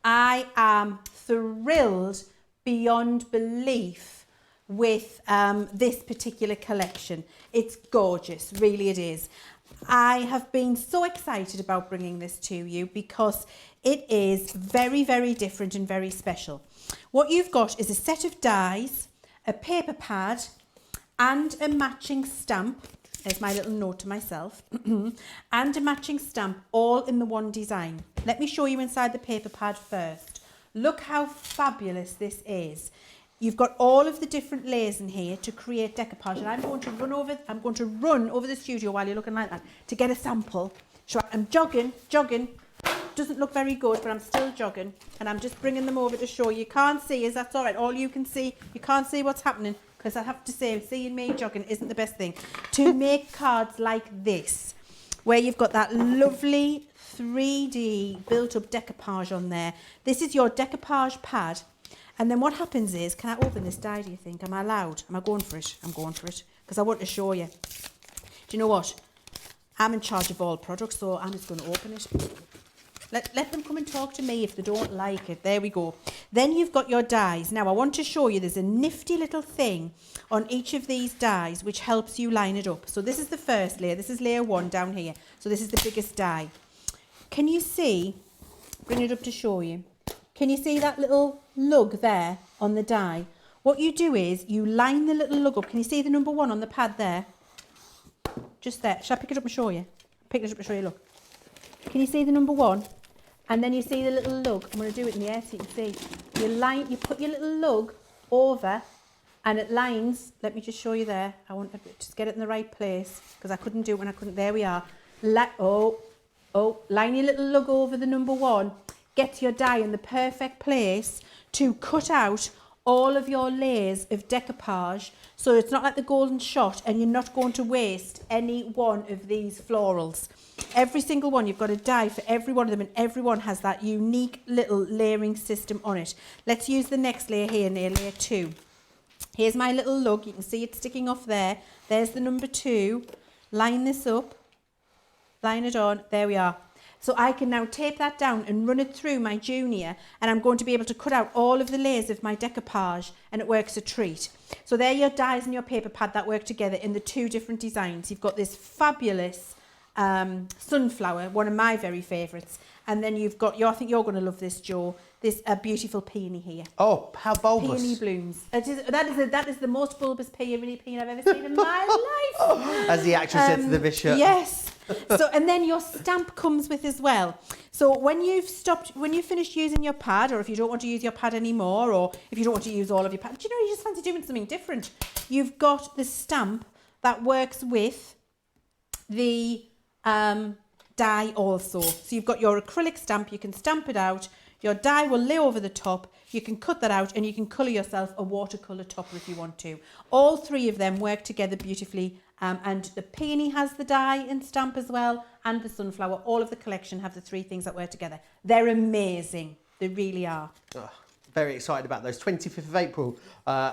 I am thrilled beyond belief with this particular collection. It's gorgeous, really it is. I have been so excited about bringing this to you because it is very, very different and very special. What you've got is a set of dies, a paper pad, and a matching stamp. There's my little note to myself. And a matching stamp, all in the one design. Let me show you inside the paper pad first. Look how fabulous this is. You've got all of the different layers in here to create decoupage, and I'm going to run over the studio while you're looking like that to get a sample. So I'm jogging. Doesn't look very good, but I'm still jogging, and I'm just bringing them over to show you. Can't see, is that's all right? All you can see, you can't see what's happening, because I have to say, seeing me jogging isn't the best thing. To make cards like this, where you've got that lovely 3D built-up decoupage on there. This is your decoupage pad. And then what happens is, can I open this die, do you think? Am I allowed? Am I going for it? I'm going for it, because I want to show you. Do you know what? I'm in charge of all products, so I'm just going to open it. Let them come and talk to me if they don't like it. There we go. Then you've got your dies. Now, I want to show you there's a nifty little thing on each of these dies which helps you line it up. So this is the first layer. This is layer 1 down here. So this is the biggest die. Can you see? Bring it up to show you. Can you see that little lug there on the die? What you do is you line the little lug up. Can you see the number 1 on the pad there? Just there. Shall I pick it up and show you? Pick it up and show you, look. Can you see the number 1? And then you see the little lug. I'm going to do it in the air so you can see. You put your little lug over And it lines, let me just show you there. I want to just get it in the right place because I couldn't do it when I couldn't. There we are. Line your little lug over the number 1. Get your die in the perfect place to cut out all of your layers of decoupage, so it's not like the golden shot and you're not going to waste any one of these florals. Every single one, you've got a die for every one of them, and every one has that unique little layering system on it. Let's use the next layer here, layer 2. Here's my little lug. You can see it sticking off there. There's the number 2. Line this up, line it on. There we are. So I can now tape that down and run it through my junior, and I'm going to be able to cut out all of the layers of my decoupage, and it works a treat. So there are your dies and your paper pad that work together in the 2 different designs. You've got this fabulous sunflower, one of my very favourites, and then you've got I think you're going to love this, Joe, this beautiful peony here. Oh, how bulbous. Peony blooms. That is the most bulbous peony I've ever seen in my life. As the actress said to the bishop. Yes. So, and then your stamp comes with as well. So when you've finished using your pad, or if you don't want to use your pad anymore, or if you don't want to use all of your pad, do you know, you just fancy doing something different. You've got the stamp that works with the die also. So you've got your acrylic stamp, you can stamp it out, your die will lay over the top, you can cut that out, and you can colour yourself a watercolour topper if you want to. All 3 of them work together beautifully. And the peony has the die and stamp as well, and the sunflower. All of the collection have the 3 things that work together. They're amazing. They really are. Oh, very excited about those. 25th of April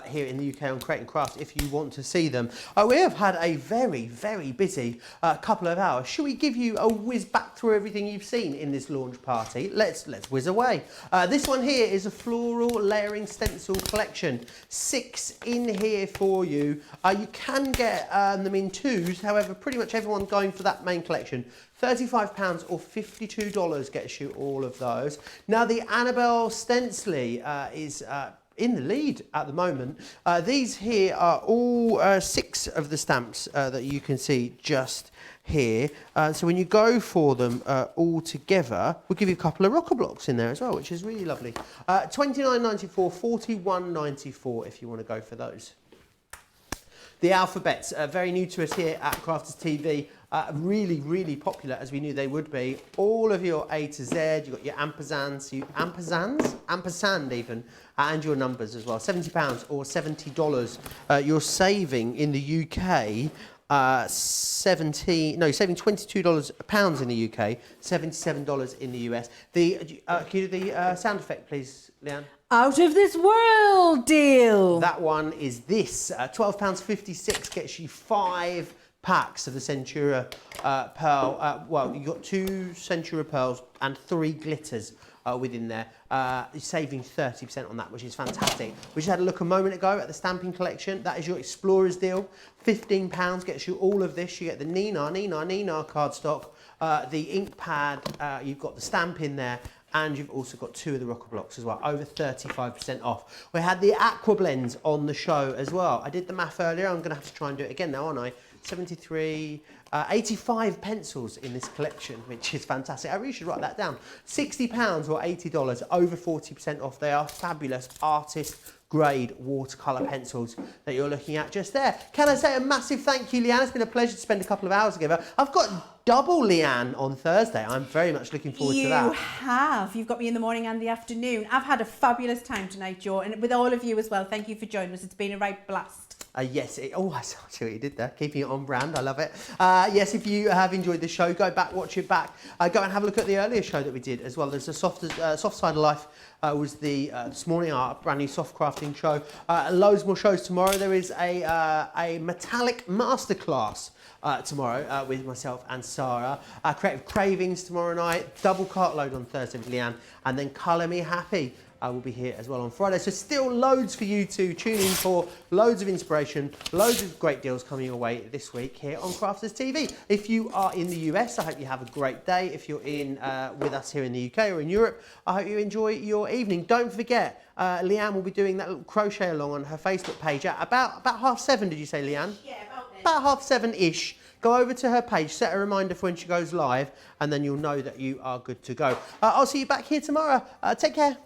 here in the UK on Create and Craft if you want to see them. We have had a very, very busy couple of hours. Should we give you a whiz back through everything you've seen in this launch party? Let's whiz away. This one here is a floral layering stencil collection. 6 in here for you. You can get them in 2s. However, pretty much everyone's going for that main collection. £35 or $52 gets you all of those. Now the Annabelle Stencily is in the lead at the moment. These here are all 6 of the stamps that you can see just here. So when you go for them all together, we'll give you a couple of rocker blocks in there as well, which is really lovely. $29.94, $41.94 if you want to go for those. The alphabets are very new to us here at Crafters TV. Really, really popular, as we knew they would be. All of your A to Z, you've got your ampersand even, and your numbers as well. £70 or $70. You're saving in the UK you're saving £22 in the UK, $77 in the US. Can you do the sound effect, please, Leanne? Out of this world deal. That one is this. £12.56 gets you 5 packs of the Centura pearl. Well, you've got 2 Centura pearls and 3 glitters within there. You're saving 30% on that, which is fantastic. We just had a look a moment ago at the stamping collection. That is your Explorers deal. £15 gets you all of this. You get the Nina cardstock, the ink pad, you've got the stamp in there, and you've also got 2 of the rocker blocks as well, over 35% off. We had the Aqua Blends on the show as well. I did the math earlier, I'm gonna have to try and do it again now, aren't I? 85 pencils in this collection, which is fantastic. I really should write that down. £60 or $80, over 40% off. They are fabulous artist grade watercolour pencils that you're looking at just there. Can I say a massive thank you, Leanne? It's been a pleasure to spend a couple of hours together. I've got double Leanne on Thursday. I'm very much looking forward to that. You have. You've got me in the morning and the afternoon. I've had a fabulous time tonight, Joe, and with all of you as well. Thank you for joining us. It's been a right blast. Yes, I see what you did there. Keeping it on brand, I love it. Yes, if you have enjoyed the show, go back, watch it back. Go and have a look at the earlier show that we did as well. There's a soft side of life. Was the this morning our brand new soft crafting show. Loads more shows tomorrow. There is a metallic masterclass tomorrow with myself and Sarah. Creative Cravings tomorrow night. Double cartload on Thursday with Leanne, and then Colour Me Happy. I will be here as well on Friday. So still loads for you to tune in for, loads of inspiration, loads of great deals coming your way this week here on Crafters TV. If you are in the US, I hope you have a great day. If you're in with us here in the UK or in Europe, I hope you enjoy your evening. Don't forget, Leanne will be doing that little crochet along on her Facebook page at about 7:30, did you say, Leanne? Yeah, about 7:30-ish. Go over to her page, set a reminder for when she goes live, and then you'll know that you are good to go. I'll see you back here tomorrow. Take care.